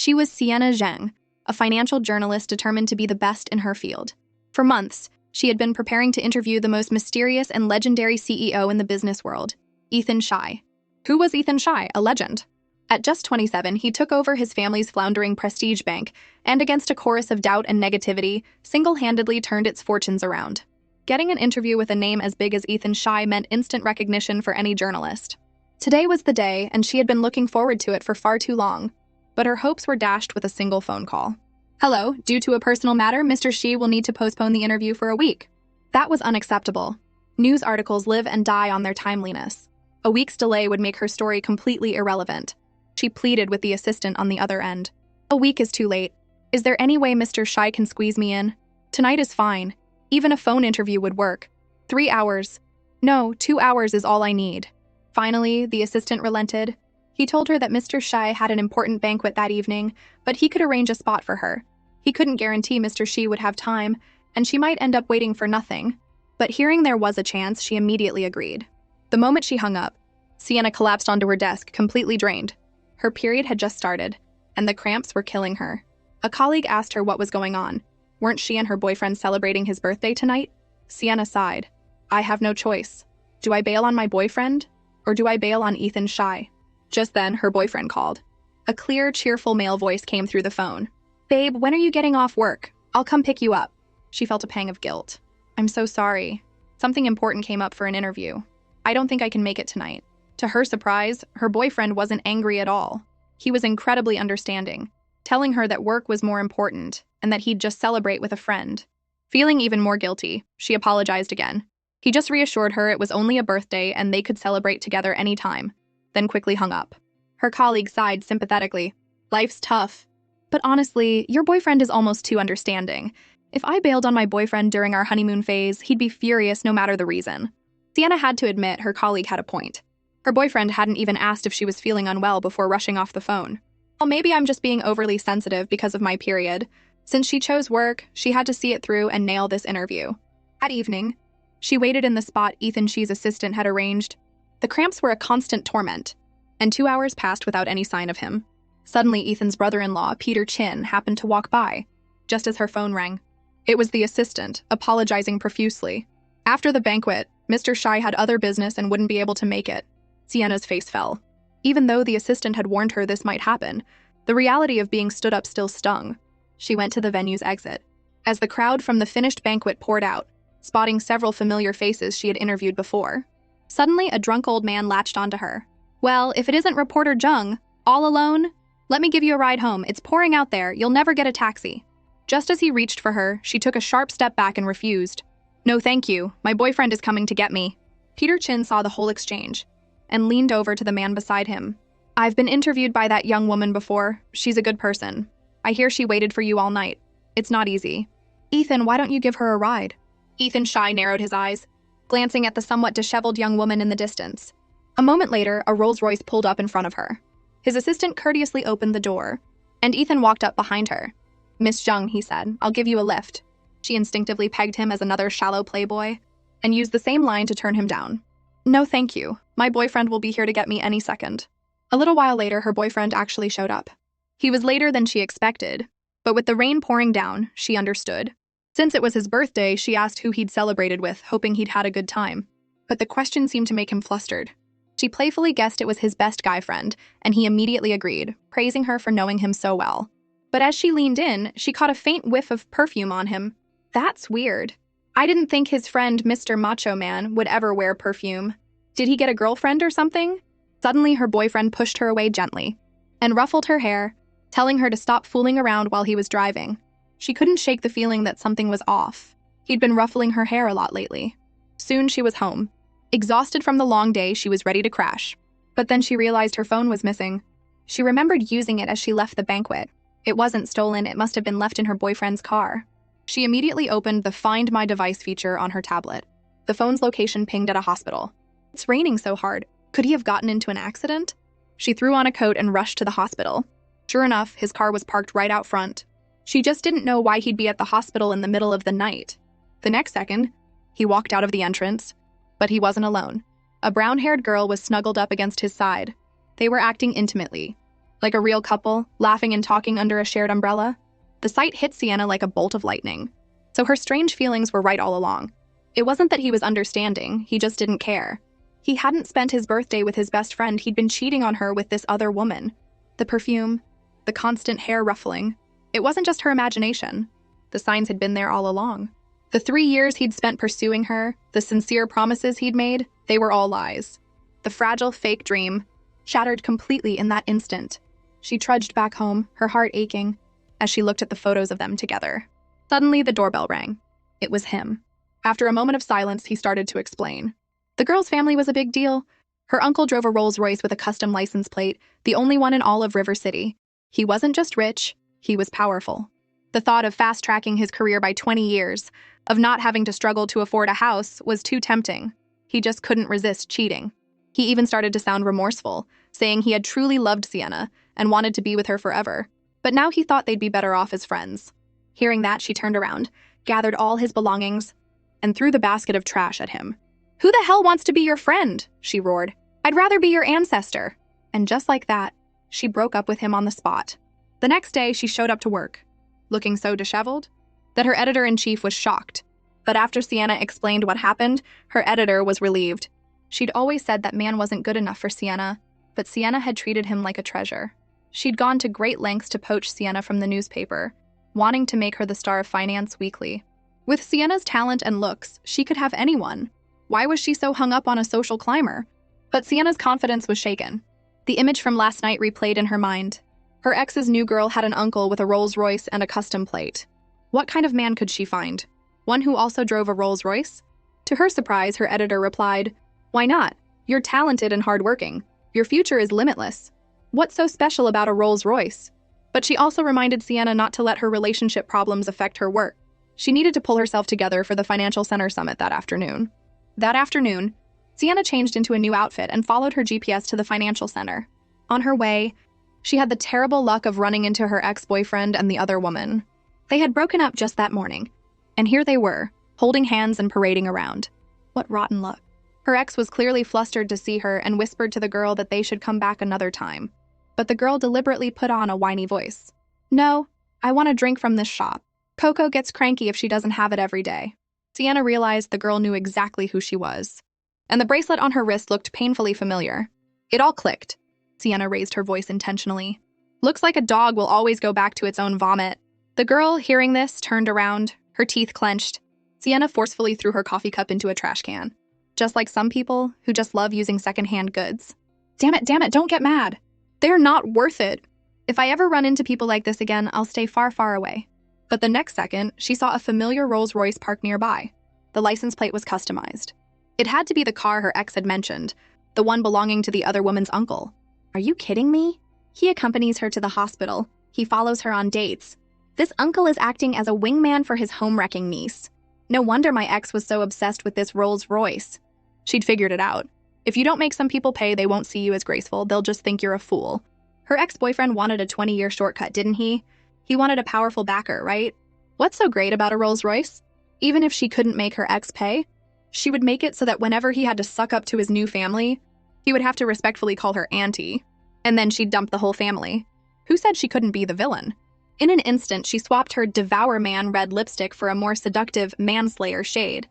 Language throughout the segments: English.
She was Sienna Zheng, a financial journalist determined to be the best in her field. For months, she had been preparing to interview the most mysterious and legendary CEO in the business world, Ethan Scheih. Who was Ethan Scheih? A legend. At just 27, he took over his family's floundering prestige bank and, against a chorus of doubt and negativity, single-handedly turned its fortunes around. Getting an interview with a name as big as Ethan Scheih meant instant recognition for any journalist. Today was the day, and she had been looking forward to it for far too long. But her hopes were dashed with a single phone call. "Hello, due to a personal matter, Mr. Scheih will need to postpone the interview for a week." That was unacceptable. News articles live and die on their timeliness. A week's delay would make her story completely irrelevant. She pleaded with the assistant on the other end. "A week is too late. Is there any way Mr. Scheih can squeeze me in? Tonight is fine. Even a phone interview would work. 3 hours. No, 2 hours is all I need." Finally, the assistant relented. He told her that Mr. Scheih had an important banquet that evening, but he could arrange a spot for her. He couldn't guarantee Mr. Scheih would have time, and she might end up waiting for nothing. But hearing there was a chance, she immediately agreed. The moment she hung up, Sienna collapsed onto her desk, completely drained. Her period had just started, and the cramps were killing her. A colleague asked her what was going on. Weren't she and her boyfriend celebrating his birthday tonight? Sienna sighed. "I have no choice. Do I bail on my boyfriend, or do I bail on Ethan Scheih?" Just then, her boyfriend called. A clear, cheerful male voice came through the phone. "Babe, when are you getting off work? I'll come pick you up." She felt a pang of guilt. "I'm so sorry. Something important came up for an interview. I don't think I can make it tonight." To her surprise, her boyfriend wasn't angry at all. He was incredibly understanding, telling her that work was more important and that he'd just celebrate with a friend. Feeling even more guilty, she apologized again. He just reassured her it was only a birthday and they could celebrate together anytime, then quickly hung up. Her colleague sighed sympathetically. "Life's tough. But honestly, your boyfriend is almost too understanding. If I bailed on my boyfriend during our honeymoon phase, he'd be furious no matter the reason." Sienna had to admit her colleague had a point. Her boyfriend hadn't even asked if she was feeling unwell before rushing off the phone. "Well, maybe I'm just being overly sensitive because of my period." Since she chose work, she had to see it through and nail this interview. That evening, she waited in the spot Ethan Schei's assistant had arranged. The cramps were a constant torment, and 2 hours passed without any sign of him. Suddenly, Ethan's brother-in-law, Peter Chin, happened to walk by, just as her phone rang. It was the assistant, apologizing profusely. After the banquet, Mr. Scheih had other business and wouldn't be able to make it. Sienna's face fell. Even though the assistant had warned her this might happen, the reality of being stood up still stung. She went to the venue's exit. As the crowd from the finished banquet poured out, spotting several familiar faces she had interviewed before, suddenly a drunk old man latched onto her. "Well, if it isn't reporter Jung, all alone? Let me give you a ride home. It's pouring out there. You'll never get a taxi." Just as he reached for her, she took a sharp step back and refused. "No, thank you. My boyfriend is coming to get me." Peter Chin saw the whole exchange and leaned over to the man beside him. "I've been interviewed by that young woman before. She's a good person. I hear she waited for you all night. It's not easy." "Ethan, why don't you give her a ride?" Ethan Scheih narrowed his eyes, glancing at the somewhat disheveled young woman in the distance. A moment later, a Rolls-Royce pulled up in front of her. His assistant courteously opened the door, and Ethan walked up behind her. "Miss Jung," he said, "I'll give you a lift." She instinctively pegged him as another shallow playboy, and used the same line to turn him down. "No, thank you. My boyfriend will be here to get me any second." A little while later, her boyfriend actually showed up. He was later than she expected, but with the rain pouring down, she understood. Since it was his birthday, she asked who he'd celebrated with, hoping he'd had a good time. But the question seemed to make him flustered. She playfully guessed it was his best guy friend, and he immediately agreed, praising her for knowing him so well. But as she leaned in, she caught a faint whiff of perfume on him. "That's weird. I didn't think his friend, Mr. Macho Man, would ever wear perfume. Did he get a girlfriend or something?" Suddenly, her boyfriend pushed her away gently and ruffled her hair, telling her to stop fooling around while he was driving. She couldn't shake the feeling that something was off. He'd been ruffling her hair a lot lately. Soon she was home. Exhausted from the long day, she was ready to crash. But then she realized her phone was missing. She remembered using it as she left the banquet. It wasn't stolen, it must have been left in her boyfriend's car. She immediately opened the Find My Device feature on her tablet. The phone's location pinged at a hospital. "It's raining so hard. Could he have gotten into an accident?" She threw on a coat and rushed to the hospital. Sure enough, his car was parked right out front. She just didn't know why he'd be at the hospital in the middle of the night. The next second, he walked out of the entrance, but he wasn't alone. A brown-haired girl was snuggled up against his side. They were acting intimately. like a real couple, laughing and talking under a shared umbrella. The sight hit Sienna like a bolt of lightning. So her strange feelings were right all along. It wasn't that he was understanding, he just didn't care. He hadn't spent his birthday with his best friend, he'd been cheating on her with this other woman. The perfume, the constant hair ruffling. It wasn't just her imagination. The signs had been there all along. The 3 years he'd spent pursuing her, the sincere promises he'd made, they were all lies. The fragile, fake dream shattered completely in that instant. She trudged back home, her heart aching, as she looked at the photos of them together. Suddenly, the doorbell rang. It was him. After a moment of silence, he started to explain. The girl's family was a big deal. Her uncle drove a Rolls-Royce with a custom license plate, the only one in all of River City. He wasn't just rich, he was powerful. The thought of fast-tracking his career by 20 years, of not having to struggle to afford a house, was too tempting. He just couldn't resist cheating. He even started to sound remorseful, saying he had truly loved Sienna and wanted to be with her forever. But now he thought they'd be better off as friends. Hearing that, she turned around, gathered all his belongings, and threw the basket of trash at him. "Who the hell wants to be your friend?" she roared. "I'd rather be your ancestor." And just like that, she broke up with him on the spot. The next day, she showed up to work, looking so disheveled that her editor-in-chief was shocked. But after Sienna explained what happened, her editor was relieved. She'd always said that man wasn't good enough for Sienna, but Sienna had treated him like a treasure. She'd gone to great lengths to poach Sienna from the newspaper, wanting to make her the star of Finance Weekly. With Sienna's talent and looks, she could have anyone. Why was she so hung up on a social climber? But Sienna's confidence was shaken. The image from last night replayed in her mind. Her ex's new girl had an uncle with a Rolls-Royce and a custom plate. What kind of man could she find? One who also drove a Rolls-Royce? To her surprise, her editor replied, "Why not? You're talented and hardworking. Your future is limitless. What's so special about a Rolls-Royce?" But she also reminded Sienna not to let her relationship problems affect her work. She needed to pull herself together for the Financial Center Summit that afternoon. That afternoon, Sienna changed into a new outfit and followed her GPS to the Financial Center. On her way, she had the terrible luck of running into her ex-boyfriend and the other woman. They had broken up just that morning, and here they were, holding hands and parading around. What rotten luck. Her ex was clearly flustered to see her and whispered to the girl that they should come back another time. But the girl deliberately put on a whiny voice. "No, I want a drink from this shop. Coco gets cranky if she doesn't have it every day." Sienna realized the girl knew exactly who she was, and the bracelet on her wrist looked painfully familiar. It all clicked. Sienna raised her voice intentionally. "Looks like a dog will always go back to its own vomit." The girl, hearing this, turned around, her teeth clenched. Sienna forcefully threw her coffee cup into a trash can. Just like some people who just love using secondhand goods. Damn it, don't get mad. They're not worth it. If I ever run into people like this again, I'll stay far, far away. But the next second, she saw a familiar Rolls-Royce parked nearby. The license plate was customized. It had to be the car her ex had mentioned, the one belonging to the other woman's uncle. Are you kidding me? He accompanies her to the hospital. He follows her on dates. This uncle is acting as a wingman for his home-wrecking niece. No wonder my ex was so obsessed with this Rolls-Royce. She'd figured it out. If you don't make some people pay, they won't see you as graceful. They'll just think you're a fool. Her ex-boyfriend wanted a 20-year shortcut, didn't he? He wanted a powerful backer, right? What's so great about a Rolls-Royce? Even if she couldn't make her ex pay, she would make it so that whenever he had to suck up to his new family, he would have to respectfully call her auntie. And then she'd dump the whole family. Who said she couldn't be the villain? In an instant, she swapped her Devour Man red lipstick for a more seductive Manslayer shade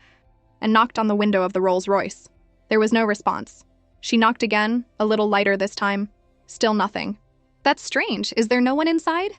and knocked on the window of the Rolls-Royce. There was no response. She knocked again, a little lighter this time. Still nothing. That's strange. Is there no one inside?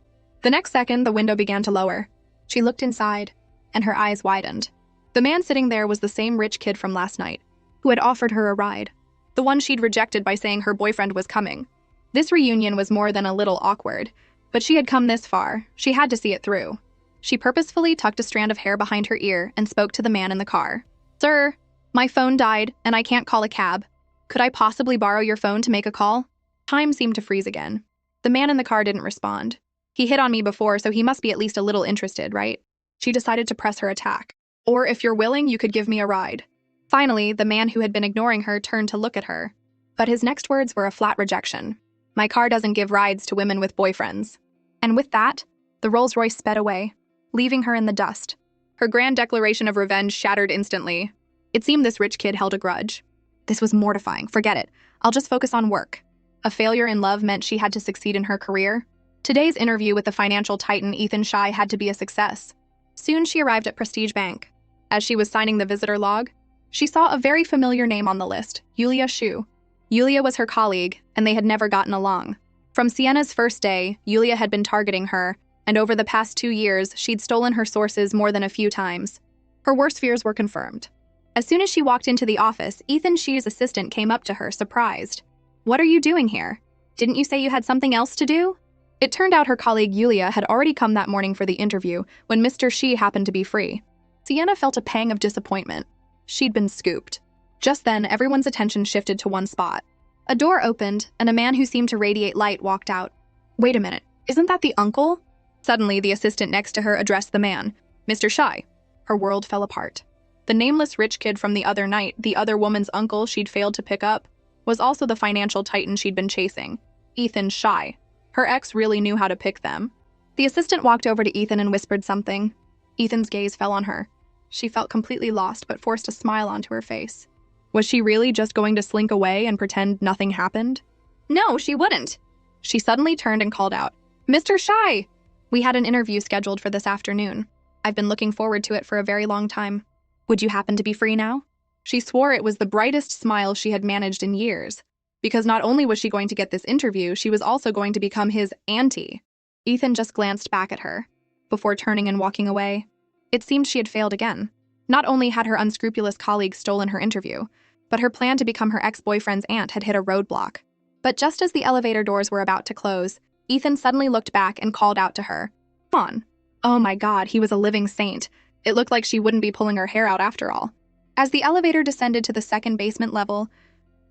The next second, the window began to lower. She looked inside, and her eyes widened. The man sitting there was the same rich kid from last night, who had offered her a ride. The one she'd rejected by saying her boyfriend was coming. This reunion was more than a little awkward, but she had come this far. She had to see it through. She purposefully tucked a strand of hair behind her ear and spoke to the man in the car. "Sir, my phone died, and I can't call a cab. Could I possibly borrow your phone to make a call?" Time seemed to freeze again. The man in the car didn't respond. He hit on me before, so he must be at least a little interested, right? She decided to press her attack. "Or if you're willing, you could give me a ride." Finally, the man who had been ignoring her turned to look at her. But his next words were a flat rejection. "My car doesn't give rides to women with boyfriends." And with that, the Rolls-Royce sped away, leaving her in the dust. Her grand declaration of revenge shattered instantly. It seemed this rich kid held a grudge. This was mortifying. Forget it. I'll just focus on work. A failure in love meant she had to succeed in her career. Today's interview with the financial titan Ethan Shai had to be a success. Soon she arrived at Prestige Bank. As she was signing the visitor log, she saw a very familiar name on the list, Yulia Shu. Yulia was her colleague, and they had never gotten along. From Sienna's first day, Yulia had been targeting her, and over the past 2 years, she'd stolen her sources more than a few times. Her worst fears were confirmed. As soon as she walked into the office, Ethan Shi's assistant came up to her, surprised. "What are you doing here? Didn't you say you had something else to do?" It turned out her colleague Yulia had already come that morning for the interview when Mr. Shi happened to be free. Sienna felt a pang of disappointment. She'd been scooped. Just then, everyone's attention shifted to one spot. A door opened, and a man who seemed to radiate light walked out. "Wait a minute, isn't that the uncle?" Suddenly, the assistant next to her addressed the man. "Mr. Shai." Her world fell apart. The nameless rich kid from the other night, the other woman's uncle she'd failed to pick up, was also the financial titan she'd been chasing, Ethan Shai. Her ex really knew how to pick them. The assistant walked over to Ethan and whispered something. Ethan's gaze fell on her. She felt completely lost but forced a smile onto her face. Was she really just going to slink away and pretend nothing happened? No, she wouldn't. She suddenly turned and called out, "Mr. Shai!" "We had an interview scheduled for this afternoon. I've been looking forward to it for a very long time. Would you happen to be free now?" She swore it was the brightest smile she had managed in years, because not only was she going to get this interview, she was also going to become his auntie. Ethan just glanced back at her, before turning and walking away. It seemed she had failed again. Not only had her unscrupulous colleague stolen her interview, but her plan to become her ex-boyfriend's aunt had hit a roadblock. But just as the elevator doors were about to close, Ethan suddenly looked back and called out to her, "Come on." Oh my God, he was a living saint. It looked like she wouldn't be pulling her hair out after all. As the elevator descended to the second basement level,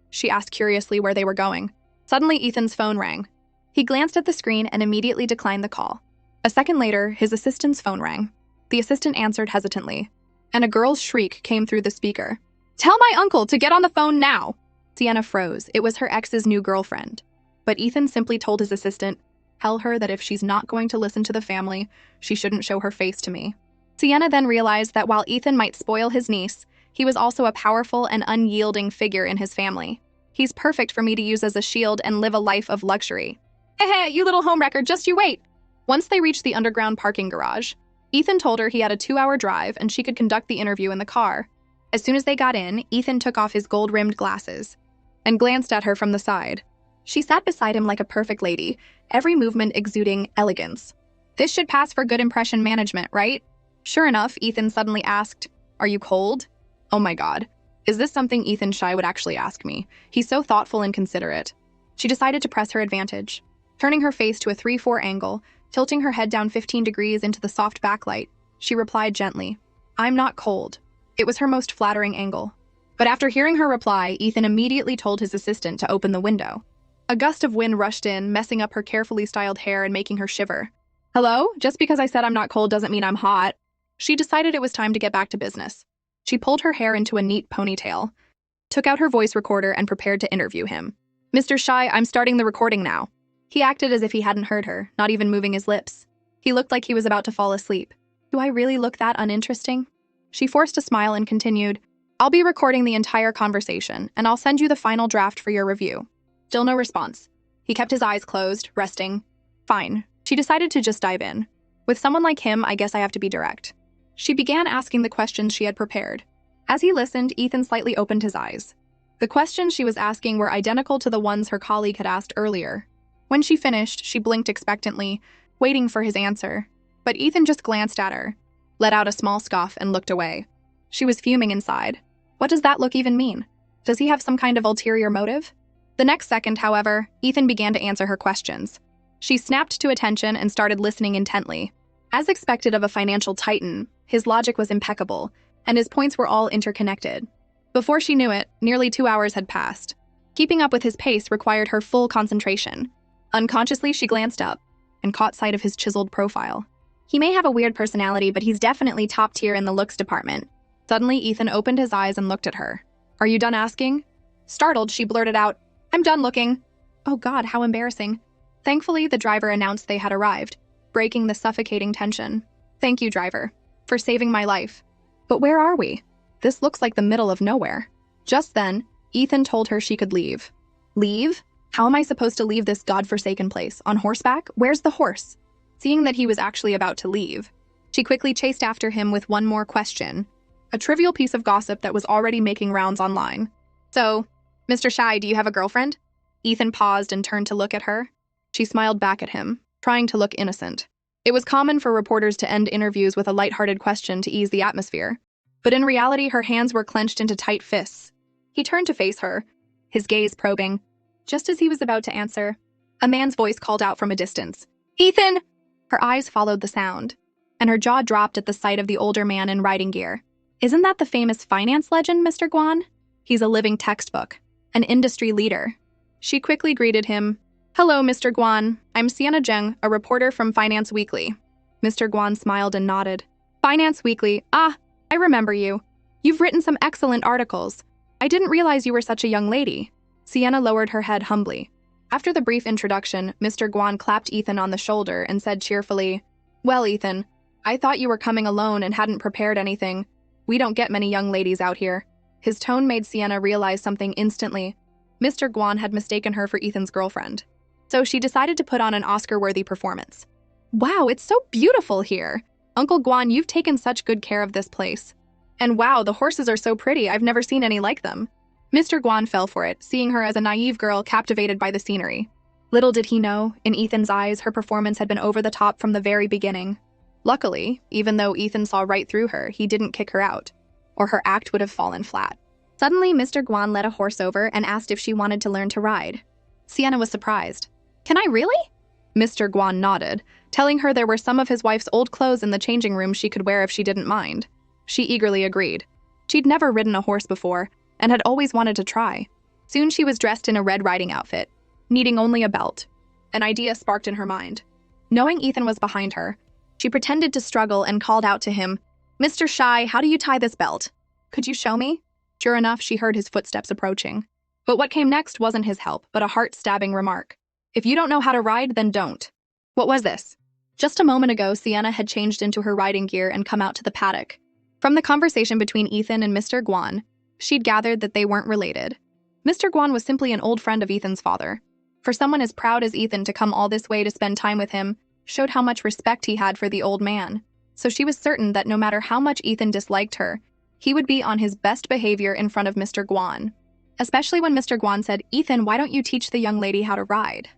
she asked curiously where they were going. Suddenly, Ethan's phone rang. He glanced at the screen and immediately declined the call. A second later, his assistant's phone rang. The assistant answered hesitantly, and a girl's shriek came through the speaker. "Tell my uncle to get on the phone now!" Sienna froze. It was her ex's new girlfriend. But Ethan simply told his assistant, "Tell her that if she's not going to listen to the family, she shouldn't show her face to me." Sienna then realized that while Ethan might spoil his niece, he was also a powerful and unyielding figure in his family. "He's perfect for me to use as a shield and live a life of luxury." "Hey, you little homewrecker, just you wait!" Once they reached the underground parking garage, Ethan told her he had a 2-hour drive and she could conduct the interview in the car. As soon as they got in, Ethan took off his gold-rimmed glasses and glanced at her from the side. She sat beside him like a perfect lady, every movement exuding elegance. "This should pass for good impression management, right?" Sure enough, Ethan suddenly asked, "Are you cold?" Oh my God. Is this something Ethan Shai would actually ask me? He's so thoughtful and considerate. She decided to press her advantage. Turning her face to a 3-4 angle, tilting her head down 15 degrees into the soft backlight, she replied gently, "I'm not cold." It was her most flattering angle. But after hearing her reply, Ethan immediately told his assistant to open the window. A gust of wind rushed in, messing up her carefully styled hair and making her shiver. "Hello? Just because I said I'm not cold doesn't mean I'm hot." She decided it was time to get back to business. She pulled her hair into a neat ponytail, took out her voice recorder, and prepared to interview him. "Mr. Shai, I'm starting the recording now." He acted as if he hadn't heard her, not even moving his lips. He looked like he was about to fall asleep. "Do I really look that uninteresting?" She forced a smile and continued, "I'll be recording the entire conversation, and I'll send you the final draft for your review." Still no response. He kept his eyes closed, resting. Fine. She decided to just dive in. With someone like him, I guess I have to be direct. She began asking the questions she had prepared. As he listened, Ethan slightly opened his eyes. The questions she was asking were identical to the ones her colleague had asked earlier. When she finished, she blinked expectantly, waiting for his answer. But Ethan just glanced at her, let out a small scoff, and looked away. She was fuming inside. What does that look even mean? Does he have some kind of ulterior motive? The next second, however, Ethan began to answer her questions. She snapped to attention and started listening intently. As expected of a financial titan, his logic was impeccable, and his points were all interconnected. Before she knew it, nearly 2 hours had passed. Keeping up with his pace required her full concentration. Unconsciously, she glanced up and caught sight of his chiseled profile. He may have a weird personality, but he's definitely top tier in the looks department. Suddenly, Ethan opened his eyes and looked at her. "Are you done asking?" Startled, she blurted out, "I'm done looking." Oh God, how embarrassing. Thankfully, the driver announced they had arrived, breaking the suffocating tension. "Thank you, driver, for saving my life. But where are we? This looks like the middle of nowhere." Just then, Ethan told her she could leave. Leave? How am I supposed to leave this godforsaken place? On horseback? Where's the horse? Seeing that he was actually about to leave, she quickly chased after him with one more question, a trivial piece of gossip that was already making rounds online. So, Mr. Shy, do you have a girlfriend? Ethan paused and turned to look at her. She smiled back at him, trying to look innocent. It was common for reporters to end interviews with a lighthearted question to ease the atmosphere, but in reality, her hands were clenched into tight fists. He turned to face her, his gaze probing. Just as he was about to answer, a man's voice called out from a distance, "Ethan!" Her eyes followed the sound, and her jaw dropped at the sight of the older man in riding gear. Isn't that the famous finance legend, Mr. Guan? He's a living textbook, an industry leader. She quickly greeted him. "Hello, Mr. Guan. I'm Sienna Zheng, a reporter from Finance Weekly." Mr. Guan smiled and nodded. "Finance Weekly. Ah, I remember you. You've written some excellent articles. I didn't realize you were such a young lady." Sienna lowered her head humbly. After the brief introduction, Mr. Guan clapped Ethan on the shoulder and said cheerfully, "Well, Ethan, I thought you were coming alone and hadn't prepared anything. We don't get many young ladies out here." His tone made Sienna realize something instantly. Mr. Guan had mistaken her for Ethan's girlfriend. So she decided to put on an Oscar-worthy performance. "Wow, it's so beautiful here. Uncle Guan, you've taken such good care of this place. And wow, the horses are so pretty. I've never seen any like them." Mr. Guan fell for it, seeing her as a naive girl captivated by the scenery. Little did he know, in Ethan's eyes, her performance had been over the top from the very beginning. Luckily, even though Ethan saw right through her, he didn't kick her out, or her act would have fallen flat. Suddenly, Mr. Guan led a horse over and asked if she wanted to learn to ride. Sienna was surprised. "Can I really?" Mr. Guan nodded, telling her there were some of his wife's old clothes in the changing room she could wear if she didn't mind. She eagerly agreed. She'd never ridden a horse before, and had always wanted to try. Soon she was dressed in a red riding outfit, needing only a belt. An idea sparked in her mind. Knowing Ethan was behind her, she pretended to struggle and called out to him, "Mr. Shy, how do you tie this belt? Could you show me?" Sure enough, she heard his footsteps approaching. But what came next wasn't his help, but a heart-stabbing remark. "If you don't know how to ride, then don't." What was this? Just a moment ago, Sienna had changed into her riding gear and come out to the paddock. From the conversation between Ethan and Mr. Guan, she'd gathered that they weren't related. Mr. Guan was simply an old friend of Ethan's father. For someone as proud as Ethan to come all this way to spend time with him showed how much respect he had for the old man. So she was certain that no matter how much Ethan disliked her, he would be on his best behavior in front of Mr. Guan. Especially when Mr. Guan said, "Ethan, why don't you teach the young lady how to ride?"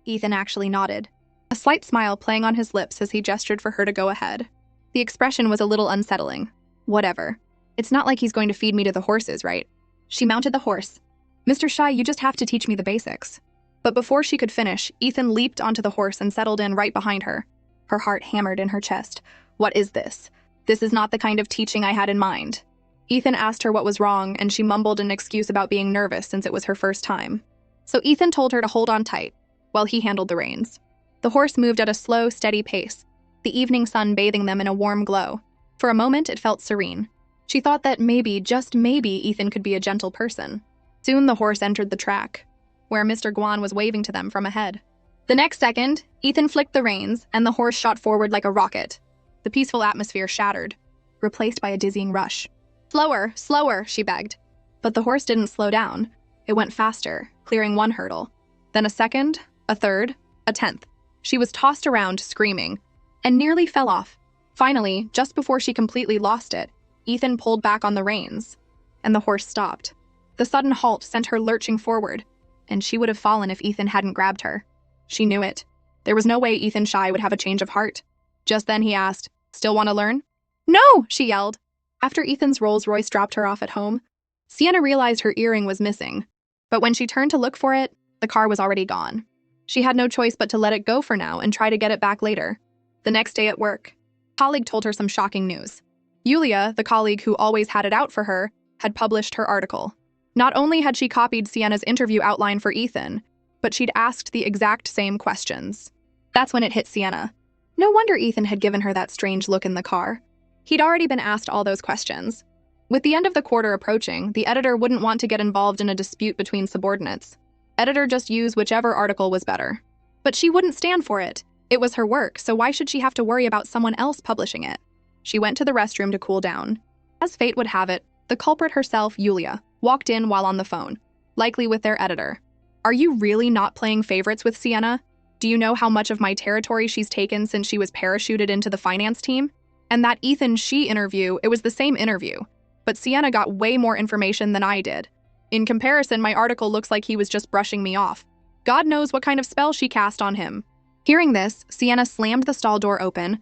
Ethan actually nodded, a slight smile playing on his lips as he gestured for her to go ahead. The expression was a little unsettling. Whatever. It's not like he's going to feed me to the horses, right? She mounted the horse. "Mr. Shy, you just have to teach me the basics." But before she could finish, Ethan leaped onto the horse and settled in right behind her. Her heart hammered in her chest. What is this? This is not the kind of teaching I had in mind. Ethan asked her what was wrong, and she mumbled an excuse about being nervous since it was her first time. So Ethan told her to hold on tight, while he handled the reins. The horse moved at a slow, steady pace, the evening sun bathing them in a warm glow. For a moment, it felt serene. She thought that maybe, just maybe, Ethan could be a gentle person. Soon the horse entered the track, where Mr. Guan was waving to them from ahead. The next second, Ethan flicked the reins, and the horse shot forward like a rocket. The peaceful atmosphere shattered, replaced by a dizzying rush. "Slower, slower," she begged. But the horse didn't slow down. It went faster, clearing one hurdle. Then a second, a third, a 10th. She was tossed around, screaming, and nearly fell off. Finally, just before she completely lost it, Ethan pulled back on the reins, and the horse stopped. The sudden halt sent her lurching forward, and she would have fallen if Ethan hadn't grabbed her. She knew it. There was no way Ethan Shy would have a change of heart. Just then he asked, "Still want to learn?" "No!" she yelled. After Ethan's Rolls-Royce dropped her off at home, Sienna realized her earring was missing. But when she turned to look for it, the car was already gone. She had no choice but to let it go for now and try to get it back later. The next day at work, a colleague told her some shocking news. Yulia, the colleague who always had it out for her, had published her article. Not only had she copied Sienna's interview outline for Ethan, but she'd asked the exact same questions. That's when it hit Sienna. No wonder Ethan had given her that strange look in the car. He'd already been asked all those questions. With the end of the quarter approaching, the editor wouldn't want to get involved in a dispute between subordinates. Editor just use whichever article was better. But she wouldn't stand for it. It was her work, so why should she have to worry about someone else publishing it? She went to the restroom to cool down. As fate would have it, the culprit herself, Yulia, walked in while on the phone, likely with their editor. Are you really not playing favorites with Sienna? Do you know how much of my territory she's taken since she was parachuted into the finance team? And that Ethan She interview, it was the same interview, but Sienna got way more information than I did. In comparison, my article looks like he was just brushing me off. God knows what kind of spell she cast on him. Hearing this, Sienna slammed the stall door open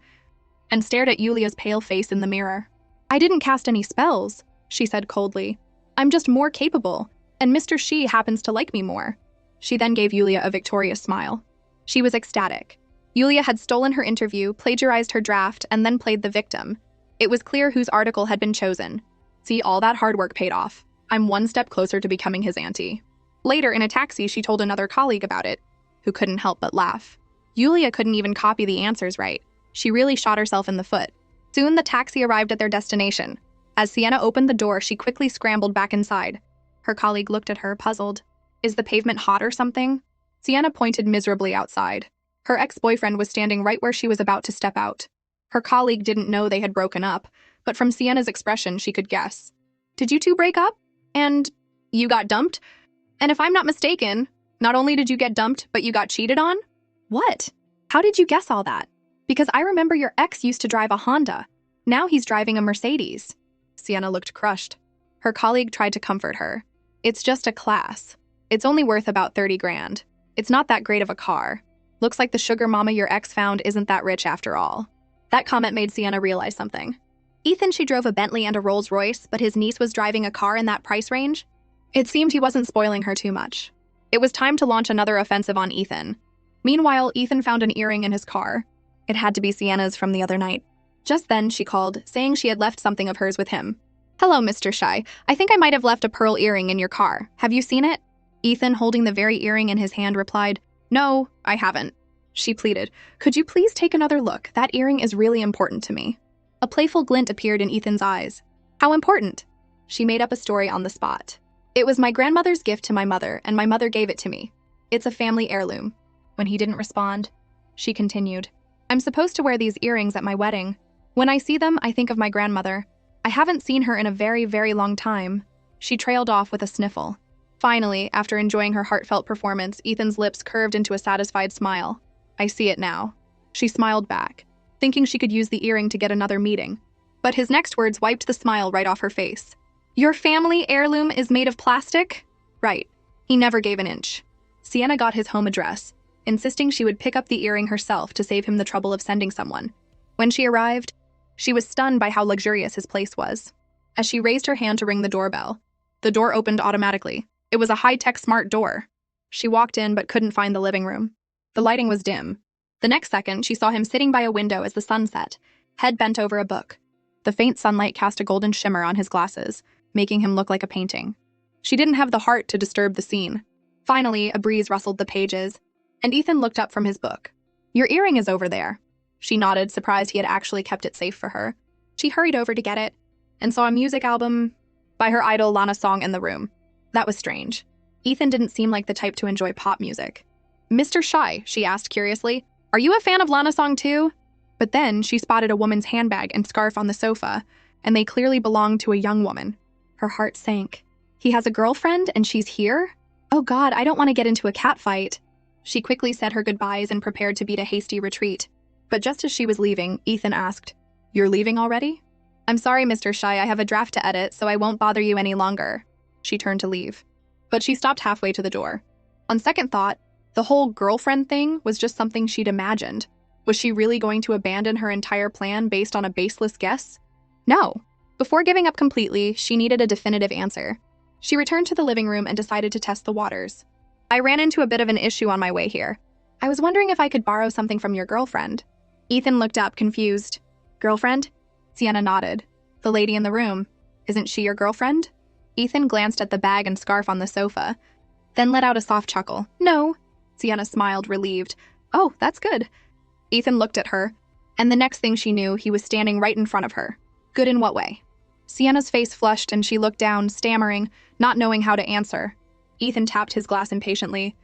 and stared at Yulia's pale face in the mirror. I didn't cast any spells, she said coldly. I'm just more capable, and Mr. She happens to like me more. She then gave Yulia a victorious smile. She was ecstatic. Yulia had stolen her interview, plagiarized her draft, and then played the victim. It was clear whose article had been chosen. See, all that hard work paid off. I'm one step closer to becoming his auntie. Later, in a taxi, she told another colleague about it, who couldn't help but laugh. Yulia couldn't even copy the answers right. She really shot herself in the foot. Soon, the taxi arrived at their destination. As Sienna opened the door, she quickly scrambled back inside. Her colleague looked at her, puzzled. Is the pavement hot or something? Sienna pointed miserably outside. Her ex-boyfriend was standing right where she was about to step out. Her colleague didn't know they had broken up, but from Sienna's expression, she could guess. Did you two break up? And you got dumped? And if I'm not mistaken, not only did you get dumped, but you got cheated on? What? How did you guess all that? Because I remember your ex used to drive a Honda. Now he's driving a Mercedes. Sienna looked crushed. Her colleague tried to comfort her. It's just a class. It's only worth about 30 grand. It's not that great of a car. Looks like the sugar mama your ex found isn't that rich after all. That comment made Sienna realize something. Ethan She drove a Bentley and a Rolls Royce, but his niece was driving a car in that price range? It seemed he wasn't spoiling her too much. It was time to launch another offensive on Ethan. Meanwhile, Ethan found an earring in his car. It had to be Sienna's from the other night. Just then, she called, saying she had left something of hers with him. Hello, Mr. Shy. I think I might have left a pearl earring in your car. Have you seen it? Ethan, holding the very earring in his hand, replied, No, I haven't. She pleaded, Could you please take another look? That earring is really important to me. A playful glint appeared in Ethan's eyes. How important? She made up a story on the spot. It was my grandmother's gift to my mother, and my mother gave it to me. It's a family heirloom. When he didn't respond, she continued, I'm supposed to wear these earrings at my wedding. When I see them, I think of my grandmother. I haven't seen her in a very, very long time. She trailed off with a sniffle. Finally, after enjoying her heartfelt performance, Ethan's lips curved into a satisfied smile. I see it now. She smiled back, thinking she could use the earring to get another meeting. But his next words wiped the smile right off her face. Your family heirloom is made of plastic? Right. He never gave an inch. Sienna got his home address, insisting she would pick up the earring herself to save him the trouble of sending someone. When she arrived, she was stunned by how luxurious his place was. As she raised her hand to ring the doorbell, the door opened automatically. It was a high-tech smart door. She walked in but couldn't find the living room. The lighting was dim. The next second, she saw him sitting by a window as the sun set, head bent over a book. The faint sunlight cast a golden shimmer on his glasses, making him look like a painting. She didn't have the heart to disturb the scene. Finally, a breeze rustled the pages, and Ethan looked up from his book. Your earring is over there. She nodded, surprised he had actually kept it safe for her. She hurried over to get it, and saw a music album by her idol Lana Song in the room. That was strange. Ethan didn't seem like the type to enjoy pop music. Mr. Shy, she asked curiously, are you a fan of Lana Song too? But then she spotted a woman's handbag and scarf on the sofa, and they clearly belonged to a young woman. Her heart sank. He has a girlfriend and she's here? Oh God, I don't want to get into a catfight. She quickly said her goodbyes and prepared to beat a hasty retreat. But just as she was leaving, Ethan asked, You're leaving already? I'm sorry, Mr. Shy, I have a draft to edit, so I won't bother you any longer. She turned to leave. But she stopped halfway to the door. On second thought, the whole girlfriend thing was just something she'd imagined. Was she really going to abandon her entire plan based on a baseless guess? No. Before giving up completely, she needed a definitive answer. She returned to the living room and decided to test the waters. I ran into a bit of an issue on my way here. I was wondering if I could borrow something from your girlfriend. Ethan looked up, confused. Girlfriend? Sienna nodded. The lady in the room. Isn't she your girlfriend? Ethan glanced at the bag and scarf on the sofa, then let out a soft chuckle. No. Sienna smiled, relieved. Oh, that's good. Ethan looked at her, and the next thing she knew, he was standing right in front of her. Good in what way? Sienna's face flushed and she looked down, stammering, not knowing how to answer. Ethan tapped his glass impatiently,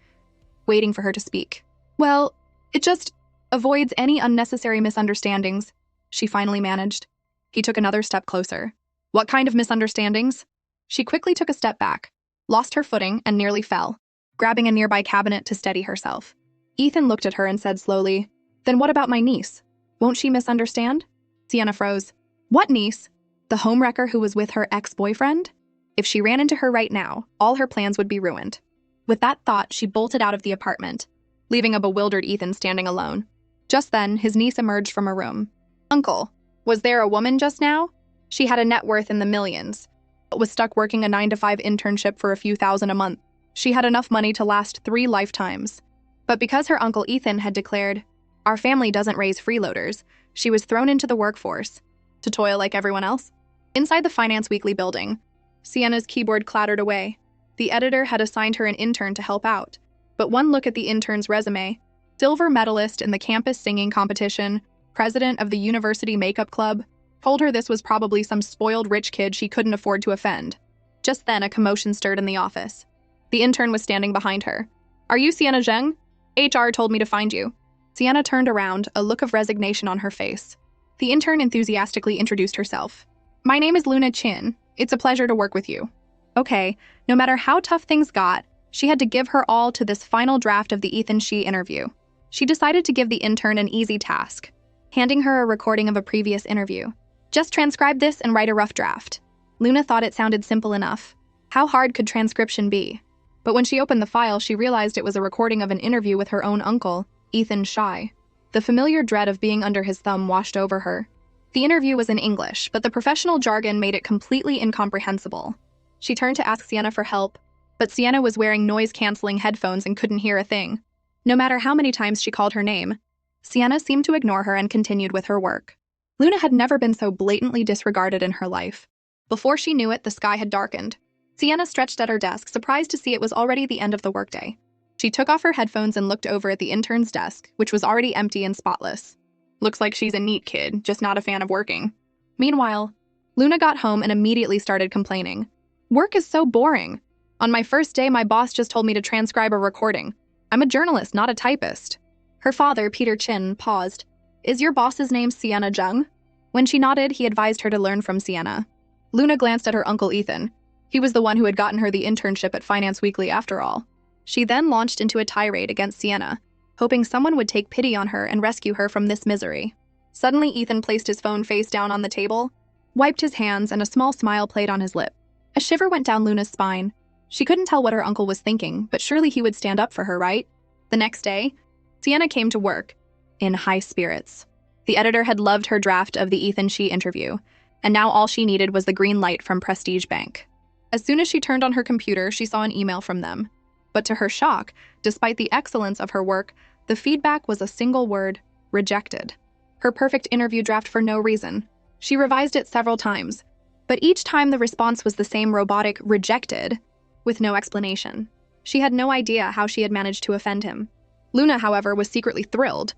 waiting for her to speak. Well, it just avoids any unnecessary misunderstandings, she finally managed. He took another step closer. What kind of misunderstandings? She quickly took a step back, lost her footing, and nearly fell. grabbing a nearby cabinet to steady herself. Ethan looked at her and said slowly, "Then what about my niece? Won't she misunderstand?" Sienna froze. "What niece? The homewrecker who was with her ex-boyfriend? If she ran into her right now, all her plans would be ruined." With that thought, she bolted out of the apartment, leaving a bewildered Ethan standing alone. Just then, his niece emerged from a room. "Uncle, was there a woman just now? She had a net worth in the millions, but was stuck working a 9-to-5 internship for a few thousand a month. She had enough money to last 3 lifetimes. But because her uncle Ethan had declared, 'Our family doesn't raise freeloaders,' she was thrown into the workforce, to toil like everyone else." Inside the Finance Weekly building, Sienna's keyboard clattered away. The editor had assigned her an intern to help out, but one look at the intern's resume, silver medalist in the campus singing competition, president of the university makeup club, told her this was probably some spoiled rich kid she couldn't afford to offend. Just then, a commotion stirred in the office. The intern was standing behind her. "Are you Sienna Zheng? HR told me to find you." Sienna turned around, a look of resignation on her face. The intern enthusiastically introduced herself. "My name is Luna Chin. It's a pleasure to work with you." Okay, no matter how tough things got, she had to give her all to this final draft of the Ethan Shi interview. She decided to give the intern an easy task, handing her a recording of a previous interview. "Just transcribe this and write a rough draft." Luna thought it sounded simple enough. How hard could transcription be? But when she opened the file, she realized it was a recording of an interview with her own uncle, Ethan Shi. The familiar dread of being under his thumb washed over her. The interview was in English, but the professional jargon made it completely incomprehensible. She turned to ask Sienna for help, but Sienna was wearing noise-canceling headphones and couldn't hear a thing. No matter how many times she called her name, Sienna seemed to ignore her and continued with her work. Luna had never been so blatantly disregarded in her life. Before she knew it, the sky had darkened. Sienna stretched at her desk, surprised to see it was already the end of the workday. She took off her headphones and looked over at the intern's desk, which was already empty and spotless. Looks like she's a neat kid, just not a fan of working. Meanwhile, Luna got home and immediately started complaining. "Work is so boring. On my first day, my boss just told me to transcribe a recording. I'm a journalist, not a typist." Her father, Peter Chin, paused. "Is your boss's name Sienna Zheng?" When she nodded, he advised her to learn from Sienna. Luna glanced at her uncle Ethan. He was the one who had gotten her the internship at Finance Weekly after all. She then launched into a tirade against Sienna, hoping someone would take pity on her and rescue her from this misery. Suddenly, Ethan placed his phone face down on the table, wiped his hands, and a small smile played on his lip. A shiver went down Luna's spine. She couldn't tell what her uncle was thinking, but surely he would stand up for her, right? The next day, Sienna came to work, in high spirits. The editor had loved her draft of the Ethan Shi interview, and now all she needed was the green light from Prestige Bank. As soon as she turned on her computer, she saw an email from them. But to her shock, despite the excellence of her work, the feedback was a single word: rejected. Her perfect interview draft for no reason. She revised it several times, but each time the response was the same robotic "rejected," with no explanation. She had no idea how she had managed to offend him. Luna, however, was secretly thrilled,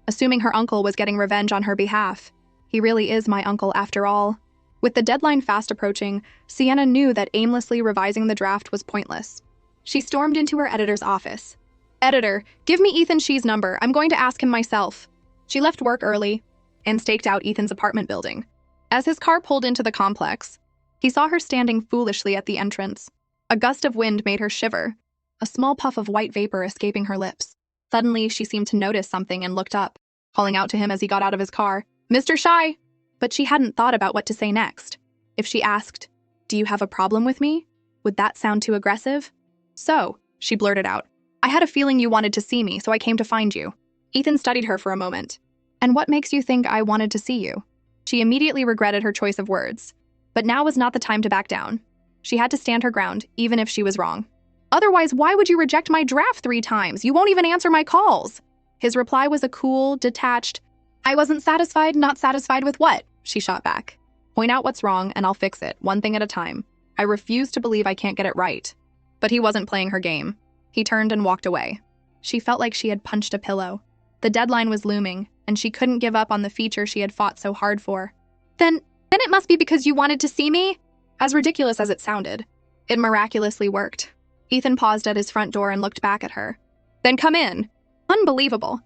assuming her uncle was getting revenge on her behalf. He really is my uncle after all. With the deadline fast approaching, Sienna knew that aimlessly revising the draft was pointless. She stormed into her editor's office. "Editor, give me Ethan Shi's number. I'm going to ask him myself." She left work early and staked out Ethan's apartment building. As his car pulled into the complex, he saw her standing foolishly at the entrance. A gust of wind made her shiver, a small puff of white vapor escaping her lips. Suddenly, she seemed to notice something and looked up, calling out to him as he got out of his car, "Mr. Shi!" But she hadn't thought about what to say next. If she asked, "Do you have a problem with me?" would that sound too aggressive? "So," she blurted out, "I had a feeling you wanted to see me, so I came to find you." Ethan studied her for a moment. "And what makes you think I wanted to see you?" She immediately regretted her choice of words. But now was not the time to back down. She had to stand her ground, even if she was wrong. "Otherwise, why would you reject my draft 3 times? You won't even answer my calls." His reply was a cool, detached, "I wasn't satisfied, not satisfied with what?" she shot back. "Point out what's wrong, and I'll fix it, one thing at a time. I refuse to believe I can't get it right." But he wasn't playing her game. He turned and walked away. She felt like she had punched a pillow. The deadline was looming, and she couldn't give up on the feature she had fought so hard for. Then it must be because you wanted to see me?" As ridiculous as it sounded, it miraculously worked. Ethan paused at his front door and looked back at her. "Then come in." Unbelievable.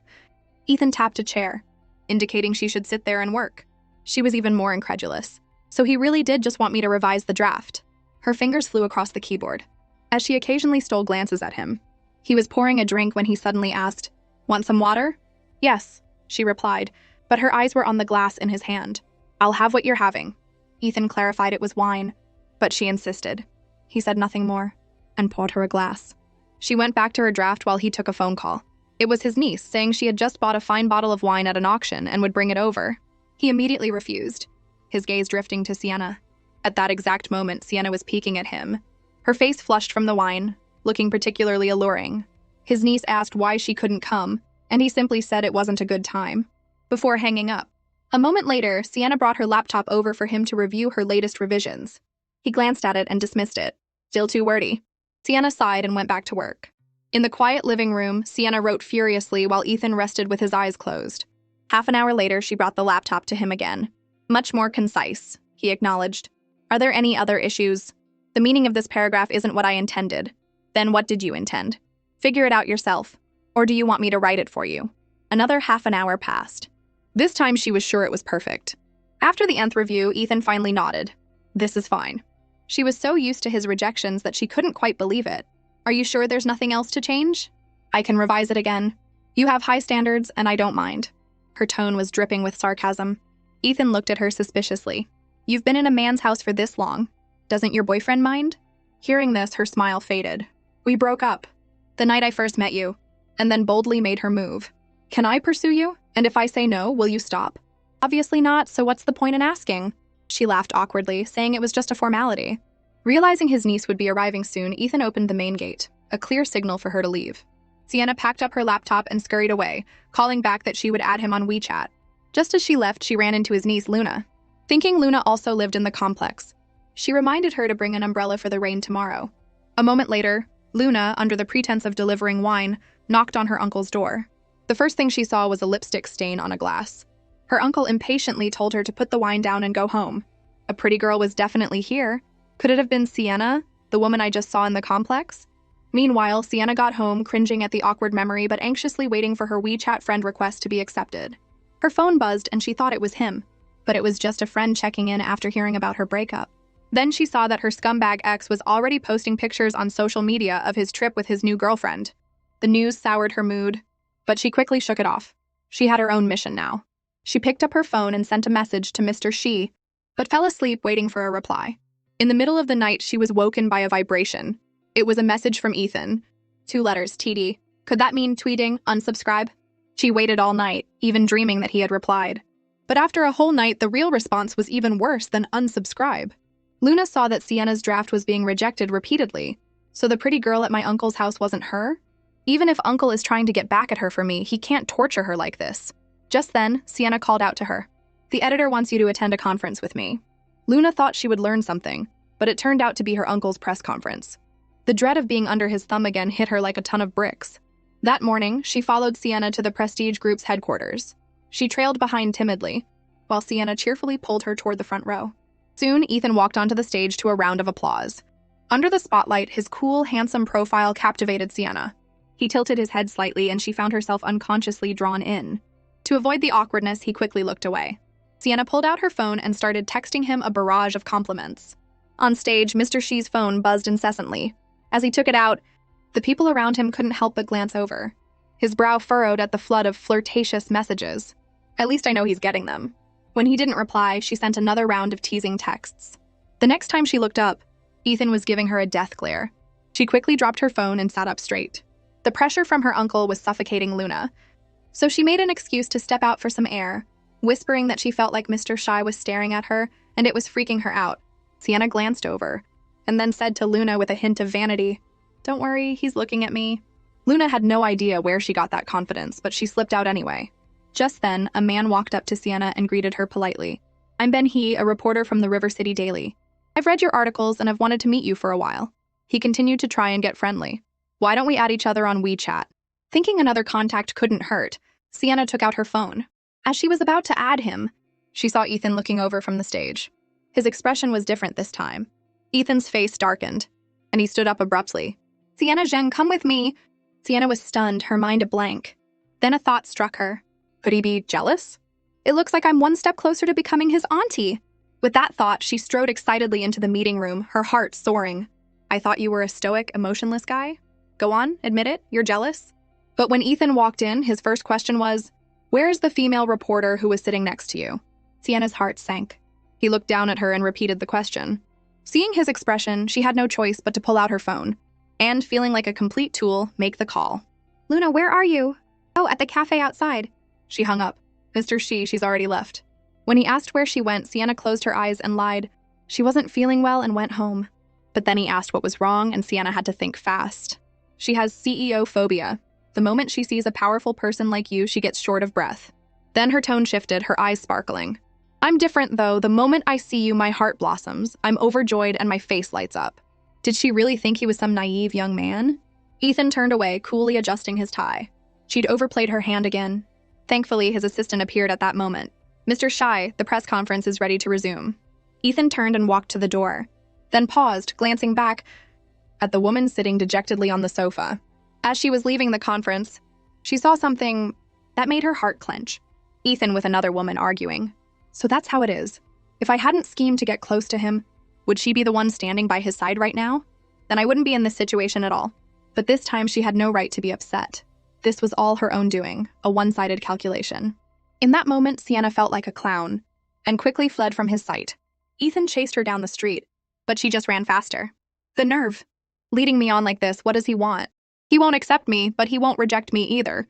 Ethan tapped a chair, indicating she should sit there and work. She was even more incredulous. So he really did just want me to revise the draft. Her fingers flew across the keyboard. As she occasionally stole glances at him, He was pouring a drink when he suddenly asked, "Want some water?" "Yes," she replied, but her eyes were on the glass in his hand. "I'll have what you're having." Ethan clarified it was wine, but she insisted. He said nothing more and poured her a glass. She went back to her draft while he took a phone call. It was his niece, saying she had just bought a fine bottle of wine at an auction and would bring it over. He immediately refused, his gaze drifting to Sienna. At that exact moment, Sienna was peeking at him, her face flushed from the wine, looking particularly alluring. His niece asked why she couldn't come, and he simply said it wasn't a good time, before hanging up. A moment later, Sienna brought her laptop over for him to review her latest revisions. He glanced at it and dismissed it. Still too wordy. Sienna sighed and went back to work. In the quiet living room, Sienna wrote furiously while Ethan rested with his eyes closed. Half an hour later, she brought the laptop to him again. "Much more concise," he acknowledged. "Are there any other issues? The meaning of this paragraph isn't what I intended." "Then what did you intend? Figure it out yourself. Or do you want me to write it for you?" Another half an hour passed. This time she was sure it was perfect. After the nth review, Ethan finally nodded. "This is fine." She was so used to his rejections that she couldn't quite believe it. "Are you sure there's nothing else to change?" "I can revise it again. You have high standards, and I don't mind." Her tone was dripping with sarcasm. Ethan looked at her suspiciously. "You've been in a man's house for this long. Doesn't your boyfriend mind?" Hearing this, her smile faded. "We broke up the night I first met you," and then boldly made her move. "Can I pursue you? And if I say no, will you stop?" "Obviously not, so what's the point in asking?" She laughed awkwardly, saying it was just a formality. Realizing his niece would be arriving soon, Ethan opened the main gate, a clear signal for her to leave. Sienna packed up her laptop and scurried away, calling back that she would add him on WeChat. Just as she left, she ran into his niece, Luna. Thinking Luna also lived in the complex, she reminded her to bring an umbrella for the rain tomorrow. A moment later, Luna, under the pretense of delivering wine, knocked on her uncle's door. The first thing she saw was a lipstick stain on a glass. Her uncle impatiently told her to put the wine down and go home. A pretty girl was definitely here. Could it have been Sienna, the woman I just saw in the complex? Meanwhile, Sienna got home, cringing at the awkward memory but anxiously waiting for her WeChat friend request to be accepted. Her phone buzzed and she thought it was him, but it was just a friend checking in after hearing about her breakup. Then she saw that her scumbag ex was already posting pictures on social media of his trip with his new girlfriend. The news soured her mood, but she quickly shook it off. She had her own mission now. She picked up her phone and sent a message to Mr. Shi, but fell asleep waiting for a reply. In the middle of the night, she was woken by a vibration. It was a message from Ethan. 2 letters, TD. Could that mean tweeting, unsubscribe? She waited all night, even dreaming that he had replied. But after a whole night, the real response was even worse than unsubscribe. Luna saw that Sienna's draft was being rejected repeatedly, so the pretty girl at my uncle's house wasn't her? Even if Uncle is trying to get back at her for me, he can't torture her like this. Just then, Sienna called out to her. "The editor wants you to attend a conference with me." Luna thought she would learn something, but it turned out to be her uncle's press conference. The dread of being under his thumb again hit her like a ton of bricks. That morning, she followed Sienna to the Prestige Group's headquarters. She trailed behind timidly, while Sienna cheerfully pulled her toward the front row. Soon, Ethan walked onto the stage to a round of applause. Under the spotlight, his cool, handsome profile captivated Sienna. He tilted his head slightly and she found herself unconsciously drawn in. To avoid the awkwardness, he quickly looked away. Sienna pulled out her phone and started texting him a barrage of compliments. On stage, Mr. Shi's phone buzzed incessantly. As he took it out, the people around him couldn't help but glance over. His brow furrowed at the flood of flirtatious messages. "At least I know he's getting them." When he didn't reply, she sent another round of teasing texts. The next time she looked up, Ethan was giving her a death glare. She quickly dropped her phone and sat up straight. The pressure from her uncle was suffocating Luna, so she made an excuse to step out for some air, whispering that she felt like Mr. Shi was staring at her and it was freaking her out. Sienna glanced over, and then said to Luna with a hint of vanity, "Don't worry, he's looking at me." Luna had no idea where she got that confidence, but she slipped out anyway. Just then, a man walked up to Sienna and greeted her politely. "I'm Ben He, a reporter from the River City Daily. I've read your articles and have wanted to meet you for a while." He continued to try and get friendly. "Why don't we add each other on WeChat?" Thinking another contact couldn't hurt, Sienna took out her phone. As she was about to add him, she saw Ethan looking over from the stage. His expression was different this time. Ethan's face darkened, and he stood up abruptly. "Sienna Zheng, come with me." Sienna was stunned, her mind a blank. Then a thought struck her. Could he be jealous? "It looks like I'm one step closer to becoming his auntie." With that thought, she strode excitedly into the meeting room, her heart soaring. "I thought you were a stoic, emotionless guy?" Go on, admit it, you're jealous? But when Ethan walked in, his first question was, "Where's the female reporter who was sitting next to you?" Sienna's heart sank. He looked down at her and repeated the question. Seeing his expression, she had no choice but to pull out her phone, and, feeling like a complete tool, make the call. "Luna, where are you?" "Oh, at the cafe outside." She hung up. Mr. She's already left. When he asked where she went, Sienna closed her eyes and lied. She wasn't feeling well and went home. But then he asked what was wrong, and Sienna had to think fast. She has CEO phobia. The moment she sees a powerful person like you, she gets short of breath. Then her tone shifted, her eyes sparkling. "I'm different, though. The moment I see you, my heart blossoms. I'm overjoyed and my face lights up." Did she really think he was some naive young man? Ethan turned away, coolly adjusting his tie. She'd overplayed her hand again. Thankfully, his assistant appeared at that moment. "Mr. Shai, the press conference is ready to resume." Ethan turned and walked to the door, then paused, glancing back at the woman sitting dejectedly on the sofa. As she was leaving the conference, she saw something that made her heart clench. Ethan with another woman arguing. So that's how it is. If I hadn't schemed to get close to him, would she be the one standing by his side right now? Then I wouldn't be in this situation at all. But this time she had no right to be upset. This was all her own doing, a one-sided calculation. In that moment, Sienna felt like a clown, and quickly fled from his sight. Ethan chased her down the street, but she just ran faster. The nerve. Leading me on like this, what does he want? He won't accept me, but he won't reject me either.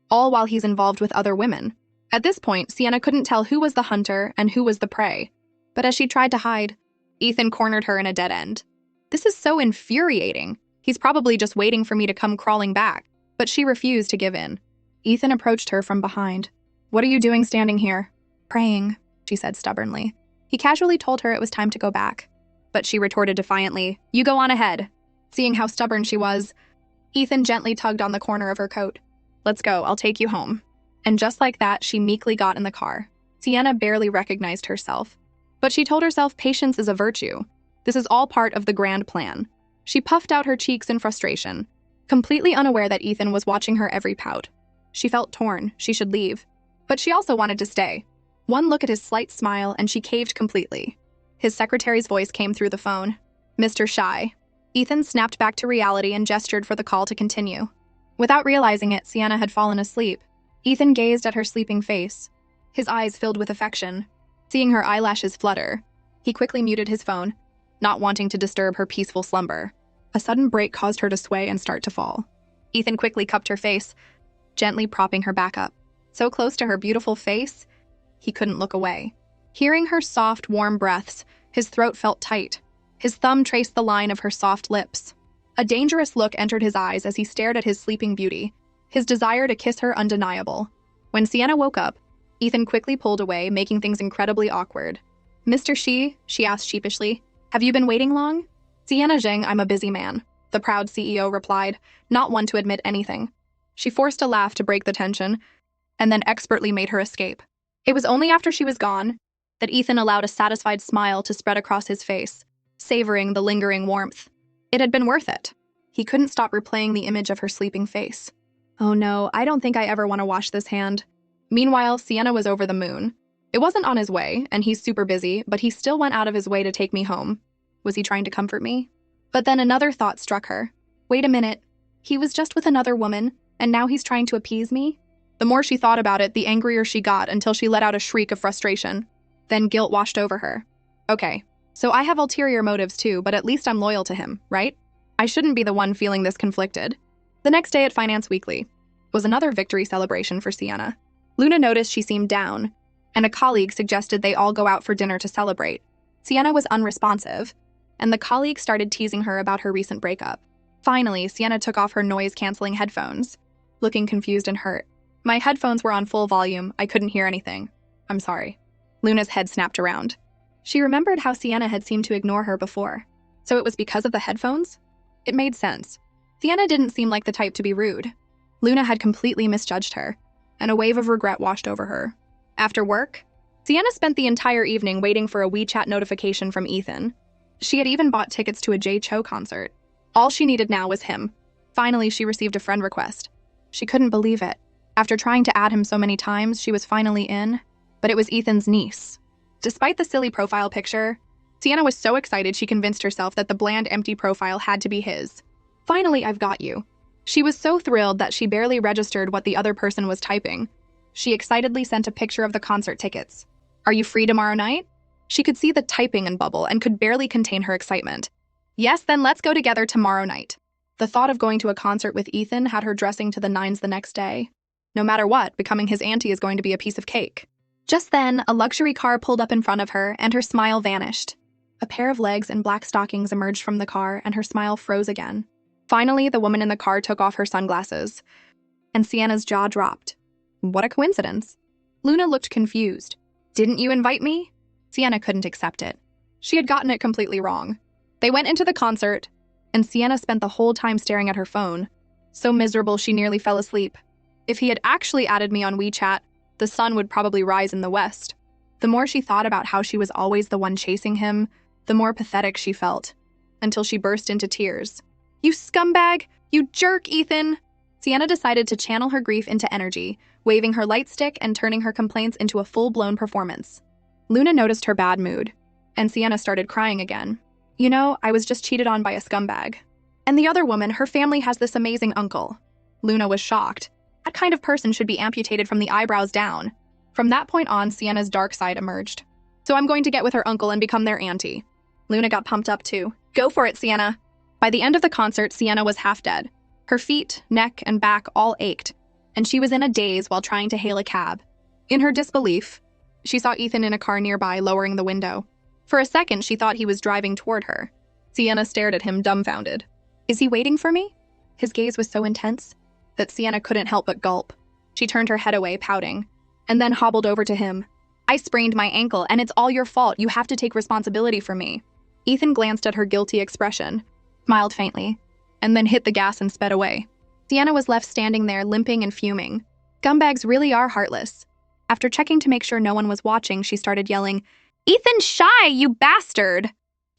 All while he's involved with other women. At this point, Sienna couldn't tell who was the hunter and who was the prey. But as she tried to hide, Ethan cornered her in a dead end. This is so infuriating. He's probably just waiting for me to come crawling back. But she refused to give in. Ethan approached her from behind. "What are you doing standing here?" "Praying," she said stubbornly. He casually told her it was time to go back. But she retorted defiantly, "You go on ahead." Seeing how stubborn she was, Ethan gently tugged on the corner of her coat. "Let's go, I'll take you home." And just like that, she meekly got in the car. Sienna barely recognized herself. But she told herself patience is a virtue. This is all part of the grand plan. She puffed out her cheeks in frustration, completely unaware that Ethan was watching her every pout. She felt torn, she should leave. But she also wanted to stay. One look at his slight smile and she caved completely. His secretary's voice came through the phone. "Mr. Shai." Ethan snapped back to reality and gestured for the call to continue. Without realizing it, Sienna had fallen asleep. Ethan gazed at her sleeping face, his eyes filled with affection. Seeing her eyelashes flutter, he quickly muted his phone, not wanting to disturb her peaceful slumber. A sudden break caused her to sway and start to fall. Ethan quickly cupped her face, gently propping her back up. So close to her beautiful face, he couldn't look away. Hearing her soft, warm breaths, his throat felt tight. His thumb traced the line of her soft lips. A dangerous look entered his eyes as he stared at his sleeping beauty, his desire to kiss her undeniable. When Sienna woke up, Ethan quickly pulled away, making things incredibly awkward. "Mr. She asked sheepishly, "have you been waiting long?" "Sienna Zheng, I'm a busy man," the proud CEO replied, not one to admit anything. She forced a laugh to break the tension, and then expertly made her escape. It was only after she was gone that Ethan allowed a satisfied smile to spread across his face, savoring the lingering warmth. It had been worth it. He couldn't stop replaying the image of her sleeping face. "Oh no, I don't think I ever want to wash this hand." Meanwhile, Sienna was over the moon. It wasn't on his way, and he's super busy, but he still went out of his way to take me home. Was he trying to comfort me? But then another thought struck her. Wait a minute. He was just with another woman, and now he's trying to appease me? The more she thought about it, the angrier she got until she let out a shriek of frustration. Then guilt washed over her. Okay, so I have ulterior motives too, but at least I'm loyal to him, right? I shouldn't be the one feeling this conflicted. The next day at Finance Weekly was another victory celebration for Sienna. Luna noticed she seemed down, and a colleague suggested they all go out for dinner to celebrate. Sienna was unresponsive, and the colleague started teasing her about her recent breakup. Finally, Sienna took off her noise-canceling headphones, looking confused and hurt. "My headphones were on full volume. I couldn't hear anything. I'm sorry." Luna's head snapped around. She remembered how Sienna had seemed to ignore her before. So it was because of the headphones? It made sense. Sienna didn't seem like the type to be rude. Luna had completely misjudged her, and a wave of regret washed over her. After work, Sienna spent the entire evening waiting for a WeChat notification from Ethan. She had even bought tickets to a Jay Cho concert. All she needed now was him. Finally, she received a friend request. She couldn't believe it. After trying to add him so many times, she was finally in, but it was Ethan's niece. Despite the silly profile picture, Sienna was so excited she convinced herself that the bland, empty profile had to be his. Finally, I've got you. She was so thrilled that she barely registered what the other person was typing. She excitedly sent a picture of the concert tickets. Are you free tomorrow night? She could see the typing in bubble and could barely contain her excitement. Yes, then let's go together tomorrow night. The thought of going to a concert with Ethan had her dressing to the nines the next day. No matter what, becoming his auntie is going to be a piece of cake. Just then, a luxury car pulled up in front of her, and her smile vanished. A pair of legs and black stockings emerged from the car, and her smile froze again. Finally, the woman in the car took off her sunglasses, and Sienna's jaw dropped. What a coincidence. Luna looked confused. Didn't you invite me? Sienna couldn't accept it. She had gotten it completely wrong. They went into the concert, and Sienna spent the whole time staring at her phone, so miserable she nearly fell asleep. If he had actually added me on WeChat, the sun would probably rise in the west. The more she thought about how she was always the one chasing him, the more pathetic she felt, until she burst into tears. You scumbag! You jerk, Ethan! Sienna decided to channel her grief into energy, waving her light stick and turning her complaints into a full-blown performance. Luna noticed her bad mood, and Sienna started crying again. You know, I was just cheated on by a scumbag. And the other woman, her family has this amazing uncle. Luna was shocked. That kind of person should be amputated from the eyebrows down. From that point on, Sienna's dark side emerged. So I'm going to get with her uncle and become their auntie. Luna got pumped up too. Go for it, Sienna. By the end of the concert, Sienna was half dead. Her feet, neck, and back all ached, and she was in a daze while trying to hail a cab. In her disbelief, she saw Ethan in a car nearby, lowering the window. For a second, she thought he was driving toward her. Sienna stared at him, dumbfounded. Is he waiting for me? His gaze was so intense that Sienna couldn't help but gulp. She turned her head away, pouting, and then hobbled over to him. I sprained my ankle, and it's all your fault. You have to take responsibility for me. Ethan glanced at her guilty expression, smiled faintly, and then hit the gas and sped away. Sienna was left standing there, limping and fuming. Scumbags really are heartless. After checking to make sure no one was watching, she started yelling, Ethan Shy, you bastard!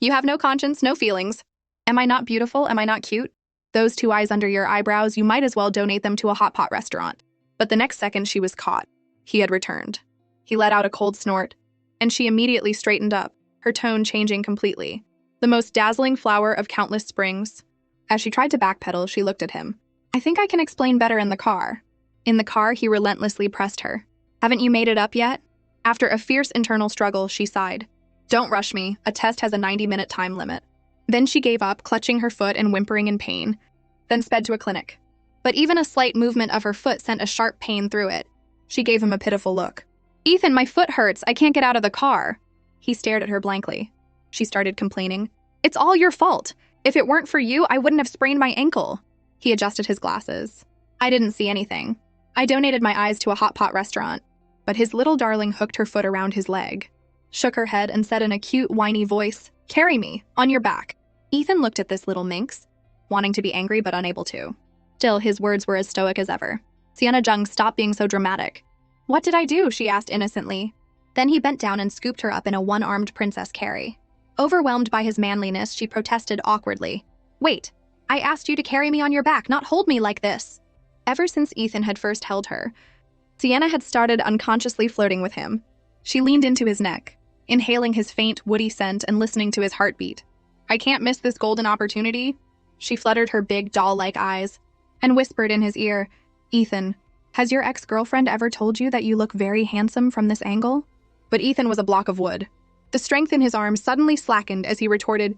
You have no conscience, no feelings. Am I not beautiful? Am I not cute? Those 2 eyes under your eyebrows, you might as well donate them to a hot pot restaurant. But the next second she was caught. He had returned. He let out a cold snort, and she immediately straightened up, her tone changing completely. The most dazzling flower of countless springs. As she tried to backpedal, she looked at him. I think I can explain better in the car. In the car, he relentlessly pressed her. Haven't you made it up yet? After a fierce internal struggle, she sighed. Don't rush me. A test has a 90-minute time limit. Then she gave up, clutching her foot and whimpering in pain, then sped to a clinic. But even a slight movement of her foot sent a sharp pain through it. She gave him a pitiful look. Ethan, my foot hurts. I can't get out of the car. He stared at her blankly. She started complaining. It's all your fault. If it weren't for you, I wouldn't have sprained my ankle. He adjusted his glasses. I didn't see anything. I donated my eyes to a hot pot restaurant. But his little darling hooked her foot around his leg, shook her head, and said in a cute, whiny voice, Carry me, on your back. Ethan looked at this little minx, wanting to be angry but unable to. Still, his words were as stoic as ever. Sienna Jung stopped being so dramatic. What did I do? She asked innocently. Then he bent down and scooped her up in a one-armed princess carry. Overwhelmed by his manliness, she protested awkwardly. Wait, I asked you to carry me on your back, not hold me like this. Ever since Ethan had first held her, Sienna had started unconsciously flirting with him. She leaned into his neck, inhaling his faint, woody scent and listening to his heartbeat. I can't miss this golden opportunity. She fluttered her big, doll-like eyes and whispered in his ear, Ethan, has your ex-girlfriend ever told you that you look very handsome from this angle? But Ethan was a block of wood. The strength in his arms suddenly slackened as he retorted,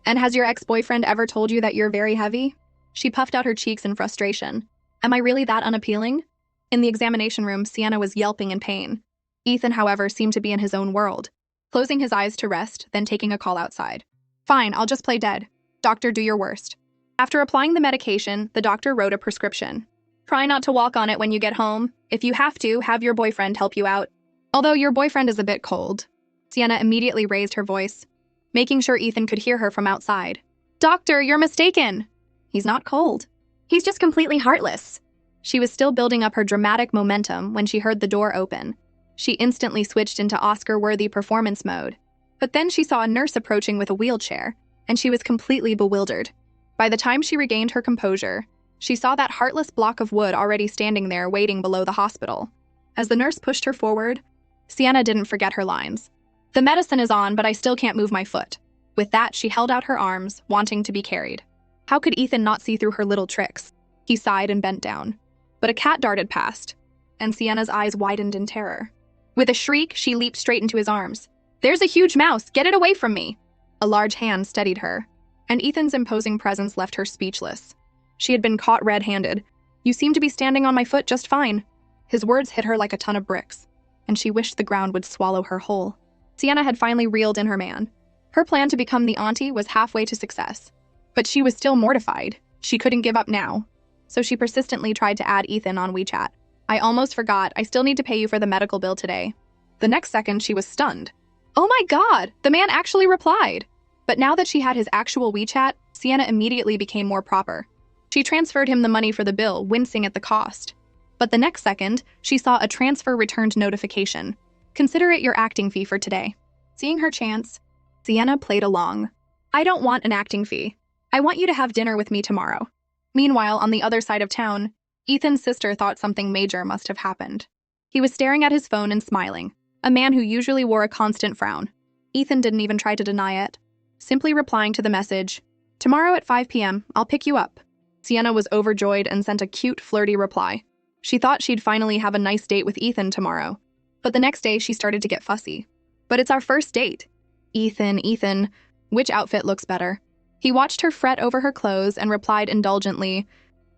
and has your ex-boyfriend ever told you that you're very heavy? She puffed out her cheeks in frustration. Am I really that unappealing? In the examination room, Sienna was yelping in pain. Ethan, however, seemed to be in his own world, closing his eyes to rest, then taking a call outside. Fine, I'll just play dead. Doctor, do your worst. After applying the medication, the doctor wrote a prescription. Try not to walk on it when you get home. If you have to, have your boyfriend help you out. Although your boyfriend is a bit cold. Sienna immediately raised her voice, making sure Ethan could hear her from outside. Doctor, you're mistaken. He's not cold. He's just completely heartless. She was still building up her dramatic momentum when she heard the door open. She instantly switched into Oscar-worthy performance mode. But then she saw a nurse approaching with a wheelchair, and she was completely bewildered. By the time she regained her composure, she saw that heartless block of wood already standing there waiting below the hospital. As the nurse pushed her forward, Sienna didn't forget her lines. The medicine is on, but I still can't move my foot. With that, she held out her arms, wanting to be carried. How could Ethan not see through her little tricks? He sighed and bent down. But a cat darted past, and Sienna's eyes widened in terror. With a shriek, she leaped straight into his arms. "There's a huge mouse! Get it away from me!" A large hand steadied her, and Ethan's imposing presence left her speechless. She had been caught red-handed. "You seem to be standing on my foot just fine." His words hit her like a ton of bricks, and she wished the ground would swallow her whole. Sienna had finally reeled in her man. Her plan to become the auntie was halfway to success. But she was still mortified. She couldn't give up now. So she persistently tried to add Ethan on WeChat. "I almost forgot. I still need to pay you for the medical bill today." The next second, she was stunned. Oh my God, the man actually replied. But now that she had his actual WeChat, Sienna immediately became more proper. She transferred him the money for the bill, wincing at the cost. But the next second, she saw a transfer returned notification. "Consider it your acting fee for today." Seeing her chance, Sienna played along. "I don't want an acting fee. I want you to have dinner with me tomorrow." Meanwhile, on the other side of town, Ethan's sister thought something major must have happened. He was staring at his phone and smiling, a man who usually wore a constant frown. Ethan didn't even try to deny it, simply replying to the message, "Tomorrow at 5 p.m., I'll pick you up." Sienna was overjoyed and sent a cute, flirty reply. She thought she'd finally have a nice date with Ethan tomorrow. But the next day, she started to get fussy. "But it's our first date." Ethan, which outfit looks better?" He watched her fret over her clothes and replied indulgently,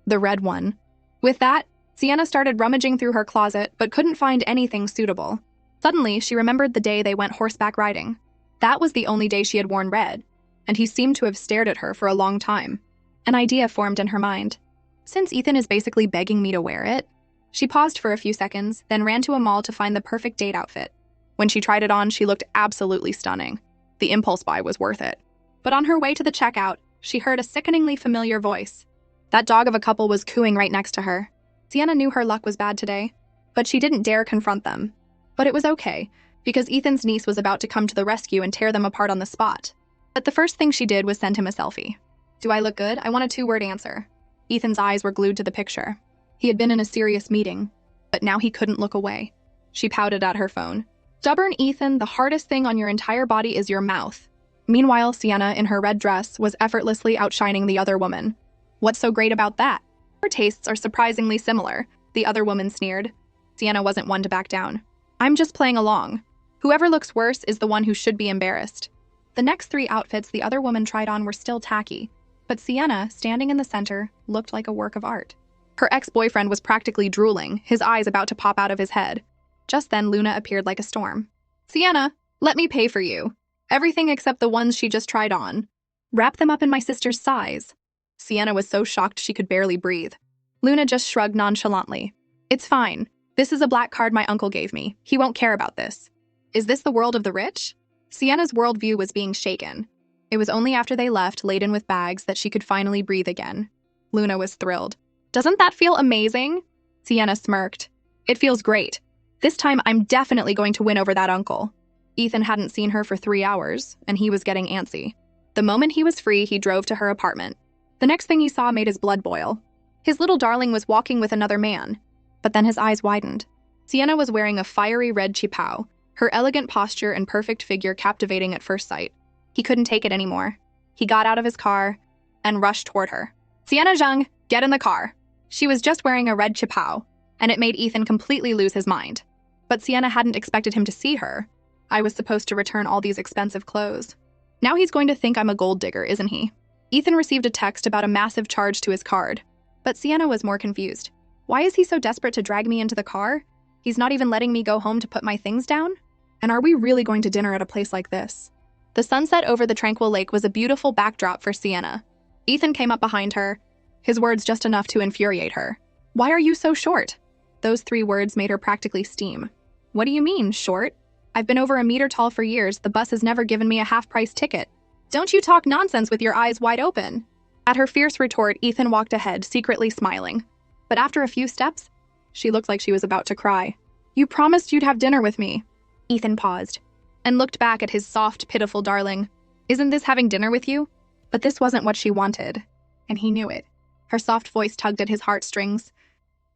"The red one." With that, Sienna started rummaging through her closet but couldn't find anything suitable. Suddenly, she remembered the day they went horseback riding. That was the only day she had worn red, and he seemed to have stared at her for a long time. An idea formed in her mind. "Since Ethan is basically begging me to wear it." She paused for a few seconds, then ran to a mall to find the perfect date outfit. When she tried it on, she looked absolutely stunning. The impulse buy was worth it. But on her way to the checkout, she heard a sickeningly familiar voice. That dog of a couple was cooing right next to her. Sienna knew her luck was bad today, but she didn't dare confront them. But it was okay, because Ethan's niece was about to come to the rescue and tear them apart on the spot. But the first thing she did was send him a selfie. "Do I look good? I want a 2-word answer." Ethan's eyes were glued to the picture. He had been in a serious meeting, but now he couldn't look away. She pouted at her phone. "Stubborn Ethan, the hardest thing on your entire body is your mouth." Meanwhile, Sienna, in her red dress, was effortlessly outshining the other woman. "What's so great about that?" "Our tastes are surprisingly similar," the other woman sneered. Sienna wasn't one to back down. "I'm just playing along. Whoever looks worse is the one who should be embarrassed." The next 3 outfits the other woman tried on were still tacky, but Sienna, standing in the center, looked like a work of art. Her ex-boyfriend was practically drooling, his eyes about to pop out of his head. Just then, Luna appeared like a storm. "Sienna, let me pay for you. Everything except the ones she just tried on. Wrap them up in my sister's size." Sienna was so shocked she could barely breathe. Luna just shrugged nonchalantly. "It's fine. This is a black card my uncle gave me. He won't care about this." Is this the world of the rich? Sienna's worldview was being shaken. It was only after they left, laden with bags, that she could finally breathe again. Luna was thrilled. "Doesn't that feel amazing?" Sienna smirked. "It feels great. This time I'm definitely going to win over that uncle." Ethan hadn't seen her for 3 hours, and he was getting antsy. The moment he was free, he drove to her apartment. The next thing he saw made his blood boil. His little darling was walking with another man. But then his eyes widened. Sienna was wearing a fiery red chipao, her elegant posture and perfect figure captivating at first sight. He couldn't take it anymore. He got out of his car and rushed toward her. "Sienna Zhang, get in the car." She was just wearing a red chipao, and it made Ethan completely lose his mind. But Sienna hadn't expected him to see her. "I was supposed to return all these expensive clothes. Now he's going to think I'm a gold digger, isn't he?" Ethan received a text about a massive charge to his card. But Sienna was more confused. Why is he so desperate to drag me into the car? He's not even letting me go home to put my things down? And are we really going to dinner at a place like this? The sunset over the tranquil lake was a beautiful backdrop for Sienna. Ethan came up behind her, his words just enough to infuriate her. "Why are you so short?" Those 3 words made her practically steam. "What do you mean, short? I've been over a meter tall for years. The bus has never given me a half-price ticket. Don't you talk nonsense with your eyes wide open." At her fierce retort, Ethan walked ahead, secretly smiling. But after a few steps, she looked like she was about to cry. "You promised you'd have dinner with me." Ethan paused and looked back at his soft, pitiful darling. "Isn't this having dinner with you?" But this wasn't what she wanted, and he knew it. Her soft voice tugged at his heartstrings,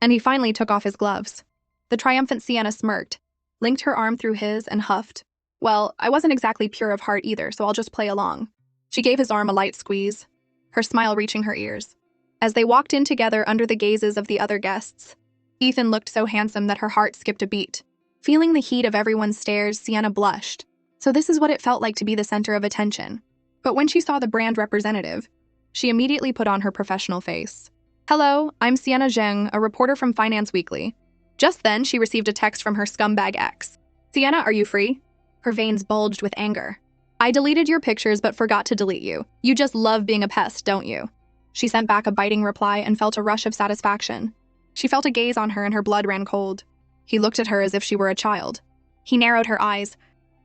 and he finally took off his gloves. The triumphant Sienna smirked, linked her arm through his, and huffed. "Well, I wasn't exactly pure of heart either, so I'll just play along." She gave his arm a light squeeze. her smile reaching her ears. As they walked in together under the gazes of the other guests, Ethan looked so handsome that her heart skipped a beat. Feeling the heat of everyone's stares, Sienna blushed. So this is what it felt like to be the center of attention. But when she saw the brand representative, she immediately put on her professional face. "Hello, I'm Sienna Zheng, a reporter from Finance Weekly." Just then, she received a text from her scumbag ex. "Sienna, are you free?" Her veins bulged with anger. "I deleted your pictures but forgot to delete you. You just love being a pest, don't you?" She sent back a biting reply and felt a rush of satisfaction. She felt a gaze on her and her blood ran cold. He looked at her as if she were a child. He narrowed her eyes,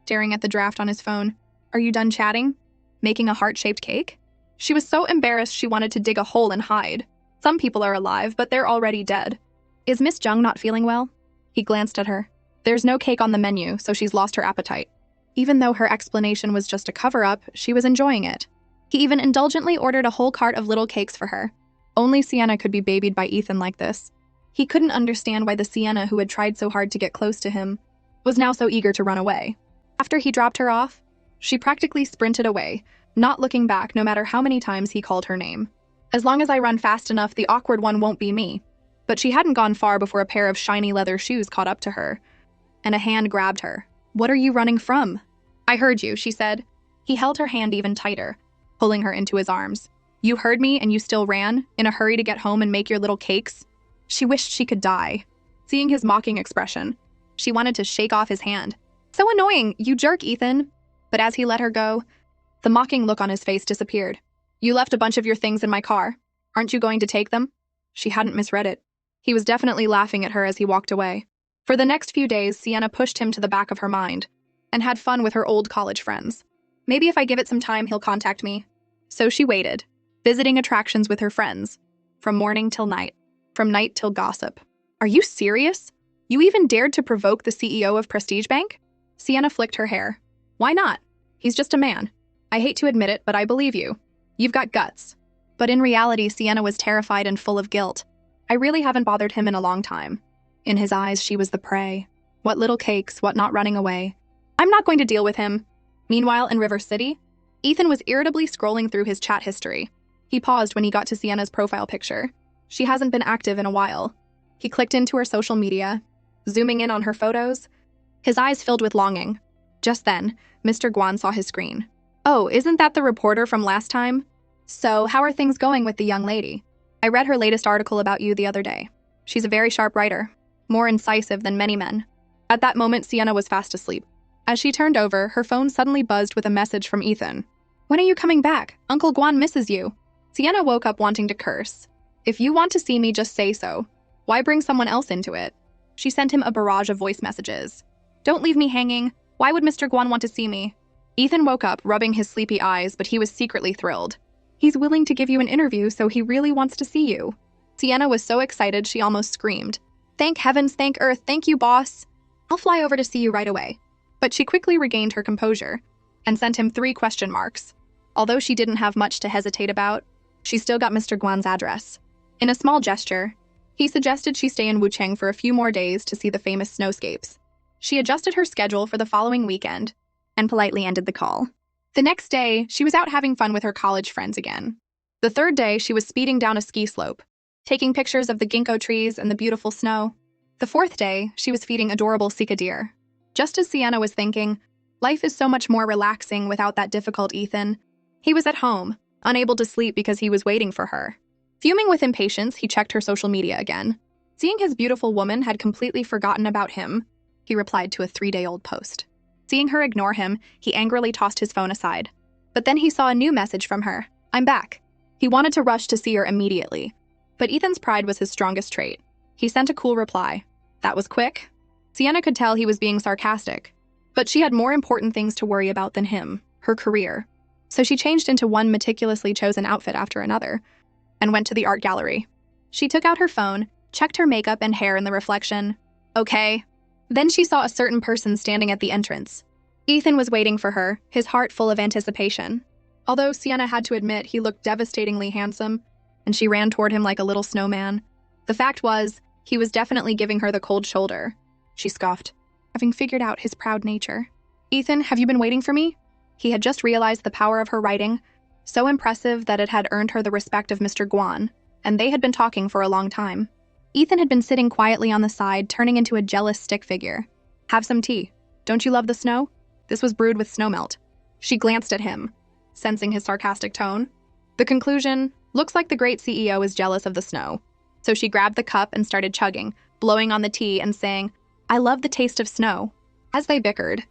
staring at the draft on his phone. "Are you done chatting? Making a heart-shaped cake?" She was so embarrassed she wanted to dig a hole and hide. Some people are alive, but they're already dead. "Is Miss Jung not feeling well?" He glanced at her. "There's no cake on the menu, so she's lost her appetite." Even though her explanation was just a cover-up, she was enjoying it. He even indulgently ordered a whole cart of little cakes for her. Only Sienna could be babied by Ethan like this. He couldn't understand why the Sienna who had tried so hard to get close to him was now so eager to run away. After he dropped her off, she practically sprinted away, not looking back no matter how many times he called her name. "As long as I run fast enough, the awkward one won't be me." But she hadn't gone far before a pair of shiny leather shoes caught up to her, and a hand grabbed her. "What are you running from?" "I heard you," she said. He held her hand even tighter, pulling her into his arms. "You heard me and you still ran, in a hurry to get home and make your little cakes?" She wished she could die. Seeing his mocking expression, she wanted to shake off his hand. "So annoying, you jerk, Ethan." But as he let her go, the mocking look on his face disappeared. "You left a bunch of your things in my car. Aren't you going to take them?" She hadn't misread it. He was definitely laughing at her as he walked away. For the next few days, Sienna pushed him to the back of her mind and had fun with her old college friends. Maybe if I give it some time, he'll contact me. So she waited, visiting attractions with her friends, from morning till night, from night till gossip. "Are you serious? You even dared to provoke the CEO of Prestige Bank?" Sienna flicked her hair. "Why not? He's just a man. I hate to admit it, but I believe you. You've got guts." But in reality, Sienna was terrified and full of guilt. I really haven't bothered him in a long time. In his eyes, she was the prey. What little cakes, what not running away. I'm not going to deal with him. Meanwhile, in River City, Ethan was irritably scrolling through his chat history. He paused when he got to Sienna's profile picture. She hasn't been active in a while. He clicked into her social media, zooming in on her photos. His eyes filled with longing. Just then, Mr. Guan saw his screen. "Oh, isn't that the reporter from last time? So, how are things going with the young lady? I read her latest article about you the other day. She's a very sharp writer, more incisive than many men." At that moment, Sienna was fast asleep. As she turned over, her phone suddenly buzzed with a message from Ethan. "When are you coming back? Uncle Guan misses you." Sienna woke up wanting to curse. "If you want to see me, just say so. Why bring someone else into it?" She sent him a barrage of voice messages. "Don't leave me hanging. Why would Mr. Guan want to see me?" Ethan woke up, rubbing his sleepy eyes, but he was secretly thrilled. "He's willing to give you an interview, so he really wants to see you." Sienna was so excited she almost screamed. "Thank heavens, thank earth, thank you, boss. I'll fly over to see you right away." But she quickly regained her composure and sent him 3 question marks. Although she didn't have much to hesitate about, she still got Mr. Guan's address. In a small gesture, he suggested she stay in Wucheng for a few more days to see the famous snowscapes. She adjusted her schedule for the following weekend and politely ended the call. The next day, she was out having fun with her college friends again. The third day, she was speeding down a ski slope, taking pictures of the ginkgo trees and the beautiful snow. The fourth day, she was feeding adorable Sika deer. Just as Sienna was thinking, life is so much more relaxing without that difficult Ethan. He was at home, unable to sleep because he was waiting for her. Fuming with impatience, he checked her social media again. Seeing his beautiful woman had completely forgotten about him, he replied to a 3-day-old post. Seeing her ignore him, he angrily tossed his phone aside. But then he saw a new message from her. "I'm back." He wanted to rush to see her immediately. But Ethan's pride was his strongest trait. He sent a cool reply. That was quick. Sienna could tell he was being sarcastic. But she had more important things to worry about than him, her career. So she changed into one meticulously chosen outfit after another, and went to the art gallery. She took out her phone, checked her makeup and hair in the reflection. Okay. Then she saw a certain person standing at the entrance. Ethan was waiting for her, his heart full of anticipation. Although Sienna had to admit he looked devastatingly handsome, and she ran toward him like a little snowman. The fact was, he was definitely giving her the cold shoulder. She scoffed, having figured out his proud nature. "Ethan, have you been waiting for me?" He had just realized the power of her writing, so impressive that it had earned her the respect of Mr. Guan, and they had been talking for a long time. Ethan had been sitting quietly on the side, turning into a jealous stick figure. "Have some tea. Don't you love the snow?" This was brewed with snowmelt. She glanced at him, sensing his sarcastic tone. The conclusion: looks like the great CEO is jealous of the snow. So she grabbed the cup and started chugging, blowing on the tea and saying, "I love the taste of snow." As they bickered,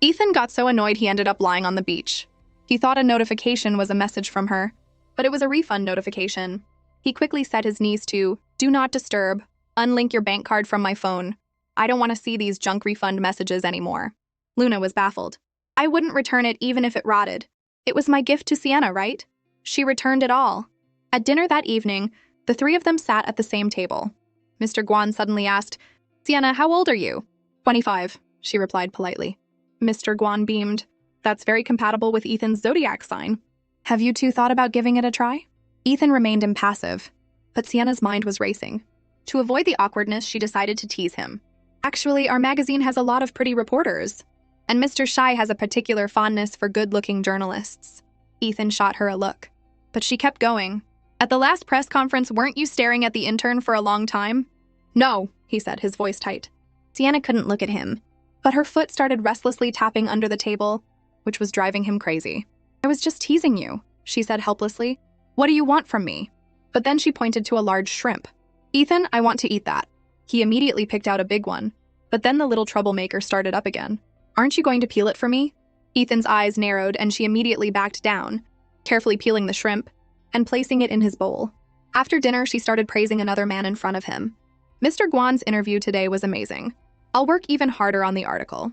Ethan got so annoyed he ended up lying on the beach. He thought a notification was a message from her, but it was a refund notification. He quickly set his knees to, "Do not disturb. Unlink your bank card from my phone. I don't want to see these junk refund messages anymore." Luna was baffled. "I wouldn't return it even if it rotted. It was my gift to Sienna, right?" She returned it all. At dinner that evening, the three of them sat at the same table. Mr. Guan suddenly asked, "Sienna, how old are you?" 25, she replied politely. Mr. Guan beamed. "That's very compatible with Ethan's zodiac sign. Have you two thought about giving it a try?" Ethan remained impassive, but Sienna's mind was racing. To avoid the awkwardness, she decided to tease him. "Actually, our magazine has a lot of pretty reporters, and Mr. Shai has a particular fondness for good-looking journalists." Ethan shot her a look, but she kept going. "At the last press conference, weren't you staring at the intern for a long time?" "No," he said, his voice tight. Sienna couldn't look at him, but her foot started restlessly tapping under the table, which was driving him crazy. "I was just teasing you," she said helplessly. "What do you want from me?" But then she pointed to a large shrimp. "Ethan, I want to eat that." He immediately picked out a big one, but then the little troublemaker started up again. "Aren't you going to peel it for me?" Ethan's eyes narrowed and she immediately backed down, carefully peeling the shrimp and placing it in his bowl. After dinner, she started praising another man in front of him. "Mr. Guan's interview today was amazing. I'll work even harder on the article."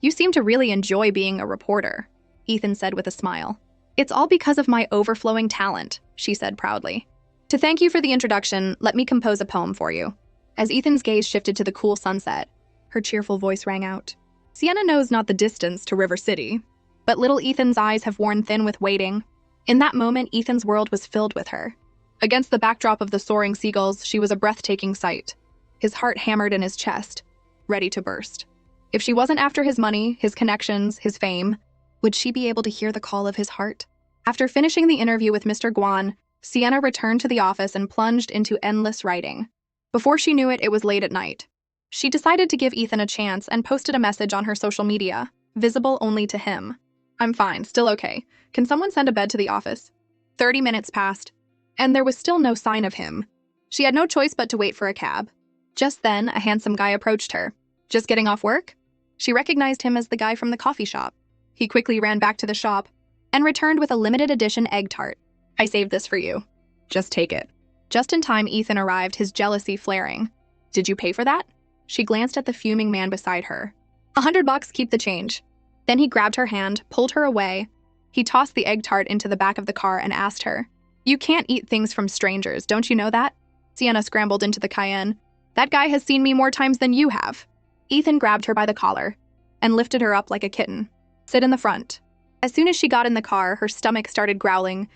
"You seem to really enjoy being a reporter," Ethan said with a smile. "It's all because of my overflowing talent," she said proudly. "To thank you for the introduction, let me compose a poem for you." As Ethan's gaze shifted to the cool sunset, her cheerful voice rang out. "Sienna knows not the distance to River City, but little Ethan's eyes have worn thin with waiting." In that moment, Ethan's world was filled with her. Against the backdrop of the soaring seagulls, she was a breathtaking sight. His heart hammered in his chest, ready to burst. If she wasn't after his money, his connections, his fame, would she be able to hear the call of his heart? After finishing the interview with Mr. Guan, Sienna returned to the office and plunged into endless writing. Before she knew it, it was late at night. She decided to give Ethan a chance and posted a message on her social media, visible only to him. "I'm fine, still okay. Can someone send a bed to the office?" 30 minutes passed, and there was still no sign of him. She had no choice but to wait for a cab. Just then, a handsome guy approached her. "Just getting off work?" She recognized him as the guy from the coffee shop. He quickly ran back to the shop and returned with a limited edition egg tart. "I saved this for you. Just take it." Just in time, Ethan arrived, his jealousy flaring. "Did you pay for that?" She glanced at the fuming man beside her. $100, keep the change." Then he grabbed her hand, pulled her away. He tossed the egg tart into the back of the car and asked her, "You can't eat things from strangers, don't you know that?" Sienna scrambled into the Cayenne. "That guy has seen me more times than you have." Ethan grabbed her by the collar and lifted her up like a kitten. "Sit in the front." As soon as she got in the car, her stomach started growling,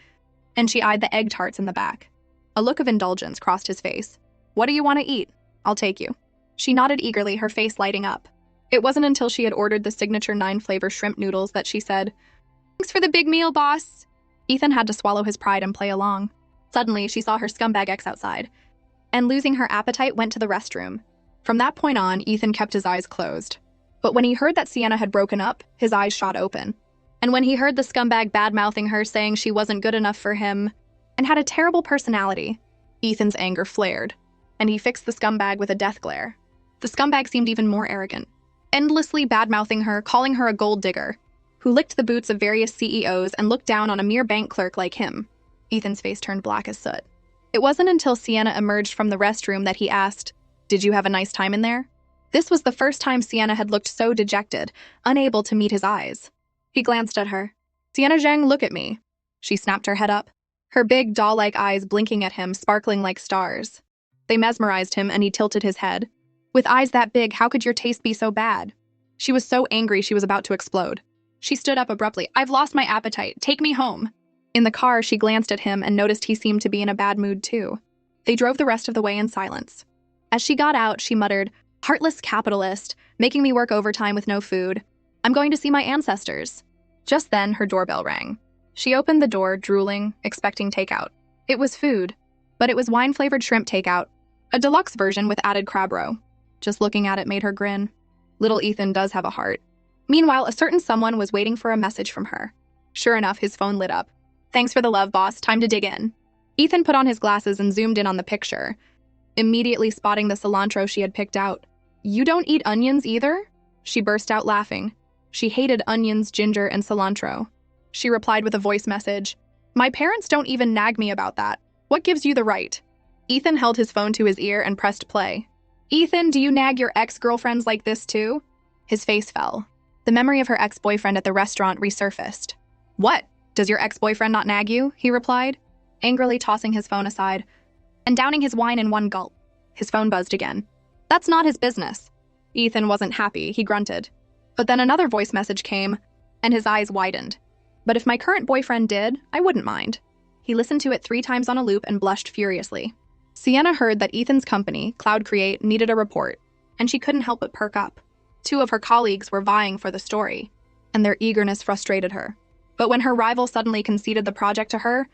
and she eyed the egg tarts in the back. A look of indulgence crossed his face. "What do you want to eat? I'll take you." She nodded eagerly, her face lighting up. It wasn't until she had ordered the signature 9-flavor shrimp noodles that she said, "Thanks for the big meal, boss." Ethan had to swallow his pride and play along. Suddenly, she saw her scumbag ex outside, and losing her appetite, went to the restroom. From that point on, Ethan kept his eyes closed. But when he heard that Sienna had broken up, his eyes shot open. And when he heard the scumbag bad-mouthing her, saying she wasn't good enough for him, and had a terrible personality, Ethan's anger flared, and he fixed the scumbag with a death glare. The scumbag seemed even more arrogant, endlessly bad-mouthing her, calling her a gold digger, who licked the boots of various CEOs and looked down on a mere bank clerk like him. Ethan's face turned black as soot. It wasn't until Sienna emerged from the restroom that he asked, "Did you have a nice time in there?" This was the first time Sienna had looked so dejected, unable to meet his eyes. He glanced at her. "Sienna Zhang, look at me." She snapped her head up, her big doll-like eyes blinking at him, sparkling like stars. They mesmerized him, and he tilted his head. "With eyes that big, how could your taste be so bad?" She was so angry she was about to explode. She stood up abruptly. "I've lost my appetite. Take me home." In the car, she glanced at him and noticed he seemed to be in a bad mood too. They drove the rest of the way in silence. As she got out, she muttered, "Heartless capitalist, making me work overtime with no food. I'm going to see my ancestors." Just then, her doorbell rang. She opened the door, drooling, expecting takeout. It was food, but it was wine-flavored shrimp takeout, a deluxe version with added crab roe. Just looking at it made her grin. Little Ethan does have a heart. Meanwhile, a certain someone was waiting for a message from her. Sure enough, his phone lit up. "Thanks for the love, boss. Time to dig in." Ethan put on his glasses and zoomed in on the picture, immediately spotting the cilantro she had picked out. "You don't eat onions either?" She burst out laughing. She hated onions, ginger, and cilantro. She replied with a voice message. "My parents don't even nag me about that. What gives you the right?" Ethan held his phone to his ear and pressed play. "Ethan, do you nag your ex-girlfriends like this too?" His face fell. The memory of her ex-boyfriend at the restaurant resurfaced. "What? Does your ex-boyfriend not nag you?" he replied, angrily tossing his phone aside and downing his wine in one gulp. His phone buzzed again. "That's not his business." Ethan wasn't happy, he grunted. But then another voice message came, and his eyes widened. "But if my current boyfriend did, I wouldn't mind." He listened to it 3 times on a loop and blushed furiously. Sienna heard that Ethan's company, Cloud Create, needed a report, and she couldn't help but perk up. 2 of her colleagues were vying for the story, and their eagerness frustrated her. But when her rival suddenly conceded the project to her,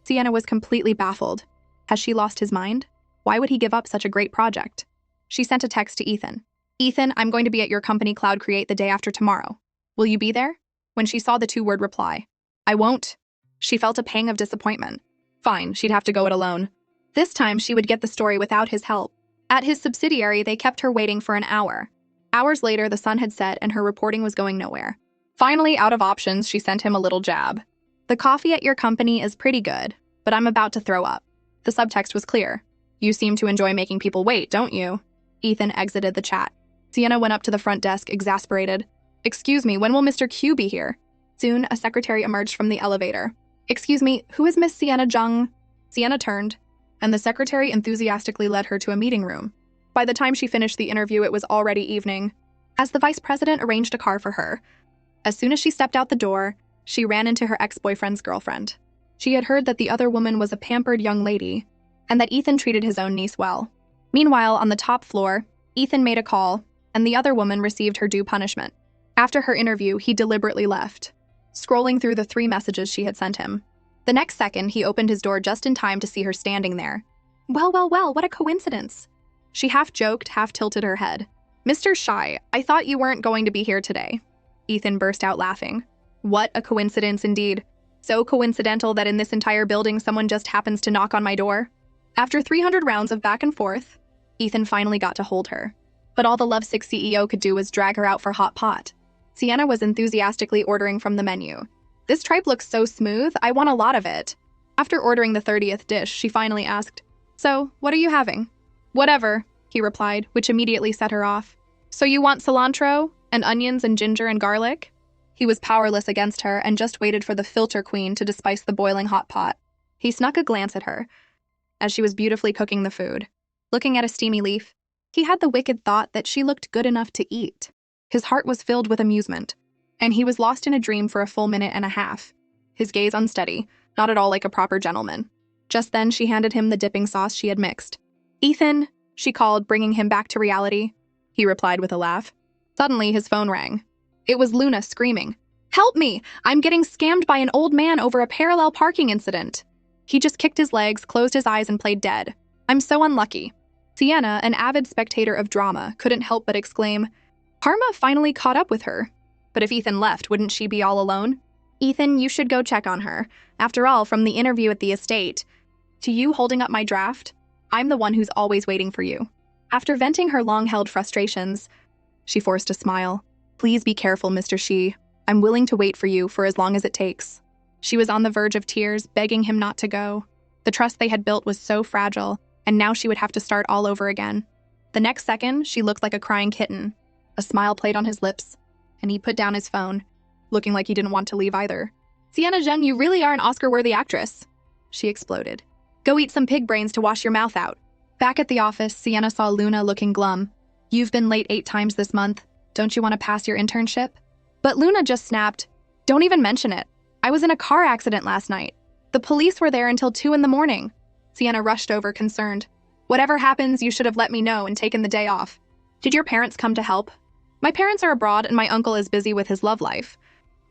Sienna was completely baffled. Has she lost his mind? Why would he give up such a great project? She sent a text to Ethan. "Ethan, I'm going to be at your company Cloud Create the day after tomorrow. Will you be there?" When she saw the 2-word reply, "I won't," she felt a pang of disappointment. Fine, she'd have to go it alone. This time she would get the story without his help. At his subsidiary, they kept her waiting for an hour. Hours later, the sun had set and her reporting was going nowhere. Finally, out of options, she sent him a little jab. "The coffee at your company is pretty good, but I'm about to throw up." The subtext was clear. "You seem to enjoy making people wait, don't you?" Ethan exited the chat. Sienna went up to the front desk, exasperated. "Excuse me, when will Mr. Q be here?" Soon, a secretary emerged from the elevator. "Excuse me, who is Miss Sienna Jung?" Sienna turned, and the secretary enthusiastically led her to a meeting room. By the time she finished the interview, it was already evening, as the vice president arranged a car for her. As soon as she stepped out the door, she ran into her ex-boyfriend's girlfriend. She had heard that the other woman was a pampered young lady, and that Ethan treated his own niece well. Meanwhile, on the top floor, Ethan made a call, and the other woman received her due punishment. After her interview, he deliberately left, scrolling through the 3 messages she had sent him. The next second, he opened his door just in time to see her standing there. Well, what a coincidence." She half joked, half tilted her head. "Mr. Shy, I thought you weren't going to be here today." Ethan burst out laughing. What a coincidence indeed. So coincidental that in this entire building someone just happens to knock on my door. After 300 rounds of back and forth, Ethan finally got to hold her. But all the lovesick CEO could do was drag her out for hot pot. Sienna was enthusiastically ordering from the menu. "This tripe looks so smooth, I want a lot of it." After ordering the 30th dish, she finally asked, "So, what are you having?" "Whatever," he replied, which immediately set her off. "So you want cilantro, and onions and ginger and garlic?" He was powerless against her and just waited for the filter queen to despice the boiling hot pot. He snuck a glance at her, as she was beautifully cooking the food. Looking at a steamy leaf, he had the wicked thought that she looked good enough to eat. His heart was filled with amusement, and he was lost in a dream for a full minute and a half, his gaze unsteady, not at all like a proper gentleman. Just then, she handed him the dipping sauce she had mixed. "Ethan," she called, bringing him back to reality. He replied with a laugh. Suddenly, his phone rang. It was Luna screaming, "Help me! I'm getting scammed by an old man over a parallel parking incident." He just kicked his legs, closed his eyes, and played dead. "I'm so unlucky." Sienna, an avid spectator of drama, couldn't help but exclaim, "Karma finally caught up with her." But if Ethan left, wouldn't she be all alone? "Ethan, you should go check on her. After all, from the interview at the estate to you holding up my draft, I'm the one who's always waiting for you." After venting her long-held frustrations, she forced a smile. "Please be careful, Mr. Shi. I'm willing to wait for you for as long as it takes." She was on the verge of tears, begging him not to go. The trust they had built was so fragile, and now she would have to start all over again. The next second, she looked like a crying kitten. A smile played on his lips, and he put down his phone, looking like he didn't want to leave either. "Sienna Zheng, you really are an Oscar-worthy actress," she exploded. "Go eat some pig brains to wash your mouth out." Back at the office, Sienna saw Luna looking glum. "You've been late 8 times this month. Don't you want to pass your internship?" But Luna just snapped, "Don't even mention it. I was in a car accident last night. The police were there until 2 in the morning." Sienna rushed over, concerned. "Whatever happens, you should have let me know and taken the day off. Did your parents come to help?" "My parents are abroad and my uncle is busy with his love life."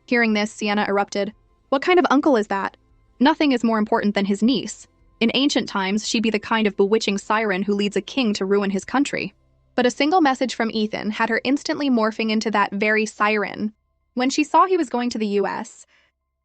Hearing this, Sienna erupted. What kind of uncle is that? Nothing is more important than his niece. In ancient times, she'd be the kind of bewitching siren who leads a king to ruin his country. But a single message from Ethan had her instantly morphing into that very siren. When she saw he was going to the US,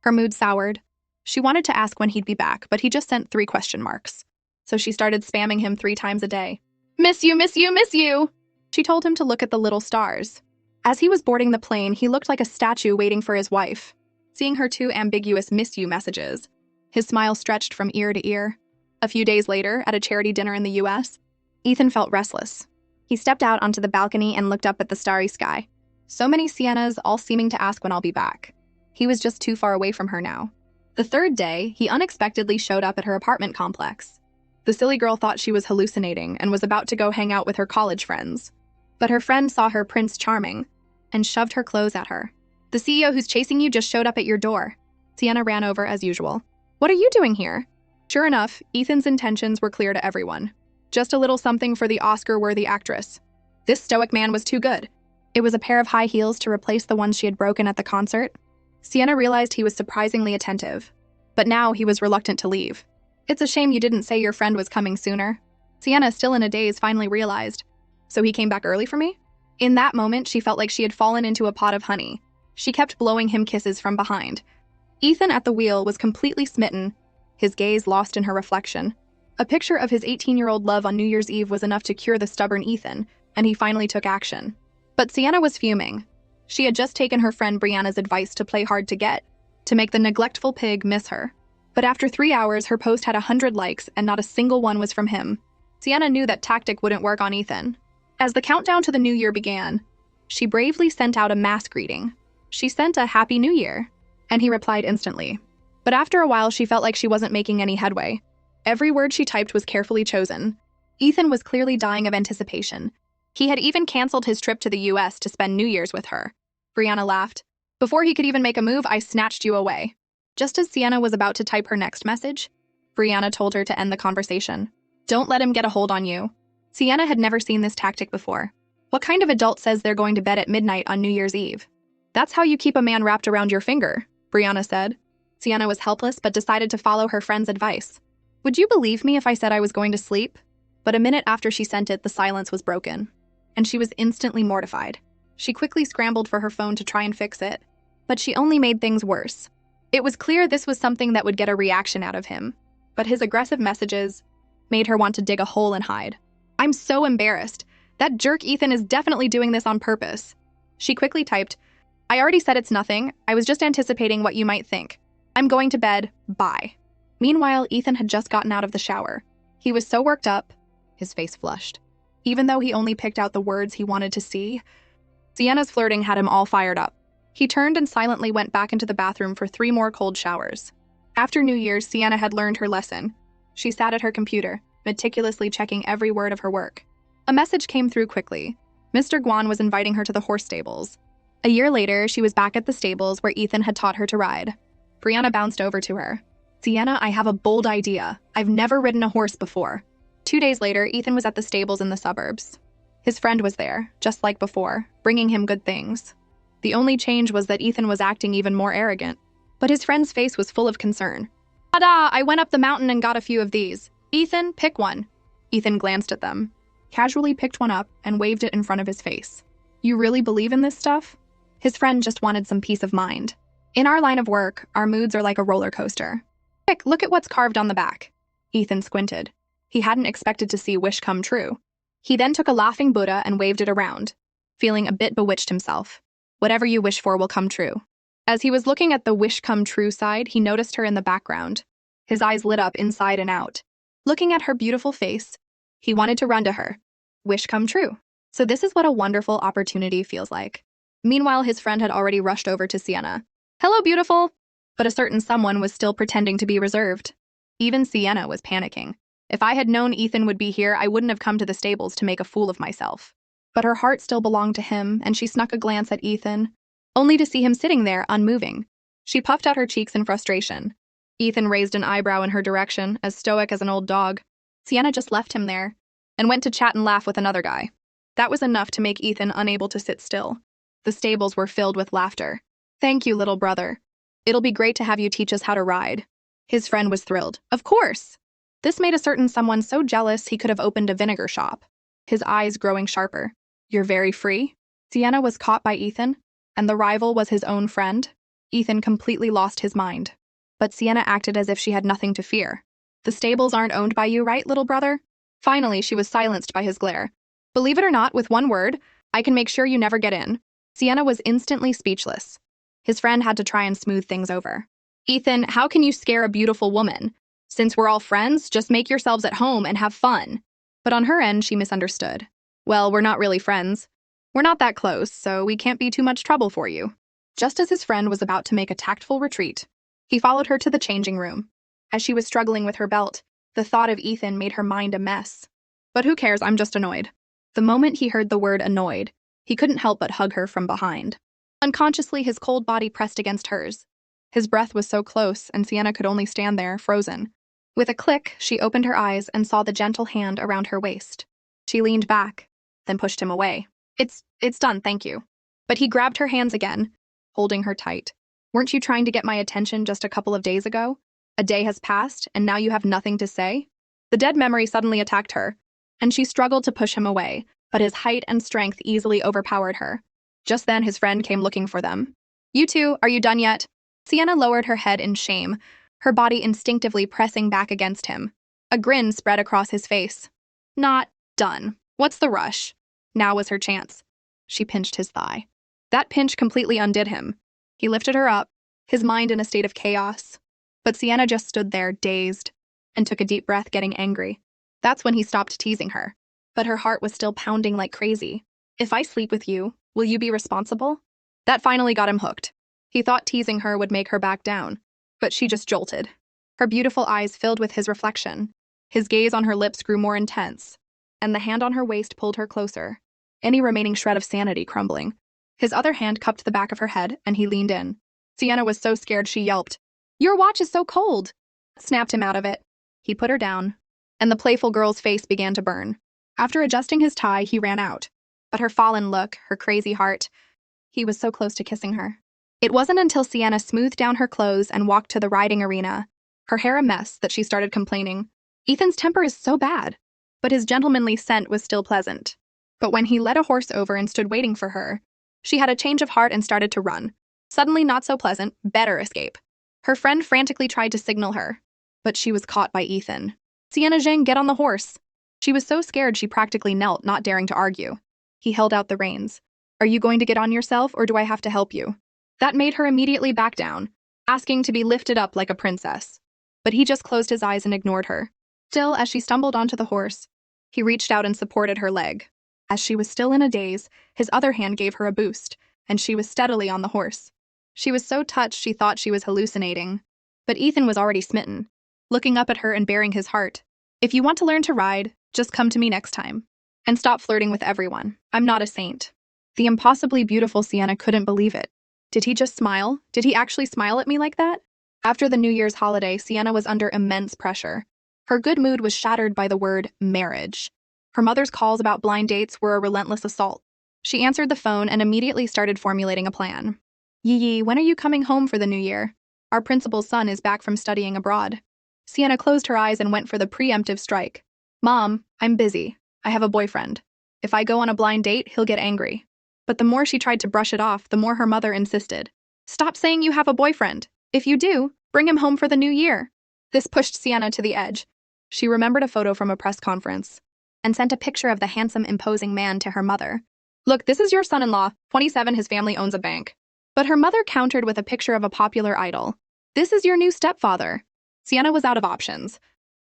her mood soured. She wanted to ask when he'd be back, but he just sent 3 question marks. So she started spamming him 3 times a day. Miss you, miss you, miss you! She told him to look at the little stars. As he was boarding the plane, he looked like a statue waiting for his wife. Seeing her 2 ambiguous miss you messages, his smile stretched from ear to ear. A few days later, at a charity dinner in the US, Ethan felt restless. He stepped out onto the balcony and looked up at the starry sky. So many Siennas, all seeming to ask when I'll be back. He was just too far away from her now. The 3rd day, he unexpectedly showed up at her apartment complex. The silly girl thought she was hallucinating and was about to go hang out with her college friends. But her friend saw her Prince Charming and shoved her clothes at her. The CEO who's chasing you just showed up at your door. Sienna ran over as usual. What are you doing here? Sure enough, Ethan's intentions were clear to everyone. Just a little something for the Oscar-worthy actress. This stoic man was too good. It was a pair of high heels to replace the ones she had broken at the concert. Sienna realized he was surprisingly attentive. But now he was reluctant to leave. It's a shame you didn't say your friend was coming sooner. Sienna, still in a daze, finally realized. So he came back early for me? In that moment, she felt like she had fallen into a pot of honey. She kept blowing him kisses from behind. Ethan at the wheel was completely smitten, his gaze lost in her reflection. A picture of his 18-year-old love on New Year's Eve was enough to cure the stubborn Ethan, and he finally took action. But Sienna was fuming. She had just taken her friend Brianna's advice to play hard to get, to make the neglectful pig miss her. But after 3 hours, her post had 100 likes, and not a single one was from him. Sienna knew that tactic wouldn't work on Ethan. As the countdown to the new year began, she bravely sent out a mass greeting. She sent a Happy New Year, and he replied instantly. But after a while, she felt like she wasn't making any headway. Every word she typed was carefully chosen. Ethan was clearly dying of anticipation. He had even canceled his trip to the US to spend New Year's with her. Brianna laughed. Before he could even make a move, I snatched you away. Just as Sienna was about to type her next message, Brianna told her to end the conversation. Don't let him get a hold on you. Sienna had never seen this tactic before. What kind of adult says they're going to bed at midnight on New Year's Eve? That's how you keep a man wrapped around your finger, Brianna said. Sienna was helpless but decided to follow her friend's advice. Would you believe me if I said I was going to sleep? But a minute after she sent it, the silence was broken, and she was instantly mortified. She quickly scrambled for her phone to try and fix it, but she only made things worse. It was clear this was something that would get a reaction out of him, but his aggressive messages made her want to dig a hole and hide. I'm so embarrassed. That jerk Ethan is definitely doing this on purpose. She quickly typed, I already said it's nothing. I was just anticipating what you might think. I'm going to bed. Bye. Meanwhile, Ethan had just gotten out of the shower. He was so worked up, his face flushed. Even though he only picked out the words he wanted to see, Sienna's flirting had him all fired up. He turned and silently went back into the bathroom for 3 more cold showers. After New Year's, Sienna had learned her lesson. She sat at her computer, meticulously checking every word of her work. A message came through quickly. Mr. Guan was inviting her to the horse stables. A year later, she was back at the stables where Ethan had taught her to ride. Brianna bounced over to her. Sienna, I have a bold idea. I've never ridden a horse before. 2 days later, Ethan was at the stables in the suburbs. His friend was there, just like before, bringing him good things. The only change was that Ethan was acting even more arrogant. But his friend's face was full of concern. Ta-da! I went up the mountain and got a few of these. Ethan, pick one. Ethan glanced at them, casually picked one up, and waved it in front of his face. You really believe in this stuff? His friend just wanted some peace of mind. In our line of work, our moods are like a roller coaster. Quick, look at what's carved on the back. Ethan squinted. He hadn't expected to see wish come true. He then took a laughing Buddha and waved it around, feeling a bit bewitched himself. Whatever you wish for will come true. As he was looking at the wish come true side, he noticed her in the background. His eyes lit up inside and out. Looking at her beautiful face, he wanted to run to her. Wish come true. So this is what a wonderful opportunity feels like. Meanwhile, his friend had already rushed over to Sienna. Hello, beautiful! But a certain someone was still pretending to be reserved. Even Sienna was panicking. If I had known Ethan would be here, I wouldn't have come to the stables to make a fool of myself. But her heart still belonged to him, and she snuck a glance at Ethan, only to see him sitting there, unmoving. She puffed out her cheeks in frustration. Ethan raised an eyebrow in her direction, as stoic as an old dog. Sienna just left him there, and went to chat and laugh with another guy. That was enough to make Ethan unable to sit still. The stables were filled with laughter. Thank you, little brother. It'll be great to have you teach us how to ride. His friend was thrilled. Of course! This made a certain someone so jealous he could have opened a vinegar shop, his eyes growing sharper. You're very free? Sienna was caught by Ethan, and the rival was his own friend. Ethan completely lost his mind. But Sienna acted as if she had nothing to fear. The stables aren't owned by you, right, little brother? Finally, she was silenced by his glare. Believe it or not, with one word, I can make sure you never get in. Sienna was instantly speechless. His friend had to try and smooth things over. Ethan, how can you scare a beautiful woman? Since we're all friends, just make yourselves at home and have fun. But on her end, she misunderstood. Well, we're not really friends. We're not that close, so we can't be too much trouble for you. Just as his friend was about to make a tactful retreat, he followed her to the changing room. As she was struggling with her belt, the thought of Ethan made her mind a mess. But who cares, I'm just annoyed. The moment he heard the word annoyed, he couldn't help but hug her from behind. Unconsciously, his cold body pressed against hers. His breath was so close, and Sienna could only stand there, frozen. With a click, she opened her eyes and saw the gentle hand around her waist. She leaned back, then pushed him away. It's done, thank you. But he grabbed her hands again, holding her tight. Weren't you trying to get my attention just a couple of days ago? A day has passed, and now you have nothing to say? The dead memory suddenly attacked her, and she struggled to push him away, but his height and strength easily overpowered her. Just then, his friend came looking for them. You two, are you done yet? Sienna lowered her head in shame, her body instinctively pressing back against him. A grin spread across his face. Not done. What's the rush? Now was her chance. She pinched his thigh. That pinch completely undid him. He lifted her up, his mind in a state of chaos. But Sienna just stood there, dazed, and took a deep breath, getting angry. That's when he stopped teasing her. But her heart was still pounding like crazy. If I sleep with you, will you be responsible? That finally got him hooked. He thought teasing her would make her back down, but she just jolted. Her beautiful eyes filled with his reflection. His gaze on her lips grew more intense, and the hand on her waist pulled her closer, any remaining shred of sanity crumbling. His other hand cupped the back of her head, and he leaned in. Sienna was so scared she yelped. Your watch is so cold! Snapped him out of it. He put her down, and the playful girl's face began to burn. After adjusting his tie, he ran out. But her fallen look, her crazy heart, he was so close to kissing her. It wasn't until Sienna smoothed down her clothes and walked to the riding arena, her hair a mess, that she started complaining. Ethan's temper is so bad, but his gentlemanly scent was still pleasant. But when he led a horse over and stood waiting for her, she had a change of heart and started to run. Suddenly not so pleasant, better escape. Her friend frantically tried to signal her, but she was caught by Ethan. Sienna Zhang, get on the horse. She was so scared she practically knelt, not daring to argue. He held out the reins. Are you going to get on yourself, or do I have to help you? That made her immediately back down, asking to be lifted up like a princess. But he just closed his eyes and ignored her. Still, as she stumbled onto the horse, he reached out and supported her leg. As she was still in a daze, his other hand gave her a boost, and she was steadily on the horse. She was so touched she thought she was hallucinating. But Ethan was already smitten, looking up at her and baring his heart. If you want to learn to ride, just come to me next time. And stop flirting with everyone. I'm not a saint. The impossibly beautiful Sienna couldn't believe it. Did he just smile? Did he actually smile at me like that? After the New Year's holiday, Sienna was under immense pressure. Her good mood was shattered by the word marriage. Her mother's calls about blind dates were a relentless assault. She answered the phone and immediately started formulating a plan. Yi, when are you coming home for the new year? Our principal's son is back from studying abroad. Sienna closed her eyes and went for the preemptive strike. Mom, I'm busy. I have a boyfriend. If I go on a blind date, he'll get angry. But the more she tried to brush it off, the more her mother insisted. Stop saying you have a boyfriend. If you do, bring him home for the new year. This pushed Sienna to the edge. She remembered a photo from a press conference and sent a picture of the handsome, imposing man to her mother. Look, this is your son-in-law, 27, his family owns a bank. But her mother countered with a picture of a popular idol. This is your new stepfather. Sienna was out of options.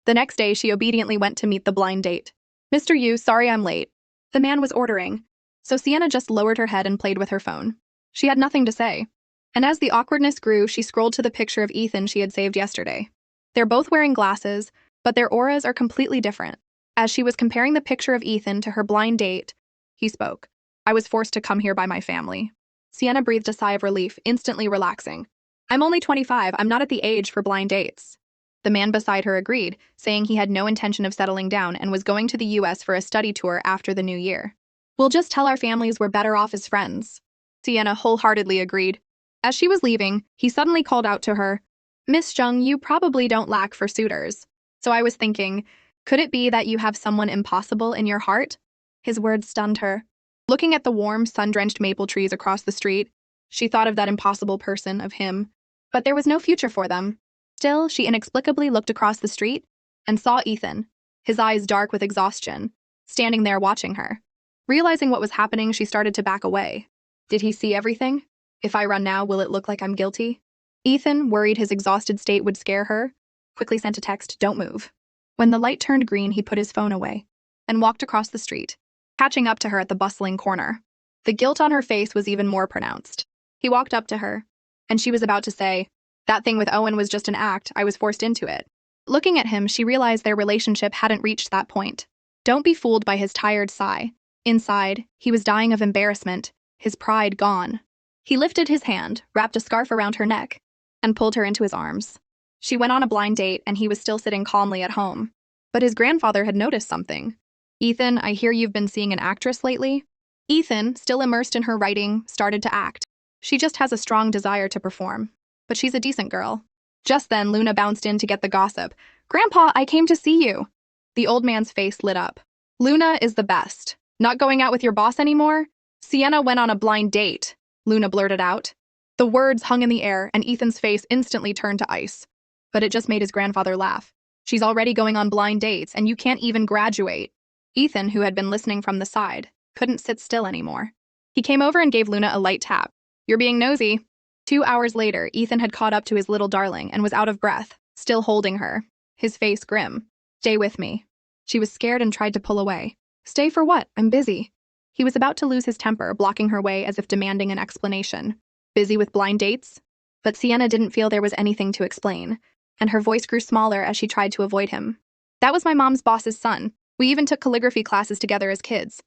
The next day, she obediently went to meet the blind date. Mr. Yu, sorry I'm late. The man was ordering. So Sienna just lowered her head and played with her phone. She had nothing to say. And as the awkwardness grew, she scrolled to the picture of Ethan she had saved yesterday. They're both wearing glasses, but their auras are completely different. As she was comparing the picture of Ethan to her blind date, he spoke. I was forced to come here by my family. Sienna breathed a sigh of relief, instantly relaxing. I'm only 25, I'm not at the age for blind dates. The man beside her agreed, saying he had no intention of settling down and was going to the US for a study tour after the new year. We'll just tell our families we're better off as friends. Sienna wholeheartedly agreed. As she was leaving, he suddenly called out to her, "Miss Jung, you probably don't lack for suitors. So I was thinking, could it be that you have someone impossible in your heart?" His words stunned her. Looking at the warm, sun-drenched maple trees across the street, she thought of that impossible person, of him. But there was no future for them. Still, she inexplicably looked across the street and saw Ethan, his eyes dark with exhaustion, standing there watching her. Realizing what was happening, she started to back away. Did he see everything? If I run now, will it look like I'm guilty? Ethan, worried his exhausted state would scare her, quickly sent a text, "Don't move." When the light turned green, he put his phone away and walked across the street, catching up to her at the bustling corner. The guilt on her face was even more pronounced. He walked up to her, and she was about to say, "That thing with Owen was just an act, I was forced into it." Looking at him, she realized their relationship hadn't reached that point. Don't be fooled by his tired sigh. Inside, he was dying of embarrassment, his pride gone. He lifted his hand, wrapped a scarf around her neck, and pulled her into his arms. She went on a blind date, and he was still sitting calmly at home. But his grandfather had noticed something. "Ethan, I hear you've been seeing an actress lately?" Ethan, still immersed in her writing, started to act. She just has a strong desire to perform. But she's a decent girl. Just then, Luna bounced in to get the gossip. "Grandpa, I came to see you." The old man's face lit up. "Luna is the best. Not going out with your boss anymore?" "Sienna went on a blind date," Luna blurted out. The words hung in the air, and Ethan's face instantly turned to ice. But it just made his grandfather laugh. "She's already going on blind dates, and you can't even graduate." Ethan, who had been listening from the side, couldn't sit still anymore. He came over and gave Luna a light tap. "You're being nosy." 2 hours later, Ethan had caught up to his little darling and was out of breath, still holding her, his face grim. "Stay with me." She was scared and tried to pull away. "Stay for what? I'm busy." He was about to lose his temper, blocking her way as if demanding an explanation. Busy with blind dates? But Sienna didn't feel there was anything to explain, and her voice grew smaller as she tried to avoid him. "That was my mom's boss's son. We even took calligraphy classes together as kids."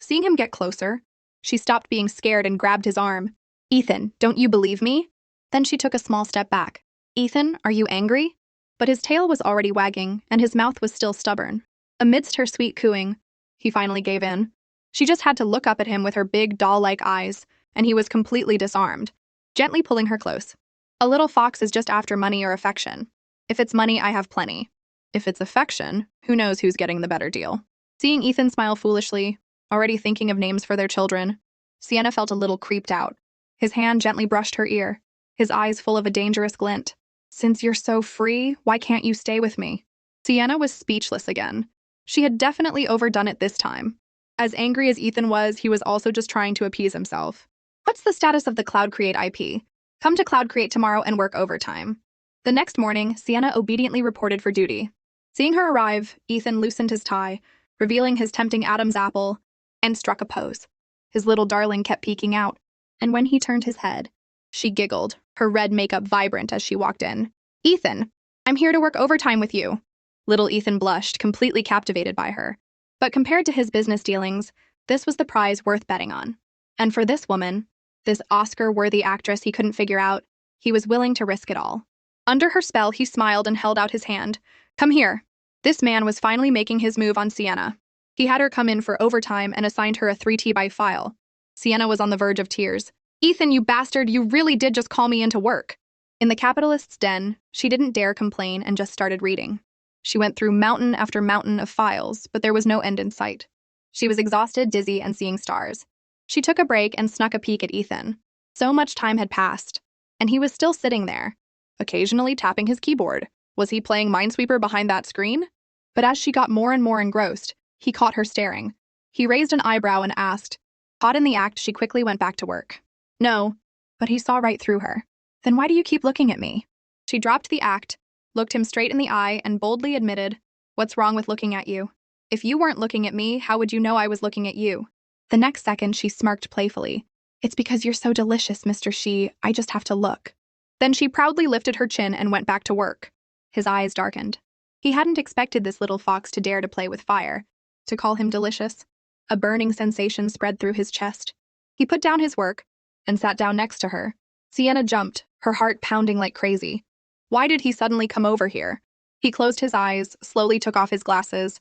Seeing him get closer, she stopped being scared and grabbed his arm. "Ethan, don't you believe me?" Then she took a small step back. "Ethan, are you angry?" But his tail was already wagging, and his mouth was still stubborn. Amidst her sweet cooing, he finally gave in. She just had to look up at him with her big doll-like eyes, and he was completely disarmed, gently pulling her close. "A little fox is just after money or affection. If it's money, I have plenty. If it's affection, who knows who's getting the better deal." Seeing Ethan smile foolishly, already thinking of names for their children, Sienna felt a little creeped out. His hand gently brushed her ear, his eyes full of a dangerous glint. "Since you're so free, why can't you stay with me?" Sienna was speechless again. She had definitely overdone it this time. As angry as Ethan was, he was also just trying to appease himself. "What's the status of the Cloud Create IP? Come to Cloud Create tomorrow and work overtime." The next morning, Sienna obediently reported for duty. Seeing her arrive, Ethan loosened his tie, revealing his tempting Adam's apple, and struck a pose. His little darling kept peeking out, and when he turned his head, she giggled, her red makeup vibrant as she walked in. "Ethan, I'm here to work overtime with you." Little Ethan blushed, completely captivated by her. But compared to his business dealings, this was the prize worth betting on. And for this woman, this Oscar-worthy actress he couldn't figure out, he was willing to risk it all. Under her spell, he smiled and held out his hand. "Come here." This man was finally making his move on Sienna. He had her come in for overtime and assigned her a 3T by file. Sienna was on the verge of tears. "Ethan, you bastard, you really did just call me into work." In the capitalist's den, she didn't dare complain and just started reading. She went through mountain after mountain of files, but there was no end in sight. She was exhausted, dizzy, and seeing stars. She took a break and snuck a peek at Ethan. So much time had passed, and he was still sitting there, occasionally tapping his keyboard. Was he playing Minesweeper behind that screen? But as she got more and more engrossed, he caught her staring. He raised an eyebrow and asked. Caught in the act, she quickly went back to work. "No," but he saw right through her. "Then why do you keep looking at me?" She dropped the act, looked him straight in the eye, and boldly admitted, "What's wrong with looking at you? If you weren't looking at me, how would you know I was looking at you?" The next second, she smirked playfully. "It's because you're so delicious, Mr. She. I just have to look." Then she proudly lifted her chin and went back to work. His eyes darkened. He hadn't expected this little fox to dare to play with fire, to call him delicious. A burning sensation spread through his chest. He put down his work and sat down next to her. Sienna jumped, her heart pounding like crazy. Why did he suddenly come over here? He closed his eyes, slowly took off his glasses,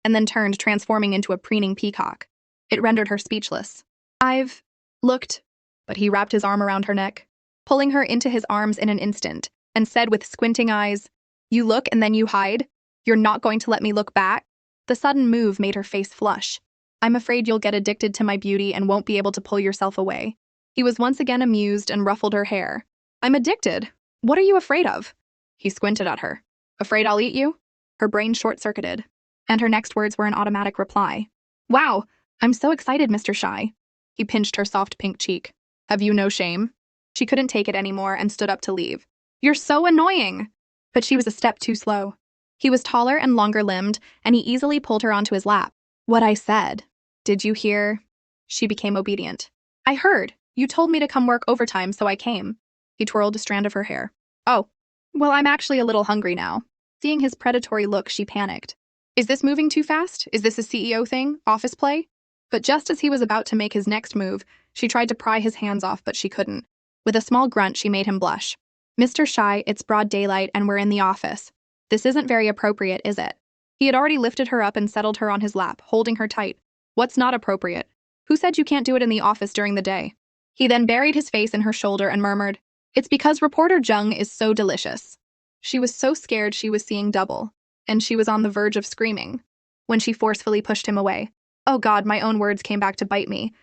and then turned, transforming into a preening peacock. It rendered her speechless. "I've looked," but he wrapped his arm around her neck, pulling her into his arms in an instant, and said with squinting eyes, "You look and then you hide? You're not going to let me look back?" The sudden move made her face flush. "I'm afraid you'll get addicted to my beauty and won't be able to pull yourself away." He was once again amused and ruffled her hair. "I'm addicted? What are you afraid of?" He squinted at her. "Afraid I'll eat you?" Her brain short-circuited, and her next words were an automatic reply. "Wow, I'm so excited, Mr. Shy." He pinched her soft pink cheek. "Have you no shame?" She couldn't take it anymore and stood up to leave. "You're so annoying!" But she was a step too slow. He was taller and longer-limbed, and he easily pulled her onto his lap. "What I said. Did you hear?" She became obedient. "I heard. You told me to come work overtime, so I came." He twirled a strand of her hair. "Oh, well, I'm actually a little hungry now." Seeing his predatory look, she panicked. "Is this moving too fast? Is this a CEO thing? Office play?" But just as he was about to make his next move, she tried to pry his hands off, but she couldn't. With a small grunt, she made him blush. "Mr. Shy, it's broad daylight and we're in the office. This isn't very appropriate, is it?" He had already lifted her up and settled her on his lap, holding her tight. "What's not appropriate? Who said you can't do it in the office during the day?" He then buried his face in her shoulder and murmured, "It's because reporter Jung is so delicious." She was so scared she was seeing double, and she was on the verge of screaming when she forcefully pushed him away. Oh God, my own words came back to bite me.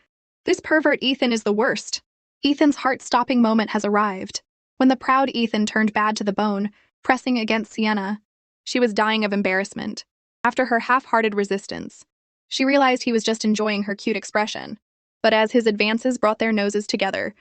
This pervert Ethan is the worst. Ethan's heart-stopping moment has arrived. When the proud Ethan turned bad to the bone, pressing against Sienna, she was dying of embarrassment. After her half-hearted resistance, she realized he was just enjoying her cute expression. But as his advances brought their noses together,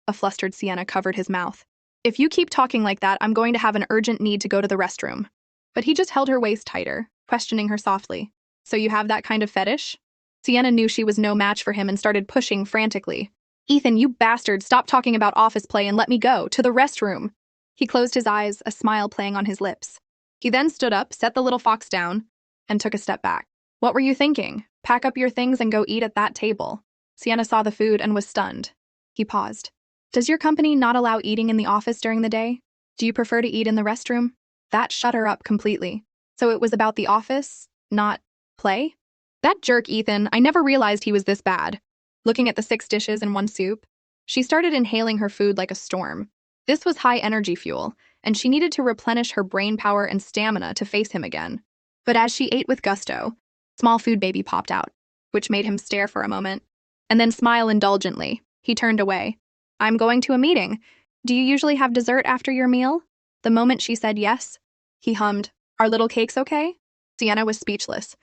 a flustered Sienna covered his mouth. "If you keep talking like that, I'm going to have an urgent need to go to the restroom." But he just held her waist tighter, questioning her softly. "So you have that kind of fetish?" Sienna knew she was no match for him and started pushing frantically. "Ethan, you bastard, stop talking about office play and let me go, to the restroom." He closed his eyes, a smile playing on his lips. He then stood up, set the little fox down, and took a step back. "What were you thinking? Pack up your things and go eat at that table." Sienna saw the food and was stunned. He paused. "Does your company not allow eating in the office during the day? Do you prefer to eat in the restroom?" That shut her up completely. So it was about the office, not play? That jerk Ethan, I never realized he was this bad. Looking at the 6 dishes and 1 soup, she started inhaling her food like a storm. This was high-energy fuel, and she needed to replenish her brain power and stamina to face him again. But as she ate with gusto, small food baby popped out, which made him stare for a moment, and then smile indulgently. He turned away. "I'm going to a meeting. Do you usually have dessert after your meal?" The moment she said yes, he hummed, "Are little cakes okay?" Sienna was speechless.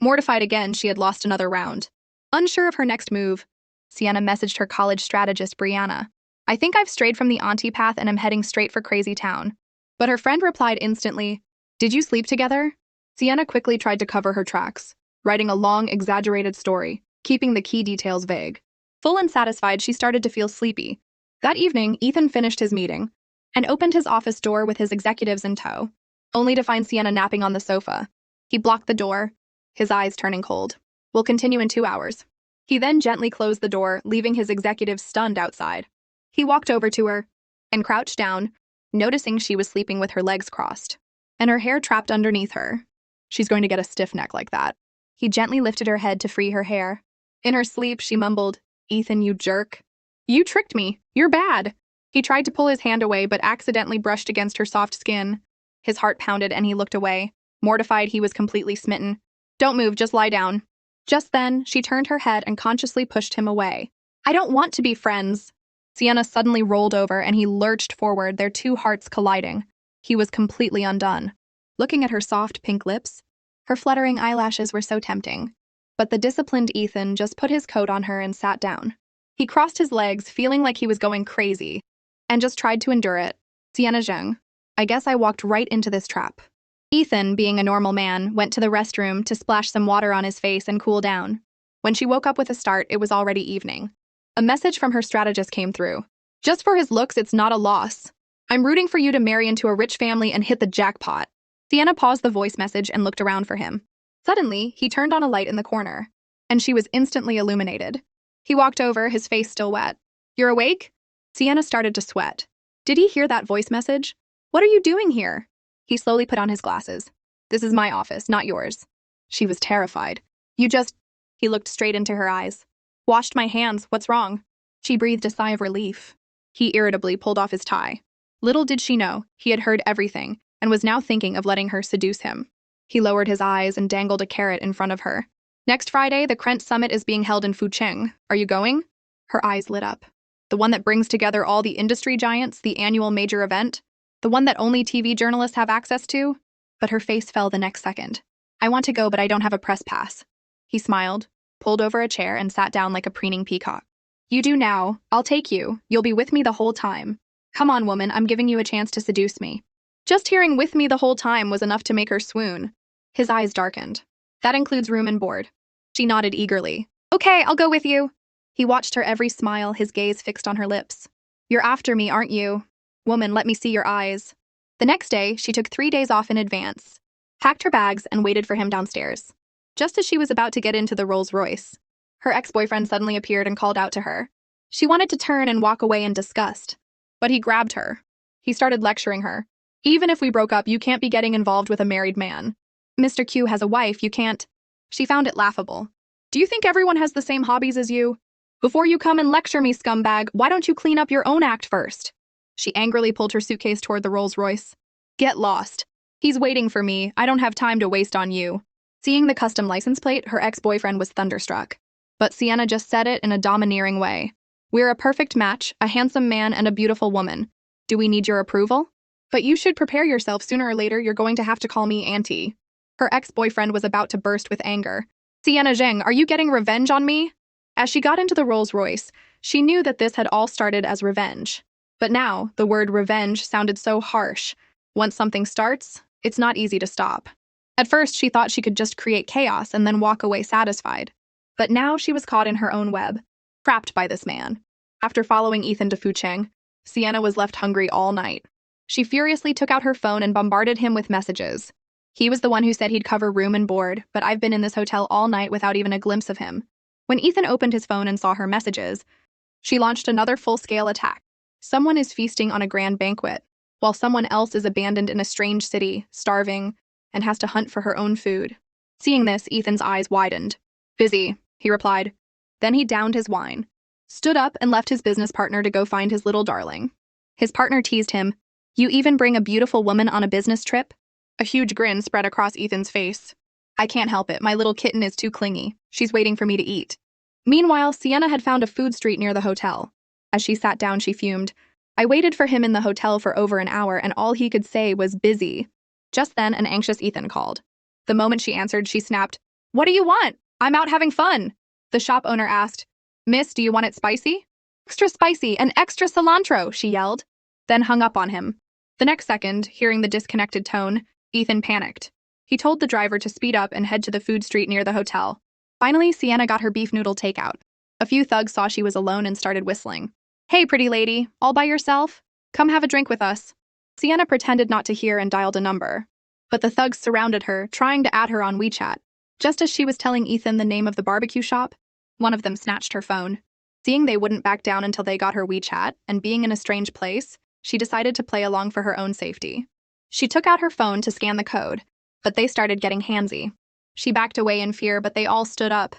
Mortified again, she had lost another round. Unsure of her next move, Sienna messaged her college strategist, Brianna. "I think I've strayed from the auntie path and am heading straight for Crazy Town." But her friend replied instantly, "Did you sleep together?" Sienna quickly tried to cover her tracks, writing a long, exaggerated story, keeping the key details vague. Full and satisfied, she started to feel sleepy. That evening, Ethan finished his meeting and opened his office door with his executives in tow, only to find Sienna napping on the sofa. He blocked the door, his eyes turning cold. "We'll continue in 2 hours." He then gently closed the door, leaving his executives stunned outside. He walked over to her and crouched down, noticing she was sleeping with her legs crossed and her hair trapped underneath her. "She's going to get a stiff neck like that." He gently lifted her head to free her hair. In her sleep, she mumbled, "Ethan, you jerk. You tricked me. You're bad." He tried to pull his hand away, but accidentally brushed against her soft skin. His heart pounded and he looked away. Mortified, he was completely smitten. "Don't move, just lie down." Just then, she turned her head and consciously pushed him away. "I don't want to be friends." Sienna suddenly rolled over and he lurched forward, their 2 hearts colliding. He was completely undone. Looking at her soft pink lips, her fluttering eyelashes were so tempting. But the disciplined Ethan just put his coat on her and sat down. He crossed his legs, feeling like he was going crazy, and just tried to endure it. "Sienna Zheng, I guess I walked right into this trap." Ethan, being a normal man, went to the restroom to splash some water on his face and cool down. When she woke up with a start, it was already evening. A message from her strategist came through. "Just for his looks, it's not a loss. I'm rooting for you to marry into a rich family and hit the jackpot." Sienna paused the voice message and looked around for him. Suddenly, he turned on a light in the corner, and she was instantly illuminated. He walked over, his face still wet. "You're awake?" Sienna started to sweat. Did he hear that voice message? "What are you doing here?" He slowly put on his glasses. "This is my office, not yours." She was terrified. "You just—" He looked straight into her eyes. "Washed my hands, what's wrong?" She breathed a sigh of relief. He irritably pulled off his tie. Little did she know, he had heard everything and was now thinking of letting her seduce him. He lowered his eyes and dangled a carrot in front of her. Next Friday, the Krent Summit is being held in Fucheng. Are you going? Her eyes lit up. The one that brings together all the industry giants, the annual major event? The one that only TV journalists have access to? But her face fell the next second. I want to go, but I don't have a press pass. He smiled, pulled over a chair, and sat down like a preening peacock. You do now. I'll take you. You'll be with me the whole time. Come on, woman, I'm giving you a chance to seduce me. Just hearing with me the whole time was enough to make her swoon. His eyes darkened. That includes room and board. She nodded eagerly. Okay, I'll go with you. He watched her every smile, his gaze fixed on her lips. You're after me, aren't you? Woman, let me see your eyes. The next day, she took 3 days off in advance, packed her bags, and waited for him downstairs. Just as she was about to get into the Rolls-Royce, her ex-boyfriend suddenly appeared and called out to her. She wanted to turn and walk away in disgust, but he grabbed her. He started lecturing her. Even if we broke up, you can't be getting involved with a married man. Mr. Q has a wife, you can't. She found it laughable. Do you think everyone has the same hobbies as you? Before you come and lecture me, scumbag, why don't you clean up your own act first? She angrily pulled her suitcase toward the Rolls-Royce. Get lost. He's waiting for me. I don't have time to waste on you. Seeing the custom license plate, her ex-boyfriend was thunderstruck. But Sienna just said it in a domineering way. We're a perfect match, a handsome man and a beautiful woman. Do we need your approval? But you should prepare yourself. Sooner or later, you're going to have to call me auntie. Her ex-boyfriend was about to burst with anger. Sienna Zheng, are you getting revenge on me? As she got into the Rolls-Royce, she knew that this had all started as revenge. But now, the word revenge sounded so harsh. Once something starts, it's not easy to stop. At first, she thought she could just create chaos and then walk away satisfied. But now she was caught in her own web, trapped by this man. After following Ethan to Fucheng, Sienna was left hungry all night. She furiously took out her phone and bombarded him with messages. He was the one who said he'd cover room and board, but I've been in this hotel all night without even a glimpse of him. When Ethan opened his phone and saw her messages, she launched another full-scale attack. Someone is feasting on a grand banquet, while someone else is abandoned in a strange city, starving, and has to hunt for her own food. Seeing this, Ethan's eyes widened. Busy, he replied. Then he downed his wine, stood up, and left his business partner to go find his little darling. His partner teased him. You even bring a beautiful woman on a business trip? A huge grin spread across Ethan's face. I can't help it. My little kitten is too clingy. She's waiting for me to eat. Meanwhile, Sienna had found a food street near the hotel. As she sat down, she fumed. I waited for him in the hotel for over an hour, and all he could say was busy. Just then, an anxious Ethan called. The moment she answered, she snapped, What do you want? I'm out having fun. The shop owner asked, Miss, do you want it spicy? Extra spicy and extra cilantro, she yelled, then hung up on him. The next second, hearing the disconnected tone, Ethan panicked. He told the driver to speed up and head to the food street near the hotel. Finally, Sienna got her beef noodle takeout. A few thugs saw she was alone and started whistling. Hey, pretty lady, all by yourself? Come have a drink with us. Sienna pretended not to hear and dialed a number. But the thugs surrounded her, trying to add her on WeChat. Just as she was telling Ethan the name of the barbecue shop, one of them snatched her phone. Seeing they wouldn't back down until they got her WeChat, and being in a strange place, she decided to play along for her own safety. She took out her phone to scan the code, but they started getting handsy. She backed away in fear, but they all stood up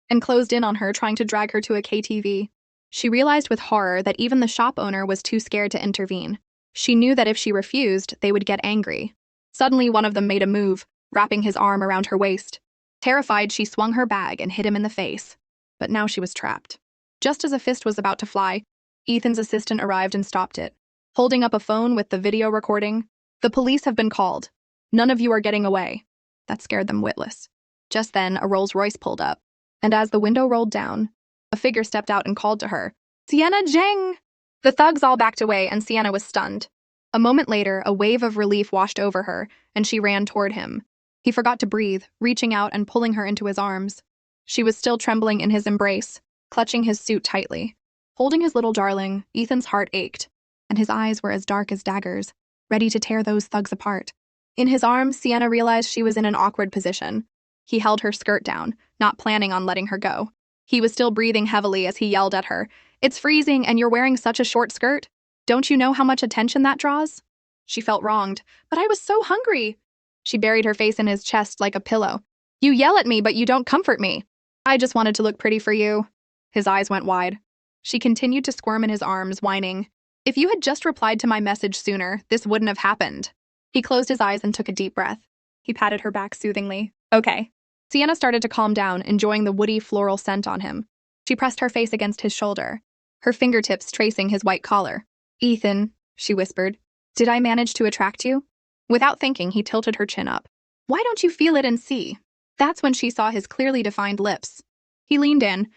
and closed in on her, trying to drag her to a KTV. She realized with horror that even the shop owner was too scared to intervene. She knew that if she refused, they would get angry. Suddenly, one of them made a move, wrapping his arm around her waist. Terrified, she swung her bag and hit him in the face. But now she was trapped. Just as a fist was about to fly, Ethan's assistant arrived and stopped it, holding up a phone with the video recording. The police have been called. None of you are getting away. That scared them witless. Just then, a Rolls-Royce pulled up, and as the window rolled down, a figure stepped out and called to her, Sienna Zheng! The thugs all backed away, and Sienna was stunned. A moment later, a wave of relief washed over her, and she ran toward him. He forgot to breathe, reaching out and pulling her into his arms. She was still trembling in his embrace, clutching his suit tightly. Holding his little darling, Ethan's heart ached, and his eyes were as dark as daggers, ready to tear those thugs apart. In his arms, Sienna realized she was in an awkward position. He held her skirt down, not planning on letting her go. He was still breathing heavily as he yelled at her, It's freezing and you're wearing such a short skirt. Don't you know how much attention that draws? She felt wronged. But I was so hungry. She buried her face in his chest like a pillow. You yell at me, but you don't comfort me. I just wanted to look pretty for you. His eyes went wide. She continued to squirm in his arms, whining, If you had just replied to my message sooner, this wouldn't have happened. He closed his eyes and took a deep breath. He patted her back soothingly. Okay. Sienna started to calm down, enjoying the woody floral scent on him. She pressed her face against his shoulder, her fingertips tracing his white collar. Ethan, she whispered, did I manage to attract you? Without thinking, he tilted her chin up. Why don't you feel it and see? That's when she saw his clearly defined lips. He leaned in,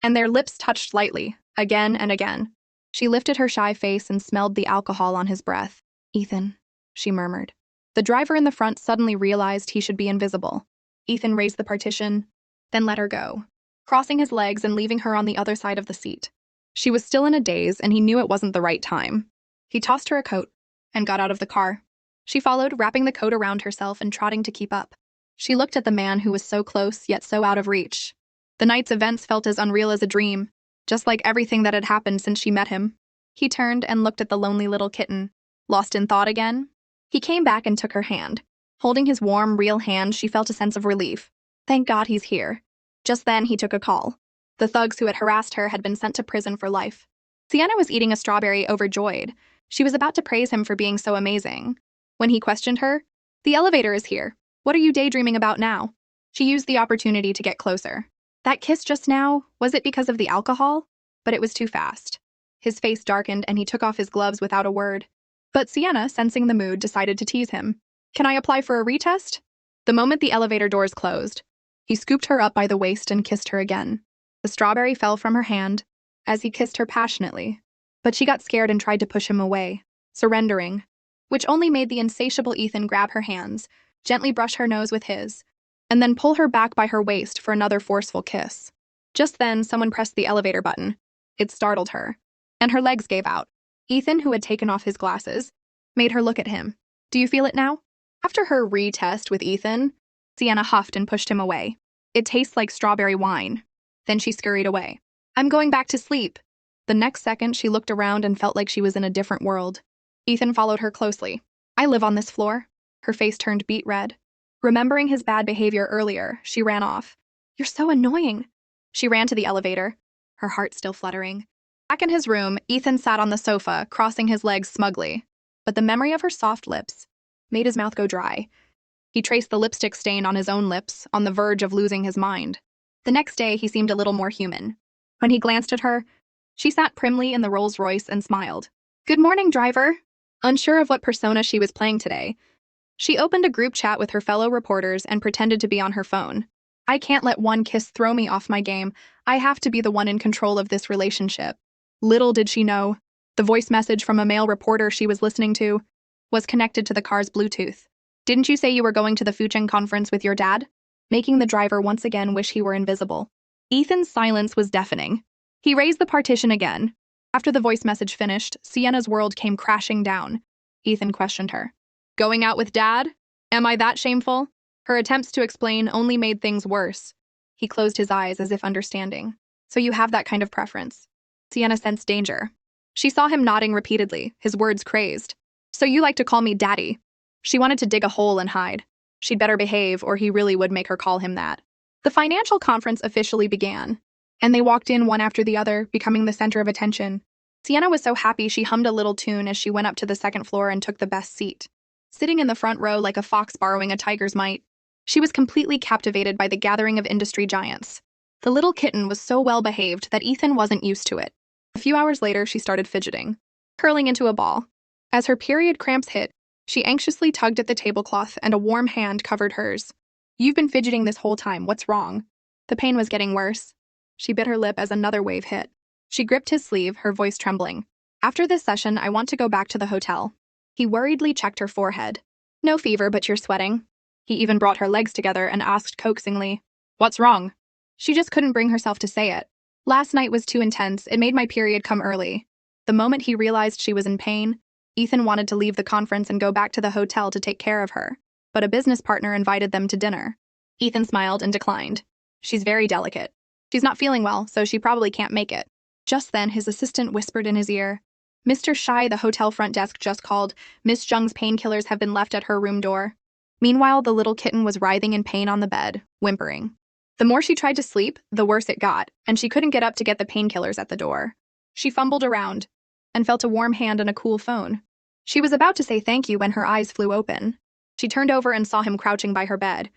and their lips touched lightly, again and again. She lifted her shy face and smelled the alcohol on his breath. Ethan, she murmured. The driver in the front suddenly realized he should be invisible. Ethan raised the partition, then let her go, crossing his legs and leaving her on the other side of the seat. She was still in a daze, and he knew it wasn't the right time. He tossed her a coat and got out of the car. She followed, wrapping the coat around herself and trotting to keep up. She looked at the man who was so close, yet so out of reach. The night's events felt as unreal as a dream, just like everything that had happened since she met him. He turned and looked at the lonely little kitten. Lost in thought again? He came back and took her hand. Holding his warm, real hand, she felt a sense of relief. Thank God he's here. Just then, he took a call. The thugs who had harassed her had been sent to prison for life. Sienna was eating a strawberry, overjoyed. She was about to praise him for being so amazing. When he questioned her, the elevator is here. What are you daydreaming about now? She used the opportunity to get closer. That kiss just now, was it because of the alcohol? But it was too fast. His face darkened and he took off his gloves without a word. But Sienna, sensing the mood, decided to tease him. Can I apply for a retest? The moment the elevator doors closed, he scooped her up by the waist and kissed her again. The strawberry fell from her hand as he kissed her passionately, but she got scared and tried to push him away, surrendering, which only made the insatiable Ethan grab her hands, gently brush her nose with his, and then pull her back by her waist for another forceful kiss. Just then, someone pressed the elevator button. It startled her, and her legs gave out. Ethan, who had taken off his glasses, made her look at him. Do you feel it now? After her retest with Ethan, Sienna huffed and pushed him away. It tastes like strawberry wine. Then she scurried away. I'm going back to sleep. The next second, she looked around and felt like she was in a different world. Ethan followed her closely. I live on this floor. Her face turned beet red. Remembering his bad behavior earlier, she ran off. You're so annoying. She ran to the elevator, her heart still fluttering. Back in his room, Ethan sat on the sofa, crossing his legs smugly. But the memory of her soft lips made his mouth go dry. He traced the lipstick stain on his own lips, on the verge of losing his mind. The next day, he seemed a little more human. When he glanced at her, she sat primly in the Rolls-Royce and smiled. Good morning, driver. Unsure of what persona she was playing today, she opened a group chat with her fellow reporters and pretended to be on her phone. I can't let one kiss throw me off my game. I have to be the one in control of this relationship. Little did she know, the voice message from a male reporter she was listening to was connected to the car's Bluetooth. Didn't you say you were going to the Fucheng conference with your dad? Making the driver once again wish he were invisible. Ethan's silence was deafening. He raised the partition again. After the voice message finished, Sienna's world came crashing down. Ethan questioned her. Going out with Dad? Am I that shameful? Her attempts to explain only made things worse. He closed his eyes as if understanding. So you have that kind of preference. Sienna sensed danger. She saw him nodding repeatedly, his words crazed. So you like to call me Daddy. She wanted to dig a hole and hide. She'd better behave, or he really would make her call him that. The financial conference officially began, and they walked in one after the other, becoming the center of attention. Sienna was so happy she hummed a little tune as she went up to the second floor and took the best seat. Sitting in the front row like a fox borrowing a tiger's mite, she was completely captivated by the gathering of industry giants. The little kitten was so well behaved that Ethan wasn't used to it. A few hours later, she started fidgeting, curling into a ball. As her period cramps hit, she anxiously tugged at the tablecloth and a warm hand covered hers. You've been fidgeting this whole time. What's wrong? The pain was getting worse. She bit her lip as another wave hit. She gripped his sleeve, her voice trembling. After this session, I want to go back to the hotel. He worriedly checked her forehead. No fever, but you're sweating. He even brought her legs together and asked coaxingly, What's wrong? She just couldn't bring herself to say it. Last night was too intense. It made my period come early. The moment he realized she was in pain, Ethan wanted to leave the conference and go back to the hotel to take care of her, but a business partner invited them to dinner. Ethan smiled and declined. She's very delicate. She's not feeling well, so she probably can't make it. Just then, his assistant whispered in his ear, Mr. Shai, the hotel front desk just called. Miss Jung's painkillers have been left at her room door. Meanwhile, the little kitten was writhing in pain on the bed, whimpering. The more she tried to sleep, the worse it got, and she couldn't get up to get the painkillers at the door. She fumbled around, and felt a warm hand on a cool phone. She was about to say thank you when her eyes flew open. She turned over and saw him crouching by her bed.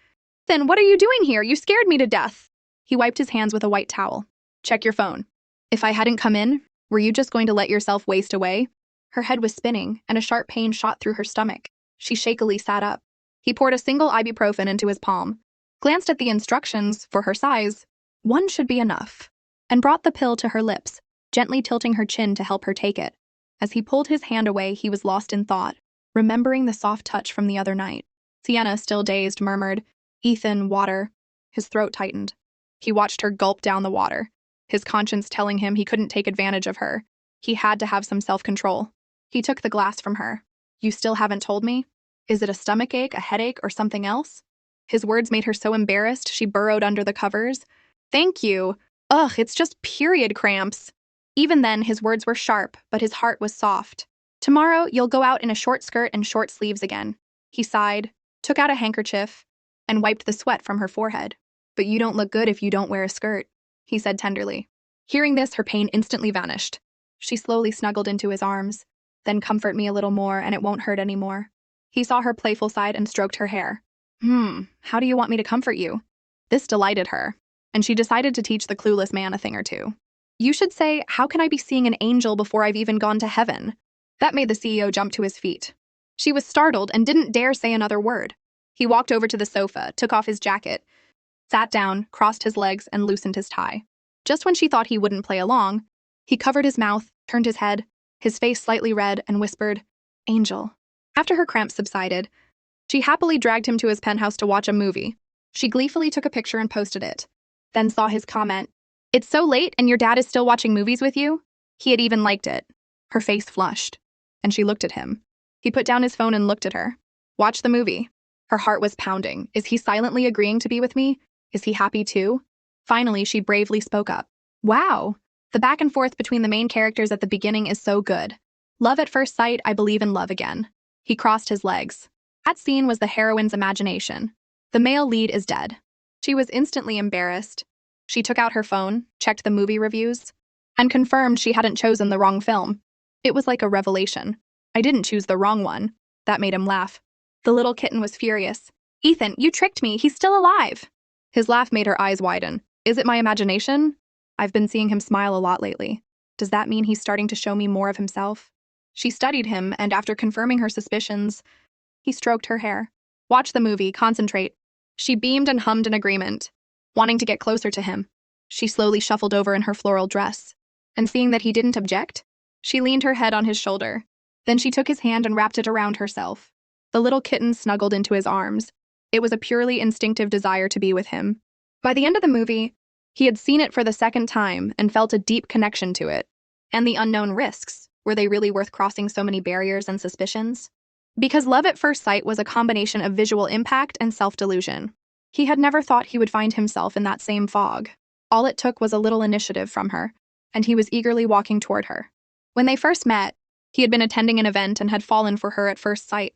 "Then what are you doing here? You scared me to death." He wiped his hands with a white towel. "Check your phone. If I hadn't come in, were you just going to let yourself waste away?" Her head was spinning, and a sharp pain shot through her stomach. She shakily sat up. He poured a single ibuprofen into his palm, glanced at the instructions for her size. One should be enough, and brought the pill to her lips, gently tilting her chin to help her take it. As he pulled his hand away, he was lost in thought, remembering the soft touch from the other night. Sienna, still dazed, murmured, "Ethan, water." His throat tightened. He watched her gulp down the water, his conscience telling him he couldn't take advantage of her. He had to have some self-control. He took the glass from her. "You still haven't told me? Is it a stomachache, a headache, or something else?" His words made her so embarrassed she burrowed under the covers. "Thank you. Ugh, it's just period cramps." Even then, his words were sharp, but his heart was soft. "Tomorrow, you'll go out in a short skirt and short sleeves again." He sighed, took out a handkerchief, and wiped the sweat from her forehead. "But you don't look good if you don't wear a skirt," he said tenderly. Hearing this, her pain instantly vanished. She slowly snuggled into his arms. "Then comfort me a little more, and it won't hurt anymore." He saw her playful side and stroked her hair. How do you want me to comfort you?" This delighted her, and she decided to teach the clueless man a thing or two. "You should say, 'How can I be seeing an angel before I've even gone to heaven?'" That made the CEO jump to his feet. She was startled and didn't dare say another word. He walked over to the sofa, took off his jacket, sat down, crossed his legs, and loosened his tie. Just when she thought he wouldn't play along, he covered his mouth, turned his head, his face slightly red, and whispered, "Angel." After her cramps subsided, she happily dragged him to his penthouse to watch a movie. She gleefully took a picture and posted it, then saw his comment, "It's so late and your dad is still watching movies with you?" He had even liked it. Her face flushed, and she looked at him. He put down his phone and looked at her. "Watch the movie." Her heart was pounding. Is he silently agreeing to be with me? Is he happy too? Finally, she bravely spoke up. "Wow, the back and forth between the main characters at the beginning is so good. Love at first sight, I believe in love again." He crossed his legs. That scene was the heroine's imagination. The male lead is dead. She was instantly embarrassed. She took out her phone, checked the movie reviews, and confirmed she hadn't chosen the wrong film. It was like a revelation. "I didn't choose the wrong one." That made him laugh. The little kitten was furious. "Ethan, you tricked me. He's still alive." His laugh made her eyes widen. "Is it my imagination? I've been seeing him smile a lot lately. Does that mean he's starting to show me more of himself?" She studied him, and after confirming her suspicions, he stroked her hair. "Watch the movie, concentrate." She beamed and hummed in agreement, wanting to get closer to him. She slowly shuffled over in her floral dress, and seeing that he didn't object, she leaned her head on his shoulder. Then she took his hand and wrapped it around herself. The little kitten snuggled into his arms. It was a purely instinctive desire to be with him. By the end of the movie, he had seen it for the second time and felt a deep connection to it. And the unknown risks. Were they really worth crossing so many barriers and suspicions? Because love at first sight was a combination of visual impact and self-delusion. He had never thought he would find himself in that same fog. All it took was a little initiative from her, and he was eagerly walking toward her. When they first met, he had been attending an event and had fallen for her at first sight.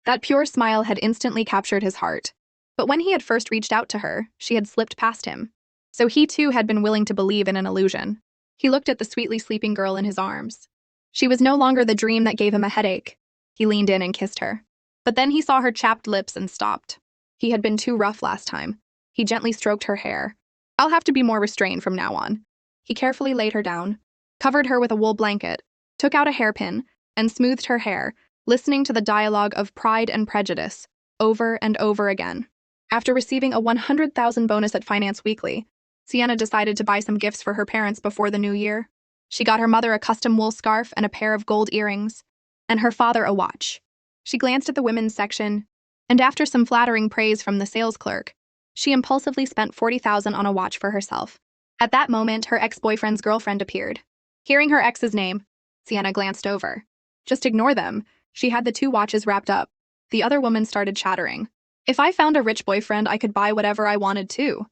That pure smile had instantly captured his heart. But when he had first reached out to her, she had slipped past him. So he too had been willing to believe in an illusion. He looked at the sweetly sleeping girl in his arms. She was no longer the dream that gave him a headache. He leaned in and kissed her. But then he saw her chapped lips and stopped. He had been too rough last time. He gently stroked her hair. "I'll have to be more restrained from now on." He carefully laid her down, covered her with a wool blanket, took out a hairpin, and smoothed her hair, listening to the dialogue of Pride and Prejudice over and over again. After receiving a 100,000 bonus at Finance Weekly, Sienna decided to buy some gifts for her parents before the new year. She got her mother a custom wool scarf and a pair of gold earrings, and her father a watch. She glanced at the women's section, and after some flattering praise from the sales clerk, she impulsively spent 40,000 on a watch for herself. At that moment, her ex-boyfriend's girlfriend appeared. Hearing her ex's name, Sienna glanced over. Just ignore them. She had the two watches wrapped up. The other woman started chattering. "If I found a rich boyfriend, I could buy whatever I wanted too.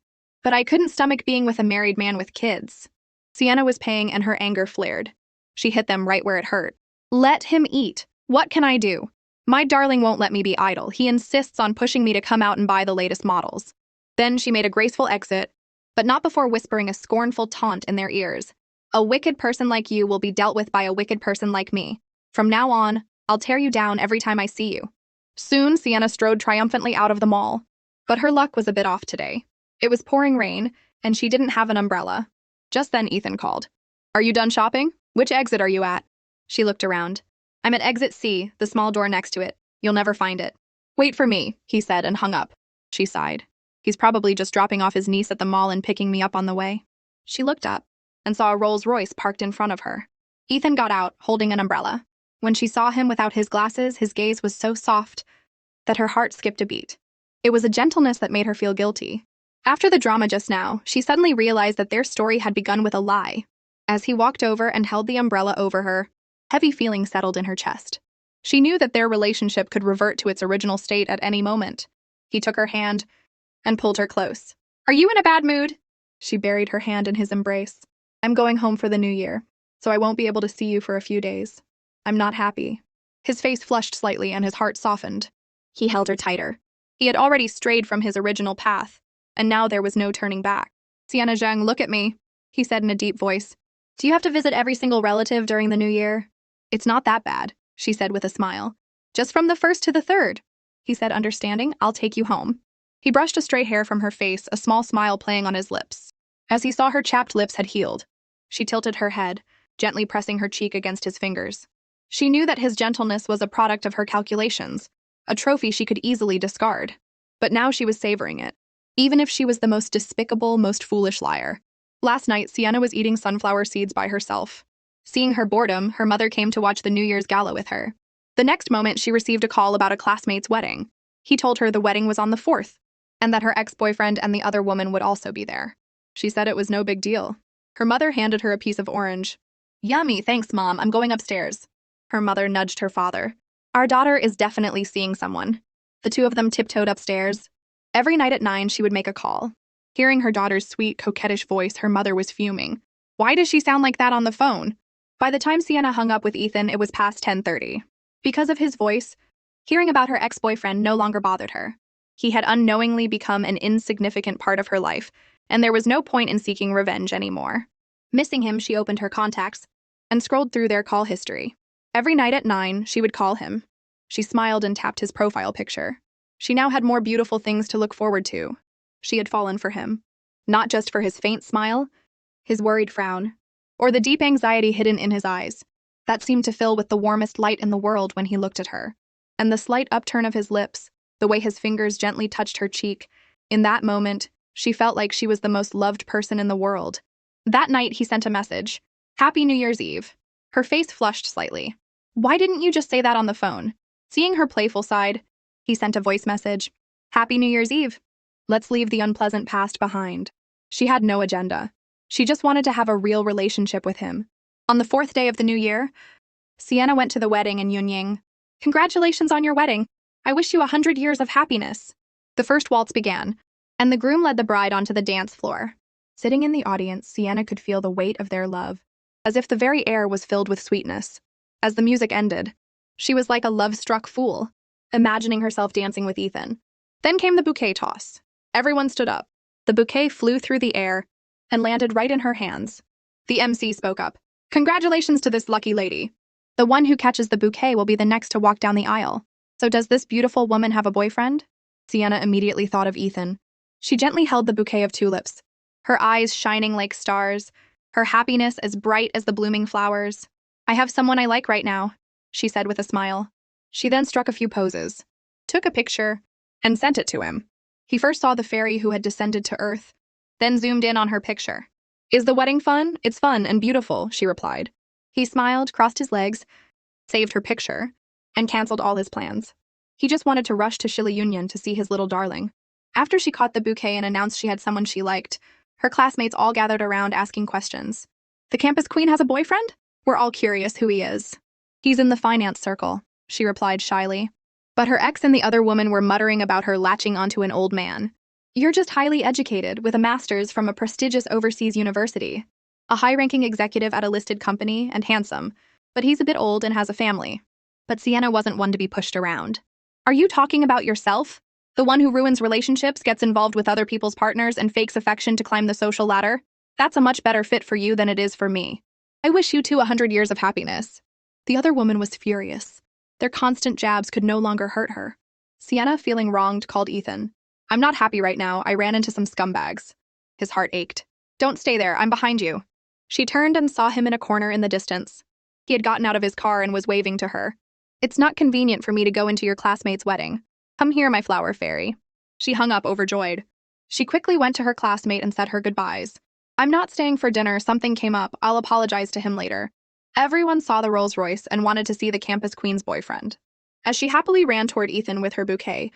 But I couldn't stomach being with a married man with kids." Sienna was paying and her anger flared. She hit them right where it hurt. "Let him eat. What can I do? My darling won't let me be idle. He insists on pushing me to come out and buy the latest models." Then she made a graceful exit, but not before whispering a scornful taunt in their ears. A wicked person like you will be dealt with by a wicked person like me. From now on, I'll tear you down every time I see you. Soon, Sienna strode triumphantly out of the mall. But her luck was a bit off today. It was pouring rain, and she didn't have an umbrella. Just then Ethan called. Are you done shopping? Which exit are you at? She looked around. I'm at exit C, the small door next to it. You'll never find it. Wait for me, he said and hung up. She sighed. He's probably just dropping off his niece at the mall and picking me up on the way. She looked up and saw a Rolls-Royce parked in front of her. Ethan got out, holding an umbrella. When she saw him without his glasses, his gaze was so soft that her heart skipped a beat. It was a gentleness that made her feel guilty. After the drama just now, she suddenly realized that their story had begun with a lie. As he walked over and held the umbrella over her, heavy feelings settled in her chest. She knew that their relationship could revert to its original state at any moment. He took her hand and pulled her close. Are you in a bad mood? She buried her hand in his embrace. I'm going home for the new year, so I won't be able to see you for a few days. I'm not happy. His face flushed slightly and his heart softened. He held her tighter. He had already strayed from his original path, and now there was no turning back. Sienna Zhang, look at me, he said in a deep voice. Do you have to visit every single relative during the new year? It's not that bad, she said with a smile. Just from the 1st to the 3rd. He said, understanding, I'll take you home. He brushed a stray hair from her face, a small smile playing on his lips. As he saw her chapped lips had healed, she tilted her head, gently pressing her cheek against his fingers. She knew that his gentleness was a product of her calculations, a trophy she could easily discard. But now she was savoring it, even if she was the most despicable, most foolish liar. Last night, Sienna was eating sunflower seeds by herself. Seeing her boredom, her mother came to watch the New Year's gala with her. The next moment, she received a call about a classmate's wedding. He told her the wedding was on the 4th, and that her ex-boyfriend and the other woman would also be there. She said it was no big deal. Her mother handed her a piece of orange. Yummy, thanks, Mom, I'm going upstairs. Her mother nudged her father. Our daughter is definitely seeing someone. The two of them tiptoed upstairs. Every night at 9, she would make a call. Hearing her daughter's sweet, coquettish voice, her mother was fuming. Why does she sound like that on the phone? By the time Sienna hung up with Ethan, it was past 10:30. Because of his voice, hearing about her ex-boyfriend no longer bothered her. He had unknowingly become an insignificant part of her life, and there was no point in seeking revenge anymore. Missing him, she opened her contacts and scrolled through their call history. Every night at 9, she would call him. She smiled and tapped his profile picture. She now had more beautiful things to look forward to. She had fallen for him. Not just for his faint smile, his worried frown, or the deep anxiety hidden in his eyes, that seemed to fill with the warmest light in the world when he looked at her. And the slight upturn of his lips, the way his fingers gently touched her cheek, in that moment, she felt like she was the most loved person in the world. That night, he sent a message. Happy New Year's Eve. Her face flushed slightly. Why didn't you just say that on the phone? Seeing her playful side, he sent a voice message. Happy New Year's Eve. Let's leave the unpleasant past behind. She had no agenda. She just wanted to have a real relationship with him. On the 4th day of the new year, Sienna went to the wedding in Yunying. Congratulations on your wedding. I wish you 100 years of happiness. The first waltz began, and the groom led the bride onto the dance floor. Sitting in the audience, Sienna could feel the weight of their love, as if the very air was filled with sweetness. As the music ended, she was like a love-struck fool, imagining herself dancing with Ethan. Then came the bouquet toss. Everyone stood up. The bouquet flew through the air and landed right in her hands. The MC spoke up. Congratulations to this lucky lady. The one who catches the bouquet will be the next to walk down the aisle. So does this beautiful woman have a boyfriend? Sienna immediately thought of Ethan. She gently held the bouquet of tulips, her eyes shining like stars, her happiness as bright as the blooming flowers. I have someone I like right now, she said with a smile. She then struck a few poses, took a picture, and sent it to him. He first saw the fairy who had descended to Earth, then zoomed in on her picture. Is the wedding fun? It's fun and beautiful, she replied. He smiled, crossed his legs, saved her picture, and canceled all his plans. He just wanted to rush to Shili Union to see his little darling. After she caught the bouquet and announced she had someone she liked, her classmates all gathered around asking questions. The campus queen has a boyfriend? We're all curious who he is. He's in the finance circle, she replied shyly. But her ex and the other woman were muttering about her latching onto an old man. You're just highly educated, with a master's from a prestigious overseas university, a high-ranking executive at a listed company, and handsome, but he's a bit old and has a family. But Sienna wasn't one to be pushed around. Are you talking about yourself? The one who ruins relationships, gets involved with other people's partners, and fakes affection to climb the social ladder? That's a much better fit for you than it is for me. I wish you two 100 years of happiness." The other woman was furious. Their constant jabs could no longer hurt her. Sienna, feeling wronged, called Ethan. "I'm not happy right now. I ran into some scumbags." His heart ached. "Don't stay there. I'm behind you." She turned and saw him in a corner in the distance. He had gotten out of his car and was waving to her. "It's not convenient for me to go into your classmate's wedding. Come here, my flower fairy." She hung up overjoyed. She quickly went to her classmate and said her goodbyes. "I'm not staying for dinner. Something came up. I'll apologize to him later." Everyone saw the Rolls Royce and wanted to see the campus queen's boyfriend. As she happily ran toward Ethan with her bouquet,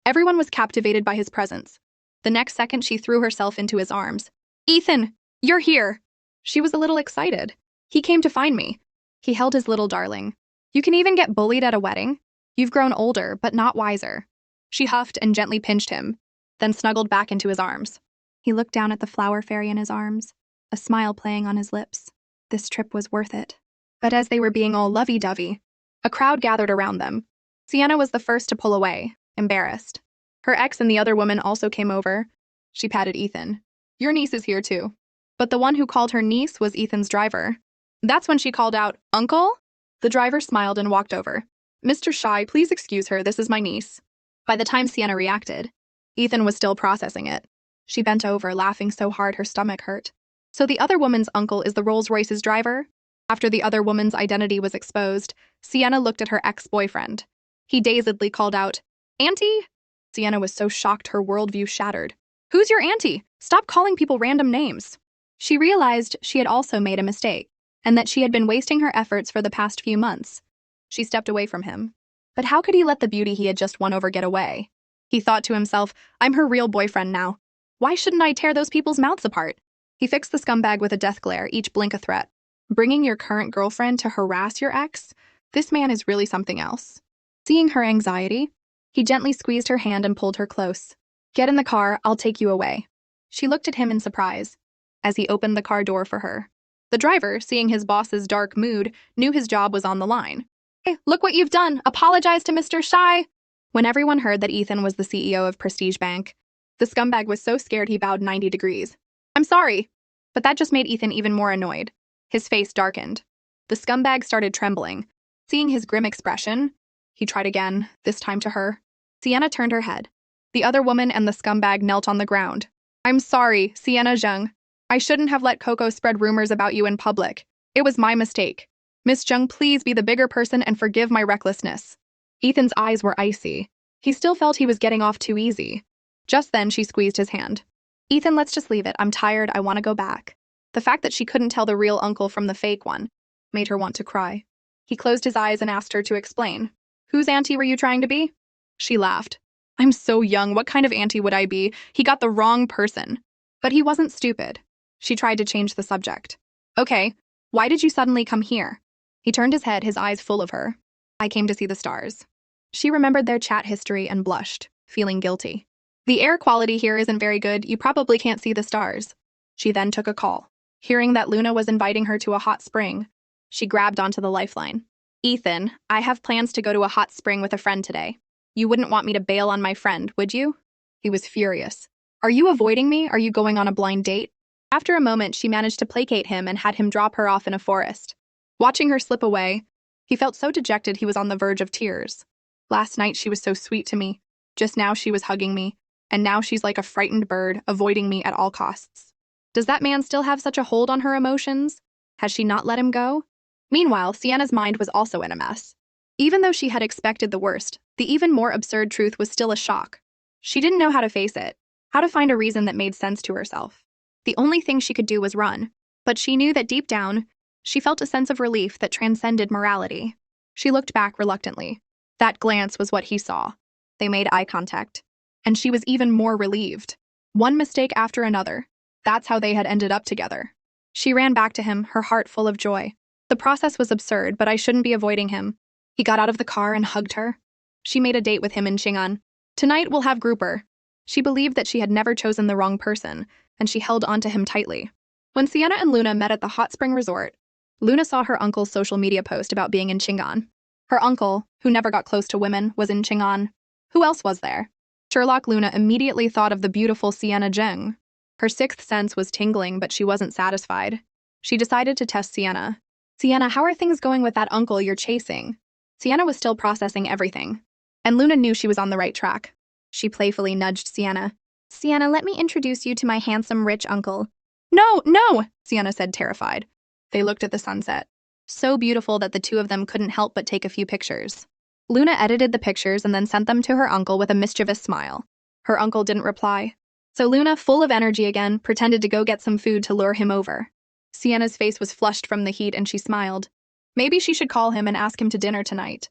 everyone was captivated by his presence. The next second, she threw herself into his arms. "Ethan, you're here!" She was a little excited. "He came to find me." He held his little darling. "You can even get bullied at a wedding? You've grown older, but not wiser." She huffed and gently pinched him, then snuggled back into his arms. He looked down at the flower fairy in his arms, a smile playing on his lips. This trip was worth it. But as they were being all lovey-dovey, a crowd gathered around them. Sienna was the first to pull away, embarrassed. Her ex and the other woman also came over. She patted Ethan. "Your niece is here too." But the one who called her niece was Ethan's driver. That's when she called out, "Uncle?" The driver smiled and walked over. "Mr. Shy, please excuse her. This is my niece." By the time Sienna reacted, Ethan was still processing it. She bent over, laughing so hard her stomach hurt. So the other woman's uncle is the Rolls-Royce's driver? After the other woman's identity was exposed, Sienna looked at her ex-boyfriend. He dazedly called out, "Auntie?" Sienna was so shocked her worldview shattered. "Who's your auntie? Stop calling people random names." She realized she had also made a mistake, and that she had been wasting her efforts for the past few months. She stepped away from him. But how could he let the beauty he had just won over get away? He thought to himself, "I'm her real boyfriend now. Why shouldn't I tear those people's mouths apart?" He fixed the scumbag with a death glare, each blink a threat. Bringing your current girlfriend to harass your ex? This man is really something else. Seeing her anxiety, he gently squeezed her hand and pulled her close. "Get in the car, I'll take you away." She looked at him in surprise as he opened the car door for her. The driver, seeing his boss's dark mood, knew his job was on the line. "Hey, look what you've done! Apologize to Mr. Shy!" When everyone heard that Ethan was the CEO of Prestige Bank, the scumbag was so scared he bowed 90 degrees. "I'm sorry." But that just made Ethan even more annoyed. His face darkened. The scumbag started trembling. Seeing his grim expression, he tried again, this time to her. Sienna turned her head. The other woman and the scumbag knelt on the ground. "I'm sorry, Sienna Zheng. I shouldn't have let Coco spread rumors about you in public. It was my mistake. Miss Zheng, please be the bigger person and forgive my recklessness." Ethan's eyes were icy. He still felt he was getting off too easy. Just then, she squeezed his hand. "Ethan, let's just leave it. I'm tired. I want to go back." The fact that she couldn't tell the real uncle from the fake one made her want to cry. He closed his eyes and asked her to explain. "Whose auntie were you trying to be?" She laughed. "I'm so young. What kind of auntie would I be? He got the wrong person." But he wasn't stupid. She tried to change the subject. "Okay, why did you suddenly come here?" He turned his head, his eyes full of her. "I came to see the stars." She remembered their chat history and blushed, feeling guilty. "The air quality here isn't very good. You probably can't see the stars." She then took a call. Hearing that Luna was inviting her to a hot spring, she grabbed onto the lifeline. "Ethan, I have plans to go to a hot spring with a friend today. You wouldn't want me to bail on my friend, would you?" He was furious. "Are you avoiding me? Are you going on a blind date?" After a moment, she managed to placate him and had him drop her off in a forest. Watching her slip away, he felt so dejected he was on the verge of tears. "Last night she was so sweet to me. Just now she was hugging me. And now she's like a frightened bird, avoiding me at all costs. Does that man still have such a hold on her emotions? Has she not let him go?" Meanwhile, Sienna's mind was also in a mess. Even though she had expected the worst, the even more absurd truth was still a shock. She didn't know how to face it, how to find a reason that made sense to herself. The only thing she could do was run, but she knew that deep down, she felt a sense of relief that transcended morality. She looked back reluctantly. That glance was what he saw. They made eye contact, and she was even more relieved. One mistake after another. That's how they had ended up together. She ran back to him, her heart full of joy. The process was absurd, but I shouldn't be avoiding him. He got out of the car and hugged her. She made a date with him in Chang'an. Tonight we'll have grouper. She believed that she had never chosen the wrong person, and she held onto him tightly. When Sienna and Luna met at the hot spring resort, Luna saw her uncle's social media post about being in Chang'an. Her uncle, who never got close to women, was in Chang'an. Who else was there? Sherlock. Luna immediately thought of the beautiful Sienna Zheng. Her sixth sense was tingling, but she wasn't satisfied. She decided to test Sienna. Sienna, how are things going with that uncle you're chasing? Sienna was still processing everything, and Luna knew she was on the right track. She playfully nudged Sienna. Sienna, let me introduce you to my handsome, rich uncle. No, no, Sienna said, terrified. They looked at the sunset, so beautiful that the two of them couldn't help but take a few pictures. Luna edited the pictures and then sent them to her uncle with a mischievous smile. Her uncle didn't reply. So Luna, full of energy again, pretended to go get some food to lure him over. Sienna's face was flushed from the heat and she smiled. Maybe she should call him and ask him to dinner tonight.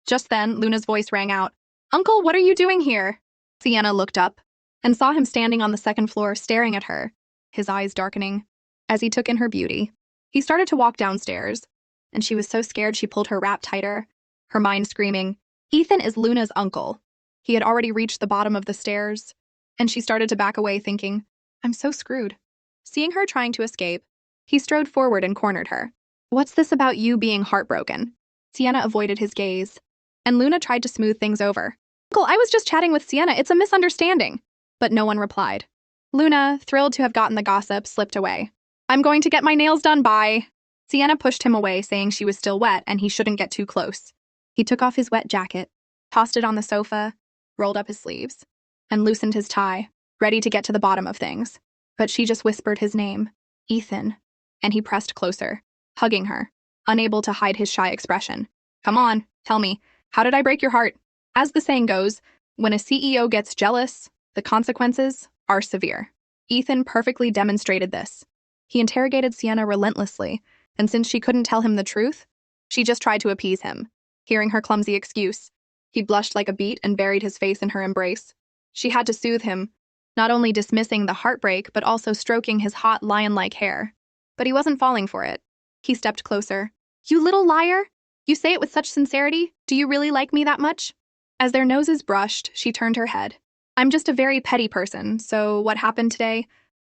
Just then, Luna's voice rang out. Uncle, what are you doing here? Sienna looked up and saw him standing on the second floor staring at her, his eyes darkening. As he took in her beauty, he started to walk downstairs, and she was so scared she pulled her wrap tighter, her mind screaming, Ethan is Luna's uncle. He had already reached the bottom of the stairs, and she started to back away thinking, I'm so screwed. Seeing her trying to escape, he strode forward and cornered her. What's this about you being heartbroken? Sienna avoided his gaze, and Luna tried to smooth things over. Uncle, I was just chatting with Sienna, it's a misunderstanding. But no one replied. Luna, thrilled to have gotten the gossip, slipped away. I'm going to get my nails done, bye. Sienna pushed him away, saying she was still wet and he shouldn't get too close. He took off his wet jacket, tossed it on the sofa, rolled up his sleeves, and loosened his tie, ready to get to the bottom of things. But she just whispered his name, Ethan, and he pressed closer, hugging her, unable to hide his shy expression. Come on, tell me, how did I break your heart? As the saying goes, when a CEO gets jealous, the consequences are severe. Ethan perfectly demonstrated this. He interrogated Sienna relentlessly, and since she couldn't tell him the truth, she just tried to appease him. Hearing her clumsy excuse, he blushed like a beet and buried his face in her embrace. She had to soothe him, not only dismissing the heartbreak but also stroking his hot lion-like hair. But he wasn't falling for it. He stepped closer. You little liar! You say it with such sincerity. Do you really like me that much? As their noses brushed, she turned her head. I'm just a very petty person, so what happened today?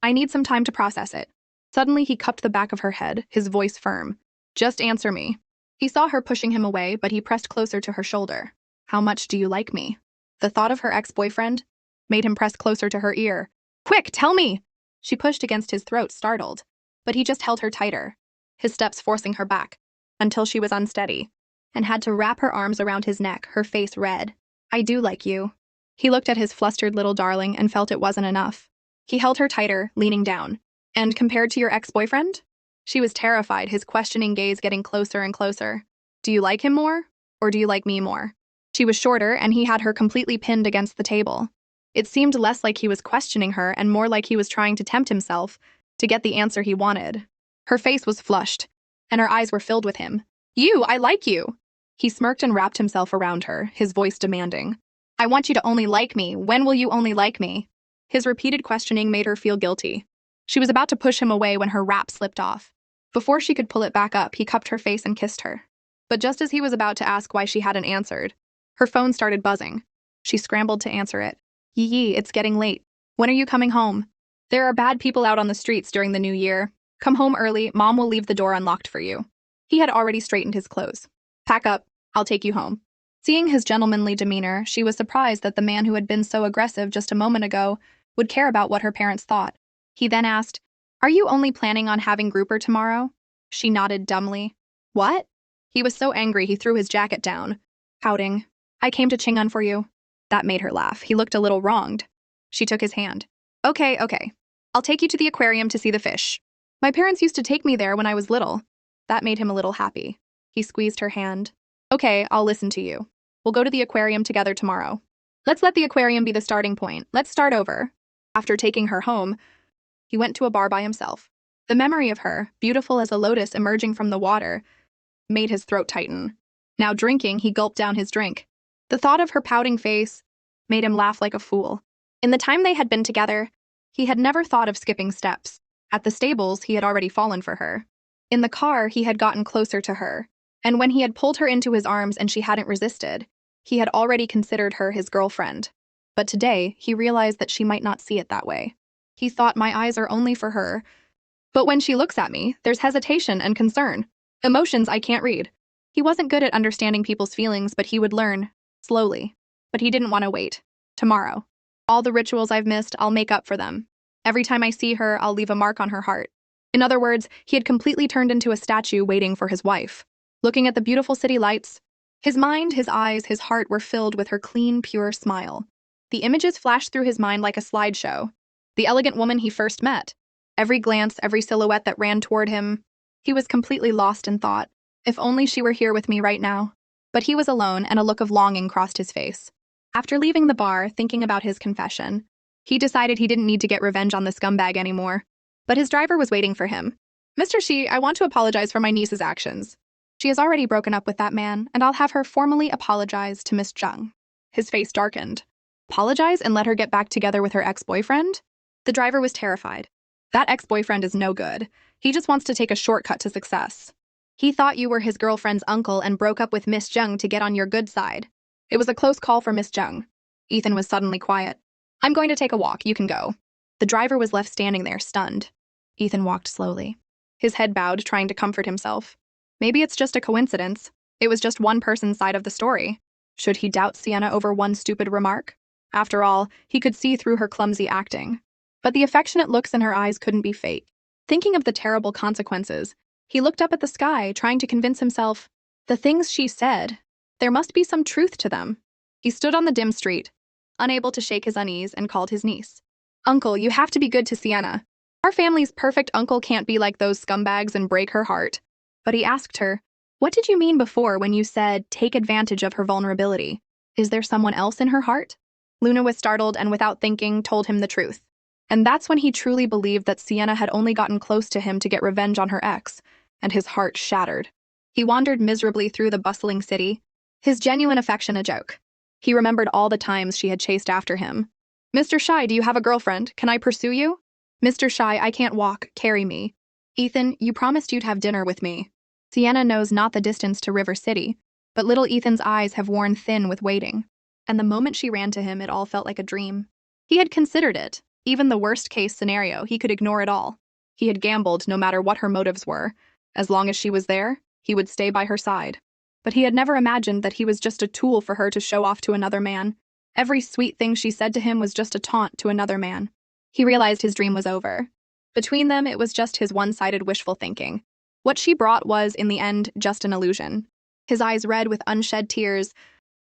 I need some time to process it. Suddenly, he cupped the back of her head, his voice firm. Just answer me. He saw her pushing him away, but he pressed closer to her shoulder. How much do you like me? The thought of her ex-boyfriend made him press closer to her ear. Quick, tell me! She pushed against his throat, startled, but he just held her tighter, his steps forcing her back, until she was unsteady, and had to wrap her arms around his neck, her face red. I do like you. He looked at his flustered little darling and felt it wasn't enough. He held her tighter, leaning down. And compared to your ex-boyfriend? She was terrified, his questioning gaze getting closer and closer. Do you like him more, or do you like me more? She was shorter, and he had her completely pinned against the table. It seemed less like he was questioning her and more like he was trying to tempt himself to get the answer he wanted. Her face was flushed, and her eyes were filled with him. I like you! He smirked and wrapped himself around her, his voice demanding. I want you to only like me. When will you only like me? His repeated questioning made her feel guilty. She was about to push him away when her wrap slipped off. Before she could pull it back up, he cupped her face and kissed her. But just as he was about to ask why she hadn't answered, her phone started buzzing. She scrambled to answer it. Yee, it's getting late. When are you coming home? There are bad people out on the streets during the new year. Come home early, Mom will leave the door unlocked for you. He had already straightened his clothes. Pack up, I'll take you home. Seeing his gentlemanly demeanor, she was surprised that the man who had been so aggressive just a moment ago would care about what her parents thought. He then asked, Are you only planning on having grouper tomorrow? She nodded dumbly. What? He was so angry he threw his jacket down, pouting. I came to Chingun for you. That made her laugh. He looked a little wronged. She took his hand. Okay. I'll take you to the aquarium to see the fish. My parents used to take me there when I was little. That made him a little happy. He squeezed her hand. Okay, I'll listen to you. We'll go to the aquarium together tomorrow. Let's let the aquarium be the starting point. Let's start over. After taking her home, he went to a bar by himself. The memory of her, beautiful as a lotus emerging from the water, made his throat tighten. Now drinking, he gulped down his drink. The thought of her pouting face made him laugh like a fool. In the time they had been together, he had never thought of skipping steps. At the stables, he had already fallen for her. In the car, he had gotten closer to her. And when he had pulled her into his arms and she hadn't resisted, he had already considered her his girlfriend. But today, he realized that she might not see it that way. He thought, my eyes are only for her. But when she looks at me, there's hesitation and concern. Emotions I can't read. He wasn't good at understanding people's feelings, but he would learn. Slowly. But he didn't want to wait. Tomorrow. All the rituals I've missed, I'll make up for them. Every time I see her, I'll leave a mark on her heart. In other words, he had completely turned into a statue waiting for his wife. Looking at the beautiful city lights, his mind, his eyes, his heart were filled with her clean, pure smile. The images flashed through his mind like a slideshow. The elegant woman he first met. Every glance, every silhouette that ran toward him. He was completely lost in thought. If only she were here with me right now. But he was alone, and a look of longing crossed his face. After leaving the bar, thinking about his confession, he decided he didn't need to get revenge on the scumbag anymore. But his driver was waiting for him. Mr. Shi, I want to apologize for my niece's actions. She has already broken up with that man, and I'll have her formally apologize to Miss Zheng. His face darkened. Apologize and let her get back together with her ex-boyfriend? The driver was terrified. That ex-boyfriend is no good. He just wants to take a shortcut to success. He thought you were his girlfriend's uncle and broke up with Miss Zheng to get on your good side. It was a close call for Miss Zheng. Ethan was suddenly quiet. I'm going to take a walk, you can go. The driver was left standing there, stunned. Ethan walked slowly. His head bowed, trying to comfort himself. Maybe it's just a coincidence. It was just one person's side of the story. Should he doubt Sienna over one stupid remark? After all, he could see through her clumsy acting. But the affectionate looks in her eyes couldn't be fake. Thinking of the terrible consequences, he looked up at the sky, trying to convince himself, the things she said, there must be some truth to them. He stood on the dim street, unable to shake his unease, and called his niece. Uncle, you have to be good to Sienna. Our family's perfect uncle can't be like those scumbags and break her heart. But he asked her, what did you mean before when you said take advantage of her vulnerability? Is there someone else in her heart? Luna was startled and without thinking told him the truth. And that's when he truly believed that Sienna had only gotten close to him to get revenge on her ex, and his heart shattered. He wandered miserably through the bustling city, his genuine affection a joke. He remembered all the times she had chased after him. Mr. Shy, do you have a girlfriend? Can I pursue you? Mr. Shy, I can't walk. Carry me. Ethan, you promised you'd have dinner with me. Sienna knows not the distance to River City, but little Ethan's eyes have worn thin with waiting. And the moment she ran to him, it all felt like a dream. He had considered it. Even the worst-case scenario, he could ignore it all. He had gambled no matter what her motives were. As long as she was there, he would stay by her side. But he had never imagined that he was just a tool for her to show off to another man. Every sweet thing she said to him was just a taunt to another man. He realized his dream was over. Between them, it was just his one-sided wishful thinking. What she brought was, in the end, just an illusion. His eyes red with unshed tears,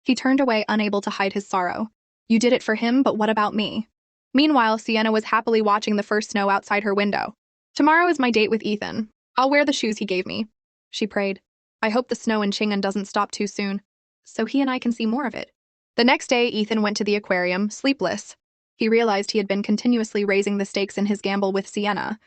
he turned away, unable to hide his sorrow. You did it for him, but what about me? Meanwhile, Sienna was happily watching the first snow outside her window. Tomorrow is my date with Ethan. I'll wear the shoes he gave me. She prayed. I hope the snow in Chang'an doesn't stop too soon, so he and I can see more of it. The next day, Ethan went to the aquarium, sleepless. He realized he had been continuously raising the stakes in his gamble with Sienna,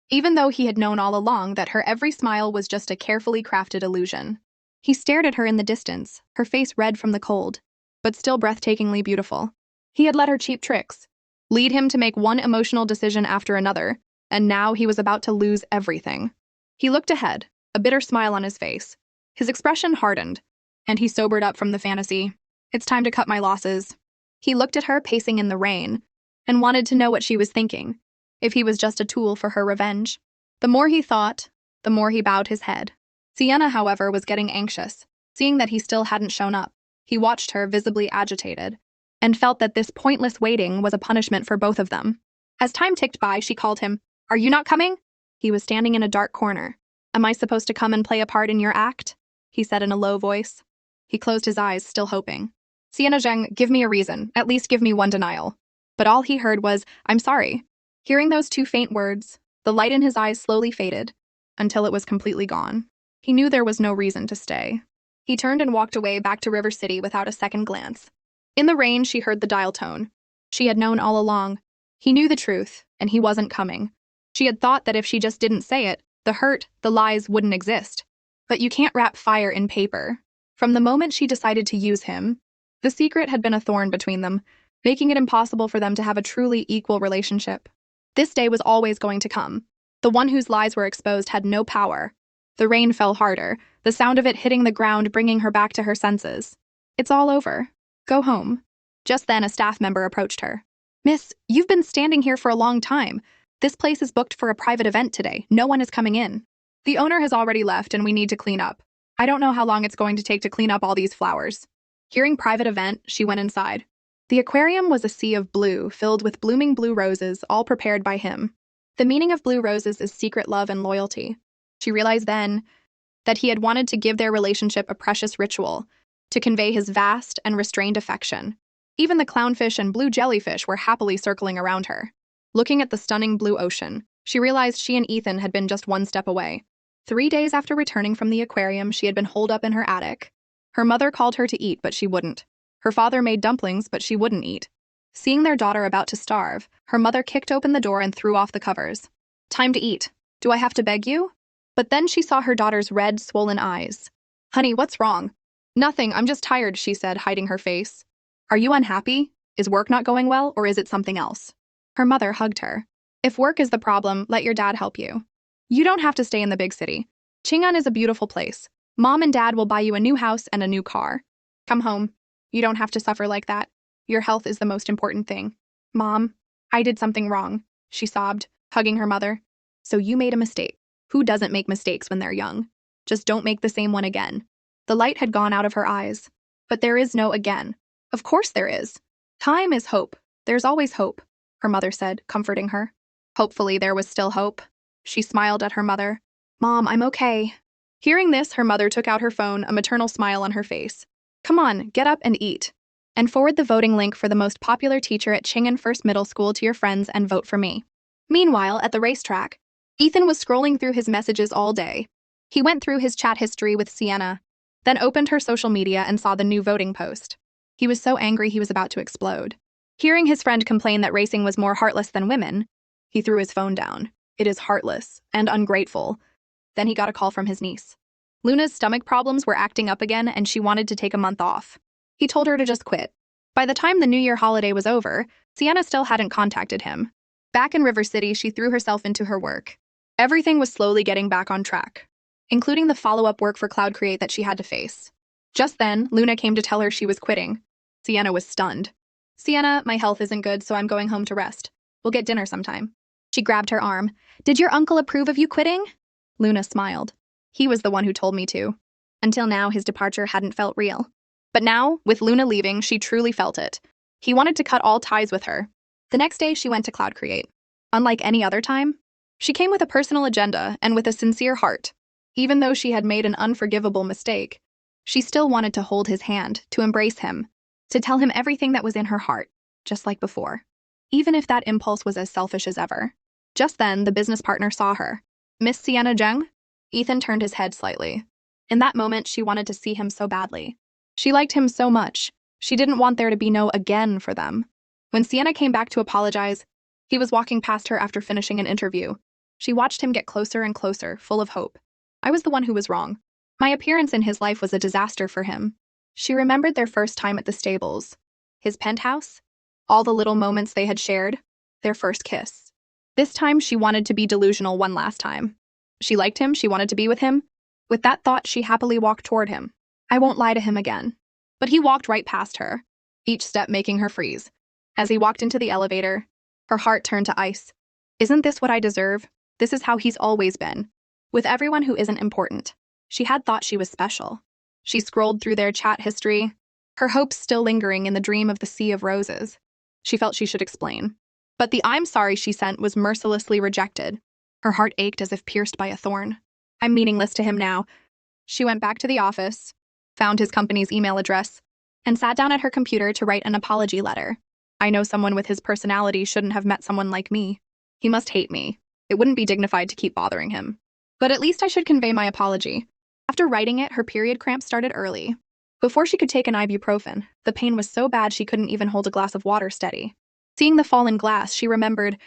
even though he had known all along that her every smile was just a carefully crafted illusion. He stared at her in the distance, her face red from the cold, but still breathtakingly beautiful. He had let her cheap tricks lead him to make one emotional decision after another, and now he was about to lose everything. He looked ahead, a bitter smile on his face. His expression hardened, and he sobered up from the fantasy. It's time to cut my losses. He looked at her pacing in the rain, and wanted to know what she was thinking, if he was just a tool for her revenge. The more he thought, the more he bowed his head. Sienna, however, was getting anxious, seeing that he still hadn't shown up. He watched her, visibly agitated, and felt that this pointless waiting was a punishment for both of them. As time ticked by, she called him, Are you not coming? He was standing in a dark corner. Am I supposed to come and play a part in your act? He said in a low voice. He closed his eyes, still hoping. Sienna Zheng, give me a reason, at least give me one denial. But all he heard was, I'm sorry. Hearing those two faint words, the light in his eyes slowly faded, until it was completely gone. He knew there was no reason to stay. He turned and walked away back to River City without a second glance. In the rain, she heard the dial tone. She had known all along. He knew the truth, and he wasn't coming. She had thought that if she just didn't say it, the hurt, the lies wouldn't exist. But you can't wrap fire in paper. From the moment she decided to use him, the secret had been a thorn between them, making it impossible for them to have a truly equal relationship. This day was always going to come. The one whose lies were exposed had no power. The rain fell harder, the sound of it hitting the ground bringing her back to her senses. It's all over. Go home. Just then, a staff member approached her. Miss, you've been standing here for a long time. This place is booked for a private event today. No one is coming in. The owner has already left and we need to clean up. I don't know how long it's going to take to clean up all these flowers. Hearing private event, she went inside. The aquarium was a sea of blue, filled with blooming blue roses, all prepared by him. The meaning of blue roses is secret love and loyalty. She realized then that he had wanted to give their relationship a precious ritual, to convey his vast and restrained affection. Even the clownfish and blue jellyfish were happily circling around her. Looking at the stunning blue ocean, she realized she and Ethan had been just one step away. 3 days after returning from the aquarium, she had been holed up in her attic. Her mother called her to eat, but she wouldn't. Her father made dumplings, but she wouldn't eat. Seeing their daughter about to starve, her mother kicked open the door and threw off the covers. "Time to eat. Do I have to beg you?" But then she saw her daughter's red, swollen eyes. "Honey, what's wrong?" "Nothing, I'm just tired," she said, hiding her face. "Are you unhappy? Is work not going well, or is it something else?" Her mother hugged her. "If work is the problem, let your dad help you. You don't have to stay in the big city. Chang'an is a beautiful place. Mom and Dad will buy you a new house and a new car. Come home. You don't have to suffer like that. Your health is the most important thing." "Mom, I did something wrong," she sobbed, hugging her mother. "So you made a mistake. Who doesn't make mistakes when they're young? Just don't make the same one again." The light had gone out of her eyes. "But there is no again." "Of course there is. Time is hope. There's always hope," her mother said, comforting her. Hopefully there was still hope. She smiled at her mother. "Mom, I'm okay." Hearing this, her mother took out her phone, a maternal smile on her face. "Come on, get up and eat. And forward the voting link for the most popular teacher at Chang'an First Middle School to your friends and vote for me." Meanwhile, at the racetrack, Ethan was scrolling through his messages all day. He went through his chat history with Sienna, then opened her social media and saw the new voting post. He was so angry he was about to explode. Hearing his friend complain that racing was more heartless than women, he threw his phone down. "It is heartless and ungrateful." Then he got a call from his niece. Luna's stomach problems were acting up again and she wanted to take a month off. He told her to just quit. By the time the New Year holiday was over, Sienna still hadn't contacted him. Back in River City, she threw herself into her work. Everything was slowly getting back on track, including the follow-up work for Cloud Create that she had to face. Just then, Luna came to tell her she was quitting. Sienna was stunned. "Sienna, my health isn't good, so I'm going home to rest. We'll get dinner sometime." She grabbed her arm. "Did your uncle approve of you quitting?" Luna smiled. "He was the one who told me to." Until now, his departure hadn't felt real. But now, with Luna leaving, she truly felt it. He wanted to cut all ties with her. The next day, she went to Cloud Create. Unlike any other time, she came with a personal agenda and with a sincere heart. Even though she had made an unforgivable mistake, she still wanted to hold his hand, to embrace him, to tell him everything that was in her heart, just like before. Even if that impulse was as selfish as ever. Just then, the business partner saw her. "Miss Sienna Zheng?" Ethan turned his head slightly. In that moment, she wanted to see him so badly. She liked him so much. She didn't want there to be no again for them. When Sienna came back to apologize, he was walking past her after finishing an interview. She watched him get closer and closer, full of hope. "I was the one who was wrong. My appearance in his life was a disaster for him." She remembered their first time at the stables, his penthouse, all the little moments they had shared, their first kiss. This time, she wanted to be delusional one last time. She liked him, she wanted to be with him. With that thought, she happily walked toward him. "I won't lie to him again." But he walked right past her, each step making her freeze. As he walked into the elevator, her heart turned to ice. "Isn't this what I deserve? This is how he's always been. With everyone who isn't important." She had thought she was special. She scrolled through their chat history, her hopes still lingering in the dream of the sea of roses. She felt she should explain. But the "I'm sorry" she sent was mercilessly rejected. Her heart ached as if pierced by a thorn. "I'm meaningless to him now." She went back to the office, found his company's email address, and sat down at her computer to write an apology letter. "I know someone with his personality shouldn't have met someone like me. He must hate me. It wouldn't be dignified to keep bothering him. But at least I should convey my apology." After writing it, her period cramps started early. Before she could take an ibuprofen, the pain was so bad she couldn't even hold a glass of water steady. Seeing the fallen glass, she remembered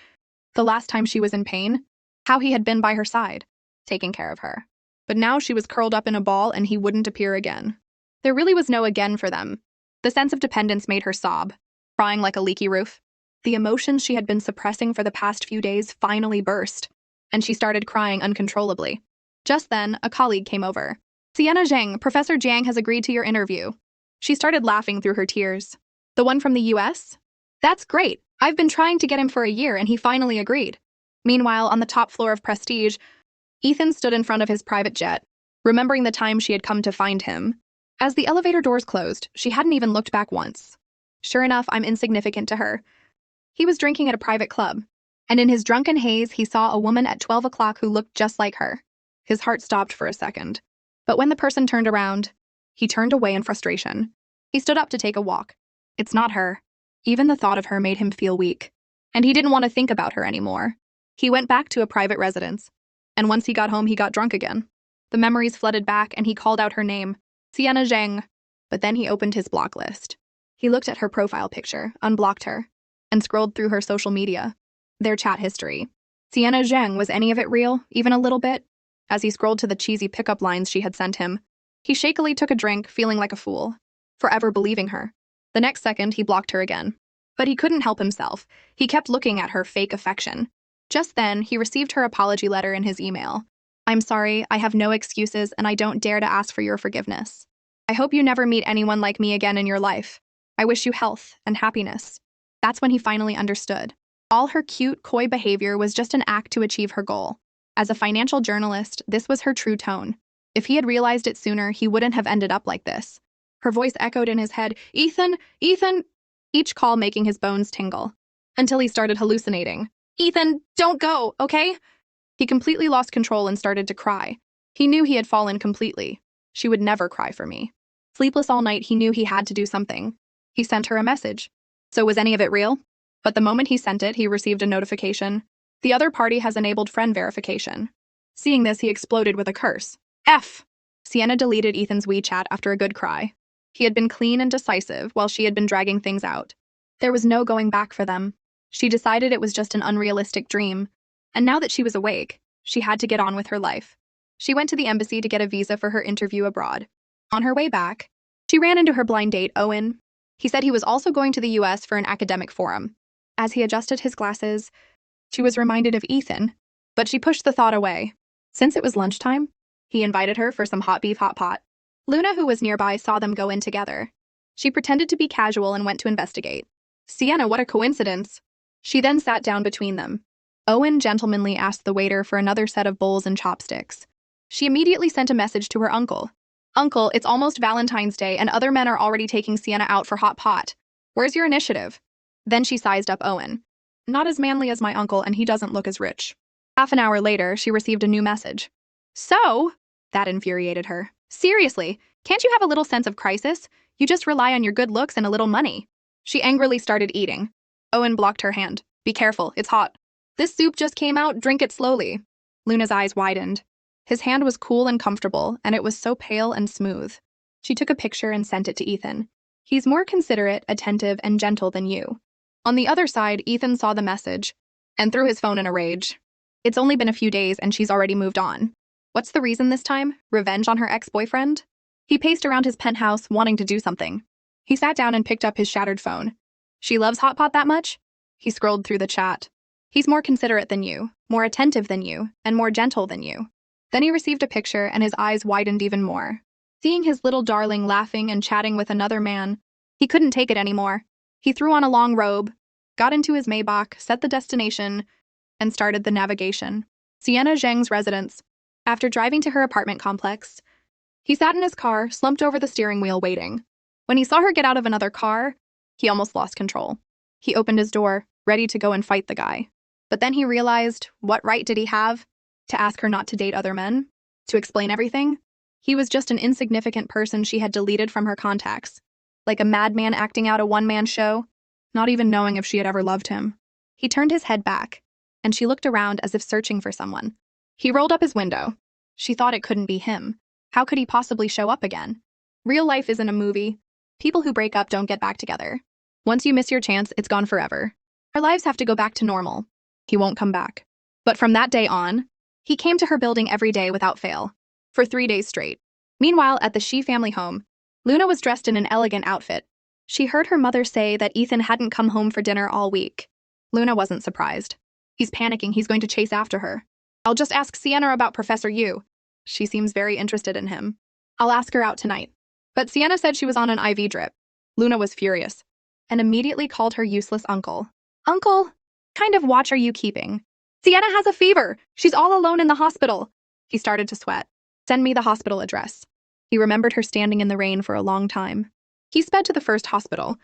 the last time she was in pain, how he had been by her side, taking care of her. But now she was curled up in a ball and he wouldn't appear again. There really was no again for them. The sense of dependence made her sob, crying like a leaky roof. The emotions she had been suppressing for the past few days finally burst, and she started crying uncontrollably. Just then, a colleague came over. "Sienna Zheng, Professor Jiang has agreed to your interview." She started laughing through her tears. "The one from the US? That's great. I've been trying to get him for a year and he finally agreed." Meanwhile, on the top floor of Prestige, Ethan stood in front of his private jet, remembering the time she had come to find him. As the elevator doors closed, she hadn't even looked back once. Sure enough, I'm insignificant to her. He was drinking at a private club, and in his drunken haze, he saw a woman at 12 o'clock who looked just like her. His heart stopped for a second. But when the person turned around, he turned away in frustration. He stood up to take a walk. It's not her. Even the thought of her made him feel weak. And he didn't want to think about her anymore. He went back to a private residence. And once he got home, he got drunk again. The memories flooded back, and he called out her name, Sienna Zhang. But then he opened his block list. He looked at her profile picture, unblocked her, and scrolled through her social media. Their chat history. Sienna Zhang, was any of it real, even a little bit? As he scrolled to the cheesy pickup lines she had sent him, he shakily took a drink, feeling like a fool, forever believing her. The next second, he blocked her again. But he couldn't help himself. He kept looking at her fake affection. Just then, he received her apology letter in his email. I'm sorry, I have no excuses, and I don't dare to ask for your forgiveness. I hope you never meet anyone like me again in your life. I wish you health and happiness. That's when he finally understood. All her cute, coy behavior was just an act to achieve her goal. As a financial journalist, this was her true tone. If he had realized it sooner, he wouldn't have ended up like this. Her voice echoed in his head, Ethan, Ethan, each call making his bones tingle, until he started hallucinating. Ethan, don't go, okay? He completely lost control and started to cry. He knew he had fallen completely. She would never cry for me. Sleepless all night, he knew he had to do something. He sent her a message. So was any of it real? But the moment he sent it, he received a notification. The other party has enabled friend verification. Seeing this, he exploded with a curse. F! Sienna deleted Ethan's WeChat after a good cry. He had been clean and decisive while she had been dragging things out. There was no going back for them. She decided it was just an unrealistic dream. And now that she was awake, she had to get on with her life. She went to the embassy to get a visa for her interview abroad. On her way back, she ran into her blind date, Owen. He said he was also going to the US for an academic forum. As he adjusted his glasses, she was reminded of Ethan, but she pushed the thought away. Since it was lunchtime, he invited her for some hot beef hot pot. Luna, who was nearby, saw them go in together. She pretended to be casual and went to investigate. Sienna, what a coincidence. She then sat down between them. Owen gentlemanly asked the waiter for another set of bowls and chopsticks. She immediately sent a message to her uncle. Uncle, it's almost Valentine's Day and other men are already taking Sienna out for hot pot. Where's your initiative? Then she sized up Owen. Not as manly as my uncle, and he doesn't look as rich. Half an hour later, she received a new message. So? That infuriated her. Seriously, can't you have a little sense of crisis? You just rely on your good looks and a little money. She angrily started eating. Owen blocked her hand. Be careful, it's hot. This soup just came out, drink it slowly. Luna's eyes widened. His hand was cool and comfortable, and it was so pale and smooth. She took a picture and sent it to Ethan. He's more considerate, attentive, and gentle than you. On the other side, Ethan saw the message and threw his phone in a rage. It's only been a few days and she's already moved on. What's the reason this time? Revenge on her ex-boyfriend? He paced around his penthouse, wanting to do something. He sat down and picked up his shattered phone. She loves hot pot that much? He scrolled through the chat. He's more considerate than you, more attentive than you, and more gentle than you. Then he received a picture and his eyes widened even more. Seeing his little darling laughing and chatting with another man, he couldn't take it anymore. He threw on a long robe, got into his Maybach, set the destination, and started the navigation. Sienna Zhang's residence. After driving to her apartment complex, he sat in his car, slumped over the steering wheel, waiting. When he saw her get out of another car, he almost lost control. He opened his door, ready to go and fight the guy. But then he realized, what right did he have to ask her not to date other men? To explain everything? He was just an insignificant person she had deleted from her contacts. Like a madman acting out a one-man show, not even knowing if she had ever loved him. He turned his head back, and she looked around as if searching for someone. He rolled up his window. She thought it couldn't be him. How could he possibly show up again? Real life isn't a movie. People who break up don't get back together. Once you miss your chance, it's gone forever. Our lives have to go back to normal. He won't come back. But from that day on, he came to her building every day without fail, for 3 days straight. Meanwhile, at the Shi family home, Luna was dressed in an elegant outfit. She heard her mother say that Ethan hadn't come home for dinner all week. Luna wasn't surprised. He's panicking, he's going to chase after her. I'll just ask Sienna about Professor Yu. She seems very interested in him. I'll ask her out tonight. But Sienna said she was on an IV drip. Luna was furious, and immediately called her useless uncle. Uncle, kind of watch are you keeping? Sienna has a fever. She's all alone in the hospital. He started to sweat. Send me the hospital address. He remembered her standing in the rain for a long time. He sped to the first hospital.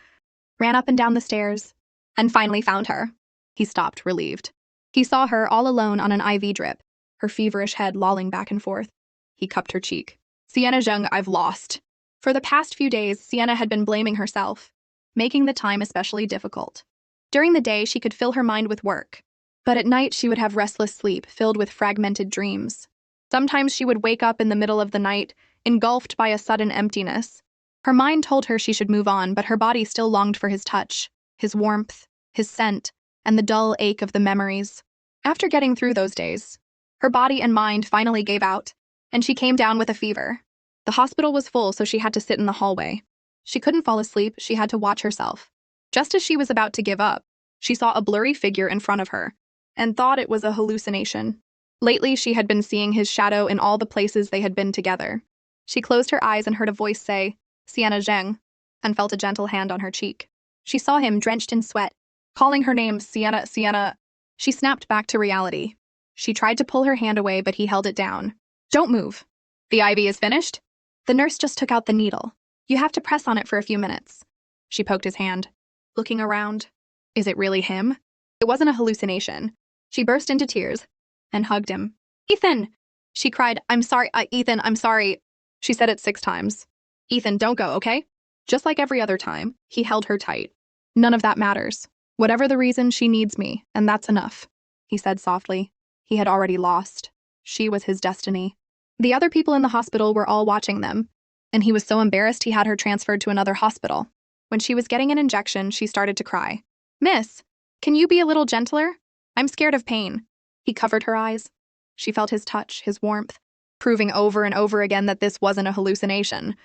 ran up and down the stairs, and finally found her. He stopped, relieved. He saw her all alone on an IV drip, her feverish head lolling back and forth. He cupped her cheek. Sienna Zheng, I've lost. For the past few days, Sienna had been blaming herself, making the time especially difficult. During the day, she could fill her mind with work, but at night she would have restless sleep filled with fragmented dreams. Sometimes she would wake up in the middle of the night, engulfed by a sudden emptiness. Her mind told her she should move on, but her body still longed for his touch, his warmth, his scent, and the dull ache of the memories. After getting through those days, her body and mind finally gave out, and she came down with a fever. The hospital was full, so she had to sit in the hallway. She couldn't fall asleep, she had to watch herself. Just as she was about to give up, she saw a blurry figure in front of her, and thought it was a hallucination. Lately, she had been seeing his shadow in all the places they had been together. She closed her eyes and heard a voice say, Sienna Zheng, and felt a gentle hand on her cheek. She saw him drenched in sweat, calling her name, Sienna, Sienna. She snapped back to reality. She tried to pull her hand away, but he held it down. Don't move. The IV is finished? The nurse just took out the needle. You have to press on it for a few minutes. She poked his hand, looking around. Is it really him? It wasn't a hallucination. She burst into tears and hugged him. Ethan! She cried, I'm sorry, Ethan, I'm sorry. She said it 6 times. Ethan, don't go, okay? Just like every other time, he held her tight. None of that matters. Whatever the reason, she needs me, and that's enough, he said softly. He had already lost. She was his destiny. The other people in the hospital were all watching them, and he was so embarrassed he had her transferred to another hospital. When she was getting an injection, she started to cry. Miss, can you be a little gentler? I'm scared of pain. He covered her eyes. She felt his touch, his warmth, proving over and over again that this wasn't a hallucination.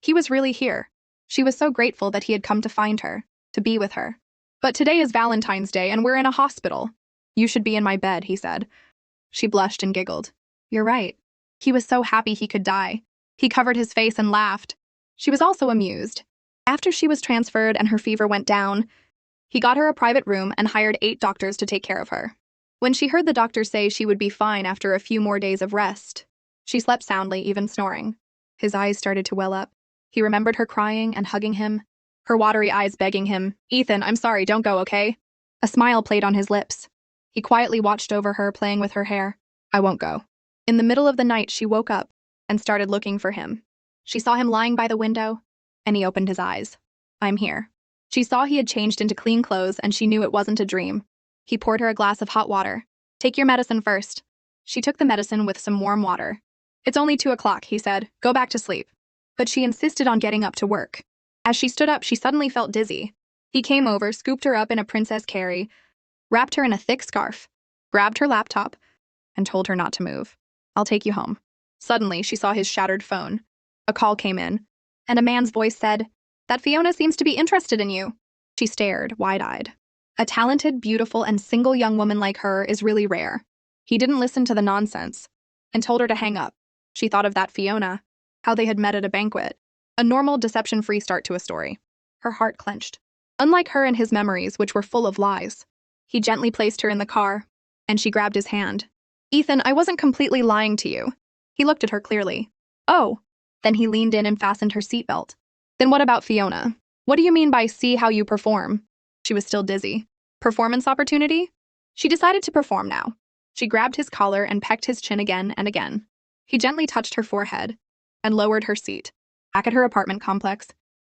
He was really here. She was so grateful that he had come to find her, to be with her. But today is Valentine's Day, and we're in a hospital. You should be in my bed, he said. She blushed and giggled. You're right. He was so happy he could die. He covered his face and laughed. She was also amused. After she was transferred and her fever went down, he got her a private room and hired 8 doctors to take care of her. When she heard the doctor say she would be fine after a few more days of rest, she slept soundly, even snoring. His eyes started to well up. He remembered her crying and hugging him, her watery eyes begging him, Ethan, I'm sorry, don't go, okay? A smile played on his lips. He quietly watched over her, playing with her hair. I won't go. In the middle of the night, she woke up and started looking for him. She saw him lying by the window, and he opened his eyes. I'm here. She saw he had changed into clean clothes, and she knew it wasn't a dream. He poured her a glass of hot water. Take your medicine first. She took the medicine with some warm water. It's only 2 o'clock, he said. Go back to sleep. But she insisted on getting up to work. As she stood up, she suddenly felt dizzy. He came over, scooped her up in a princess carry, wrapped her in a thick scarf, grabbed her laptop, and told her not to move. I'll take you home. Suddenly, she saw his shattered phone. A call came in, and a man's voice said, That Fiona seems to be interested in you. She stared, wide-eyed. A talented, beautiful, and single young woman like her is really rare. He didn't listen to the nonsense and told her to hang up. She thought of that Fiona, how they had met at a banquet. A normal, deception-free start to a story. Her heart clenched. Unlike her and his memories, which were full of lies. He gently placed her in the car, and she grabbed his hand. Ethan, I wasn't completely lying to you. He looked at her clearly. Oh. Then he leaned in and fastened her seatbelt. Then what about Fiona? What do you mean by see how you perform? She was still dizzy. Performance opportunity? She decided to perform now. She grabbed his collar and pecked his chin again and again. He gently touched her forehead and lowered her seat. Back at her apartment complex,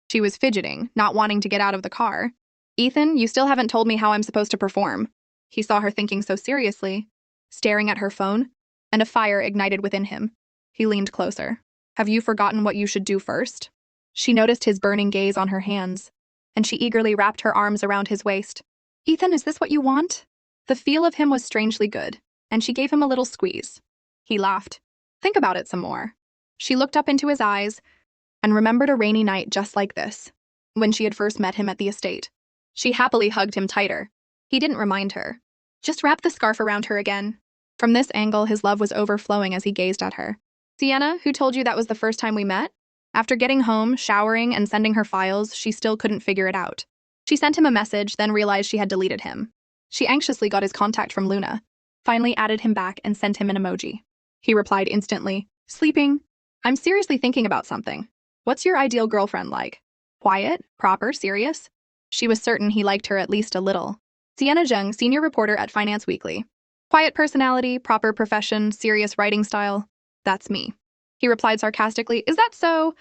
she was fidgeting, not wanting to get out of the car. Ethan, you still haven't told me how I'm supposed to perform. He saw her thinking so seriously, staring at her phone, and a fire ignited within him. He leaned closer. Have you forgotten what you should do first? She noticed his burning gaze on her hands, and she eagerly wrapped her arms around his waist. Ethan, is this what you want? The feel of him was strangely good, and she gave him a little squeeze. He laughed. Think about it some more. She looked up into his eyes and remembered a rainy night just like this, when she had first met him at the estate. She happily hugged him tighter. He didn't remind her. Just wrap the scarf around her again. From this angle, his love was overflowing as he gazed at her. Sienna, who told you that was the first time we met? After getting home, showering, and sending her files, she still couldn't figure it out. She sent him a message, then realized she had deleted him. She anxiously got his contact from Luna, finally added him back and sent him an emoji. He replied instantly, Sleeping. I'm seriously thinking about something. What's your ideal girlfriend like? Quiet? Proper? Serious? She was certain he liked her at least a little. Sienna Zheng, senior reporter at Finance Weekly. Quiet personality, proper profession, serious writing style. That's me. He replied sarcastically, is that so?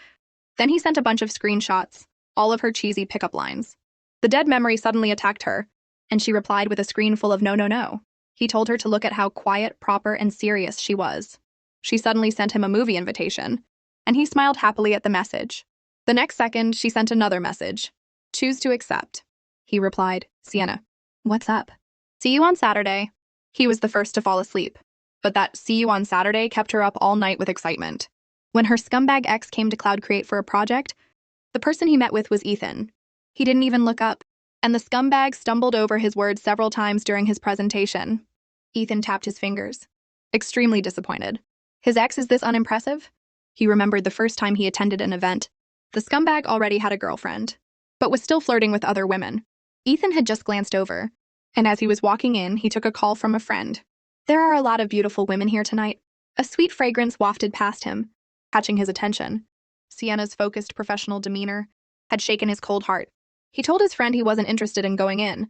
Then he sent a bunch of screenshots, all of her cheesy pickup lines. The dead memory suddenly attacked her, and she replied with a screen full of no, no, no. He told her to look at how quiet, proper, and serious she was. She suddenly sent him a movie invitation, and he smiled happily at the message. The next second, she sent another message. Choose to accept. He replied, Sienna, what's up? See you on Saturday. He was the first to fall asleep, but that see you on Saturday kept her up all night with excitement. When her scumbag ex came to Cloud Create for a project, the person he met with was Ethan. He didn't even look up, and the scumbag stumbled over his words several times during his presentation. Ethan tapped his fingers, extremely disappointed. His ex is this unimpressive? He remembered the first time he attended an event. The scumbag already had a girlfriend, but was still flirting with other women. Ethan had just glanced over, and as he was walking in, he took a call from a friend. There are a lot of beautiful women here tonight. A sweet fragrance wafted past him, catching his attention. Sienna's focused professional demeanor had shaken his cold heart. He told his friend he wasn't interested in going in,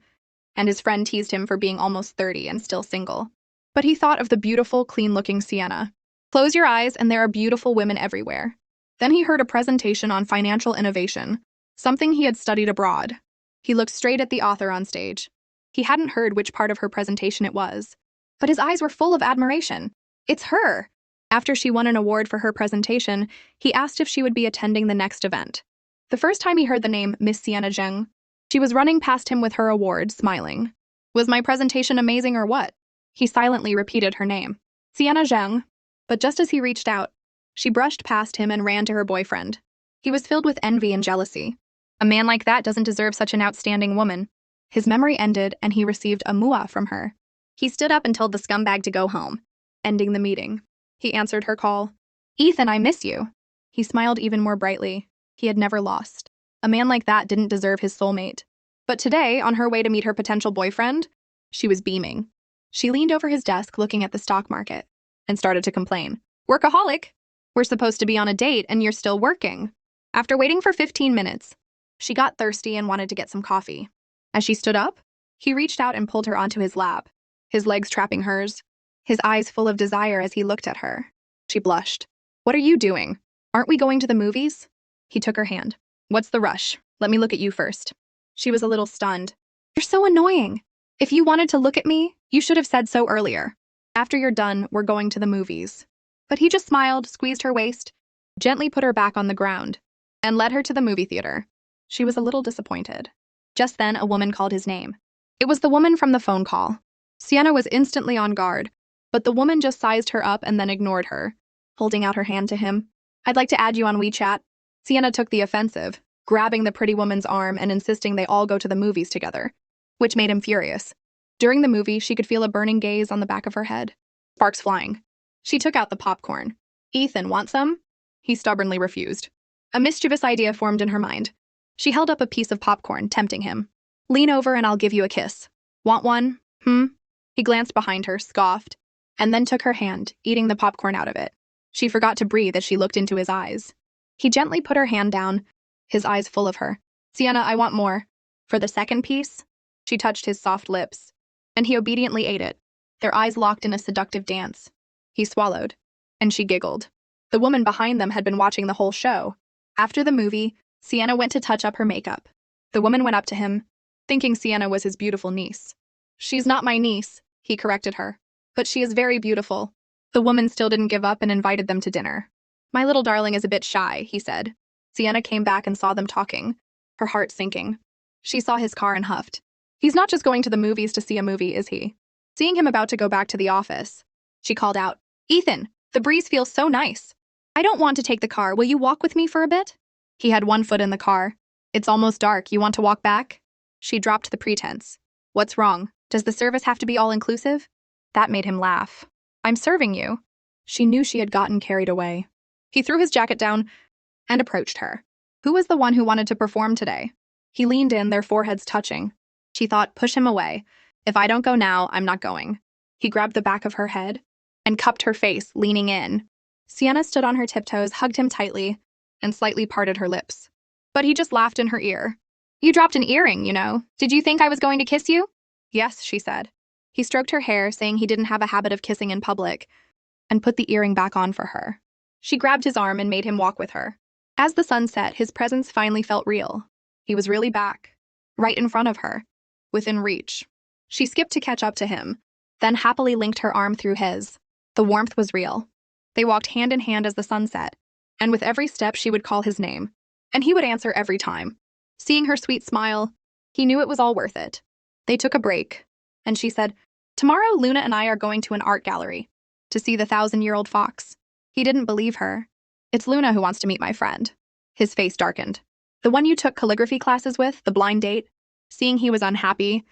and his friend teased him for being almost 30 and still single. But he thought of the beautiful, clean-looking Sienna. Close your eyes and there are beautiful women everywhere. Then he heard a presentation on financial innovation, something he had studied abroad. He looked straight at the author on stage. He hadn't heard which part of her presentation it was, but his eyes were full of admiration. It's her! After she won an award for her presentation, he asked if she would be attending the next event. The first time he heard the name Miss Sienna Zheng, she was running past him with her award, smiling. Was my presentation amazing or what? He silently repeated her name. Sienna Zheng. But just as he reached out, she brushed past him and ran to her boyfriend. He was filled with envy and jealousy. A man like that doesn't deserve such an outstanding woman. His memory ended and he received a mua from her. He stood up and told the scumbag to go home, ending the meeting. He answered her call. Ethan, I miss you. He smiled even more brightly. He had never lost. A man like that didn't deserve his soulmate. But today, on her way to meet her potential boyfriend, she was beaming. She leaned over his desk looking at the stock market and started to complain. Workaholic! We're supposed to be on a date and you're still working. After waiting for 15 minutes, she got thirsty and wanted to get some coffee. As she stood up, he reached out and pulled her onto his lap, his legs trapping hers, his eyes full of desire as he looked at her. She blushed. What are you doing? Aren't we going to the movies? He took her hand. What's the rush? Let me look at you first. She was a little stunned. You're so annoying. If you wanted to look at me, you should have said so earlier. After you're done, we're going to the movies. But he just smiled, squeezed her waist, gently put her back on the ground, and led her to the movie theater. She was a little disappointed. Just then, a woman called his name. It was the woman from the phone call. Sienna was instantly on guard, but the woman just sized her up and then ignored her, holding out her hand to him. I'd like to add you on WeChat. Sienna took the offensive, grabbing the pretty woman's arm and insisting they all go to the movies together, which made him furious. During the movie, she could feel a burning gaze on the back of her head. Sparks flying. She took out the popcorn. Ethan, want some? He stubbornly refused. A mischievous idea formed in her mind. She held up a piece of popcorn, tempting him. Lean over and I'll give you a kiss. Want one? He glanced behind her, scoffed, and then took her hand, eating the popcorn out of it. She forgot to breathe as she looked into his eyes. He gently put her hand down, his eyes full of her. Sienna, I want more. For the second piece? She touched his soft lips, and he obediently ate it, their eyes locked in a seductive dance. He swallowed, and she giggled. The woman behind them had been watching the whole show. After the movie, Sienna went to touch up her makeup. The woman went up to him, thinking Sienna was his beautiful niece. She's not my niece, he corrected her, but she is very beautiful. The woman still didn't give up and invited them to dinner. My little darling is a bit shy, he said. Sienna came back and saw them talking, her heart sinking. She saw his car and huffed. He's not just going to the movies to see a movie, is he? Seeing him about to go back to the office, she called out, Ethan, the breeze feels so nice. I don't want to take the car. Will you walk with me for a bit? He had one foot in the car. It's almost dark. You want to walk back? She dropped the pretense. What's wrong? Does the service have to be all-inclusive? That made him laugh. I'm serving you. She knew she had gotten carried away. He threw his jacket down and approached her. Who was the one who wanted to perform today? He leaned in, their foreheads touching. She thought, push him away. If I don't go now, I'm not going. He grabbed the back of her head and cupped her face, leaning in. Sienna stood on her tiptoes, hugged him tightly, and slightly parted her lips. But he just laughed in her ear. You dropped an earring, you know. Did you think I was going to kiss you? Yes, she said. He stroked her hair, saying he didn't have a habit of kissing in public, and put the earring back on for her. She grabbed his arm and made him walk with her. As the sun set, his presence finally felt real. He was really back, right in front of her, within reach. She skipped to catch up to him, then happily linked her arm through his. The warmth was real. They walked hand in hand as the sun set, and with every step she would call his name, and he would answer every time. Seeing her sweet smile, he knew it was all worth it. They took a break, and she said, "Tomorrow Luna and I are going to an art gallery to see the 1,000-year-old fox." He didn't believe her. "It's Luna who wants to meet my friend." His face darkened. "The one you took calligraphy classes with, the blind date?" Seeing he was unhappy,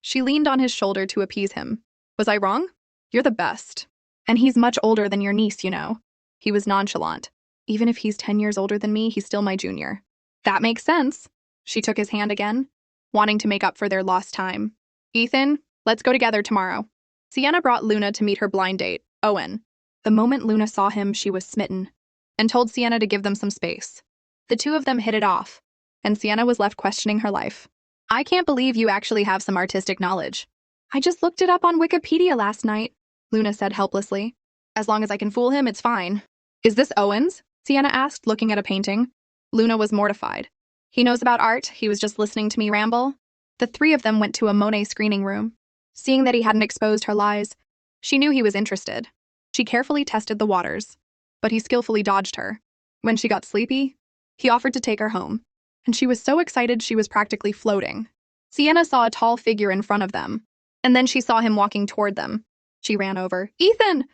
she leaned on his shoulder to appease him. "Was I wrong? You're the best. And he's much older than your niece, you know." He was nonchalant. "Even if he's 10 years older than me, he's still my junior." "That makes sense." She took his hand again, wanting to make up for their lost time. "Ethan, let's go together tomorrow." Sienna brought Luna to meet her blind date, Owen. The moment Luna saw him, she was smitten, and told Sienna to give them some space. The two of them hit it off, and Sienna was left questioning her life. "I can't believe you actually have some artistic knowledge." "I just looked it up on Wikipedia last night," Luna said helplessly. "As long as I can fool him, it's fine." "Is this Owen's?" Sienna asked, looking at a painting. Luna was mortified. "He knows about art, he was just listening to me ramble." The three of them went to a Monet screening room. Seeing that he hadn't exposed her lies, she knew he was interested. She carefully tested the waters, but he skillfully dodged her. When she got sleepy, he offered to take her home, and she was so excited she was practically floating. Sienna saw a tall figure in front of them, and then she saw him walking toward them. She ran over. "Ethan!"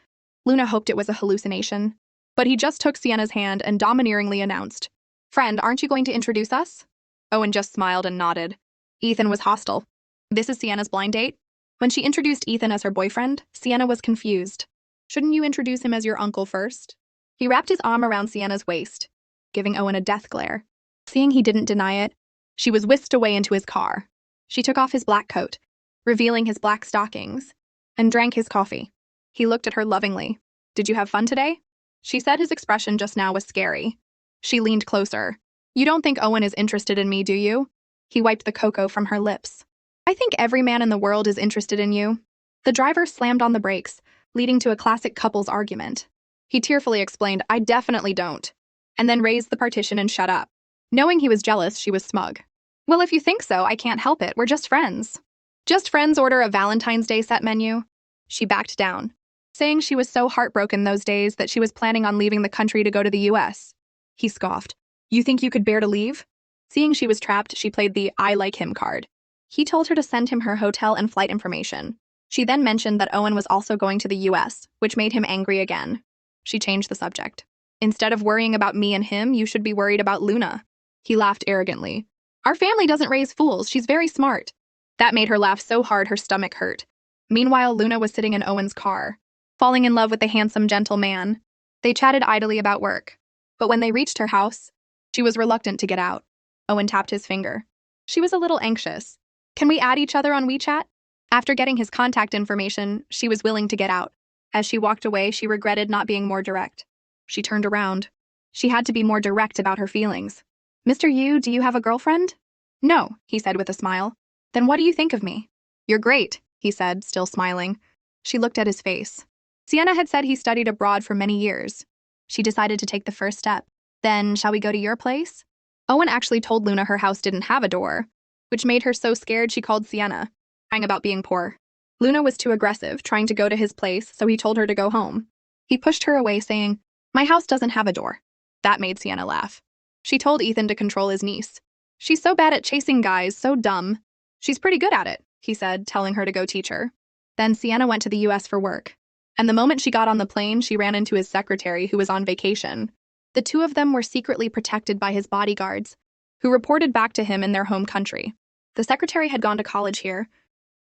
Luna hoped it was a hallucination, but he just took Sienna's hand and domineeringly announced, "Friend, aren't you going to introduce us?" Owen just smiled and nodded. Ethan was hostile. "This is Sienna's blind date?" When she introduced Ethan as her boyfriend, Sienna was confused. "Shouldn't you introduce him as your uncle first?" He wrapped his arm around Sienna's waist, giving Owen a death glare. Seeing he didn't deny it, she was whisked away into his car. She took off his black coat, revealing his black stockings, and drank his coffee. He looked at her lovingly. "Did you have fun today?" She said his expression just now was scary. She leaned closer. "You don't think Owen is interested in me, do you?" He wiped the cocoa from her lips. "I think every man in the world is interested in you." The driver slammed on the brakes, leading to a classic couples argument. He tearfully explained, "I definitely don't," and then raised the partition and shut up. Knowing he was jealous, she was smug. "Well, if you think so, I can't help it. We're just friends." "Just friends order a Valentine's Day set menu?" She backed down, saying she was so heartbroken those days that she was planning on leaving the country to go to the US. He scoffed. "You think you could bear to leave?" Seeing she was trapped, she played the "I like him" card. He told her to send him her hotel and flight information. She then mentioned that Owen was also going to the US, which made him angry again. She changed the subject. "Instead of worrying about me and him, you should be worried about Luna." He laughed arrogantly. "Our family doesn't raise fools. She's very smart." That made her laugh so hard her stomach hurt. Meanwhile, Luna was sitting in Owen's car, falling in love with the handsome, gentle man. They chatted idly about work. But when they reached her house, she was reluctant to get out. Owen tapped his finger. She was a little anxious. "Can we add each other on WeChat?" After getting his contact information, she was willing to get out. As she walked away, she regretted not being more direct. She turned around. She had to be more direct about her feelings. "Mr. Yu, do you have a girlfriend?" "No," he said with a smile. "Then what do you think of me?" "You're great," he said, still smiling. She looked at his face. Sienna had said he studied abroad for many years. She decided to take the first step. "Then, shall we go to your place?" Owen actually told Luna her house didn't have a door, which made her so scared she called Sienna, crying about being poor. Luna was too aggressive, trying to go to his place, so he told her to go home. He pushed her away, saying, "My house doesn't have a door." That made Sienna laugh. She told Ethan to control his niece. "She's so bad at chasing guys, so dumb." "She's pretty good at it," he said, telling her to go teach her. Then Sienna went to the US for work. And the moment she got on the plane, she ran into his secretary, who was on vacation. The two of them were secretly protected by his bodyguards, who reported back to him in their home country. The secretary had gone to college here,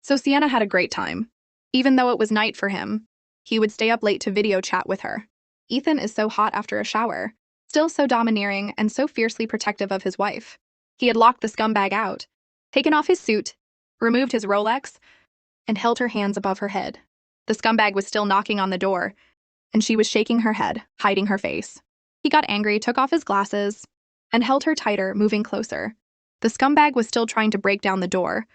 so Sienna had a great time. Even though it was night for him, he would stay up late to video chat with her. Ethan is so hot after a shower, still so domineering and so fiercely protective of his wife. He had locked the scumbag out, taken off his suit, removed his Rolex, and held her hands above her head. The scumbag was still knocking on the door, and she was shaking her head, hiding her face. He got angry, took off his glasses, and held her tighter, moving closer. The scumbag was still trying to break down the door,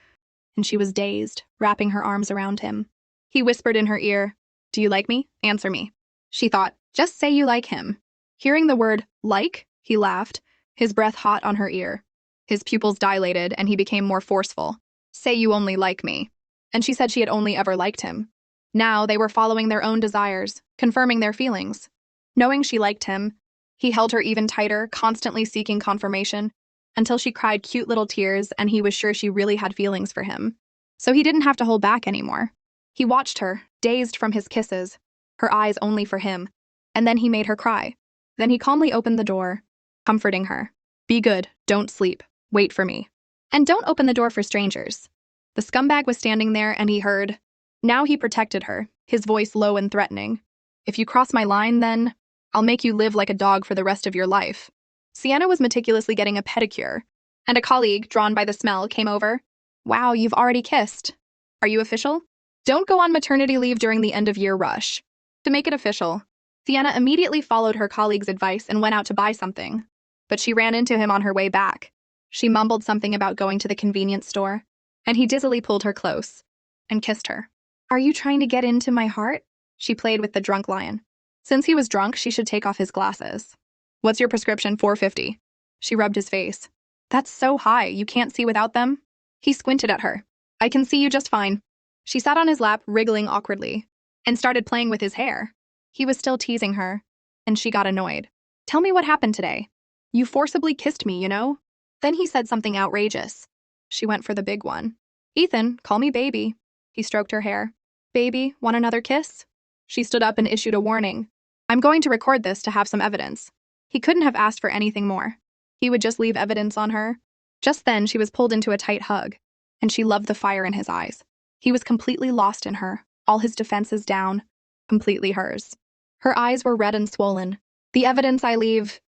and she was dazed, wrapping her arms around him. He whispered in her ear, "Do you like me? Answer me." She thought, "Just say you like him." Hearing the word like, he laughed, his breath hot on her ear. His pupils dilated, and he became more forceful. "Say you only like me." And she said she had only ever liked him. Now they were following their own desires, confirming their feelings. Knowing she liked him, he held her even tighter, constantly seeking confirmation, until she cried cute little tears and he was sure she really had feelings for him. So he didn't have to hold back anymore. He watched her, dazed from his kisses, her eyes only for him, and then he made her cry. Then he calmly opened the door, comforting her. "Be good, don't sleep, wait for me. And don't open the door for strangers." The scumbag was standing there and he heard. Now he protected her, his voice low and threatening. "If you cross my line, then I'll make you live like a dog for the rest of your life." Sienna was meticulously getting a pedicure, and a colleague, drawn by the smell, came over. "Wow, you've already kissed. Are you official? Don't go on maternity leave during the end-of-year rush." To make it official, Sienna immediately followed her colleague's advice and went out to buy something. But she ran into him on her way back. She mumbled something about going to the convenience store, and he dizzily pulled her close and kissed her. "Are you trying to get into my heart?" She played with the drunk lion. Since he was drunk, she should take off his glasses. "What's your prescription? 450. She rubbed his face. "That's so high, you can't see without them?" He squinted at her. "I can see you just fine." She sat on his lap, wriggling awkwardly, and started playing with his hair. He was still teasing her, and she got annoyed. "Tell me what happened today. You forcibly kissed me, you know?" Then he said something outrageous. She went for the big one. "Ethan, call me baby." He stroked her hair. "Baby, want another kiss?" She stood up and issued a warning. "I'm going to record this to have some evidence." He couldn't have asked for anything more. He would just leave evidence on her. Just then, she was pulled into a tight hug, and she loved the fire in his eyes. He was completely lost in her, all his defenses down, completely hers. Her eyes were red and swollen. "The evidence I leave,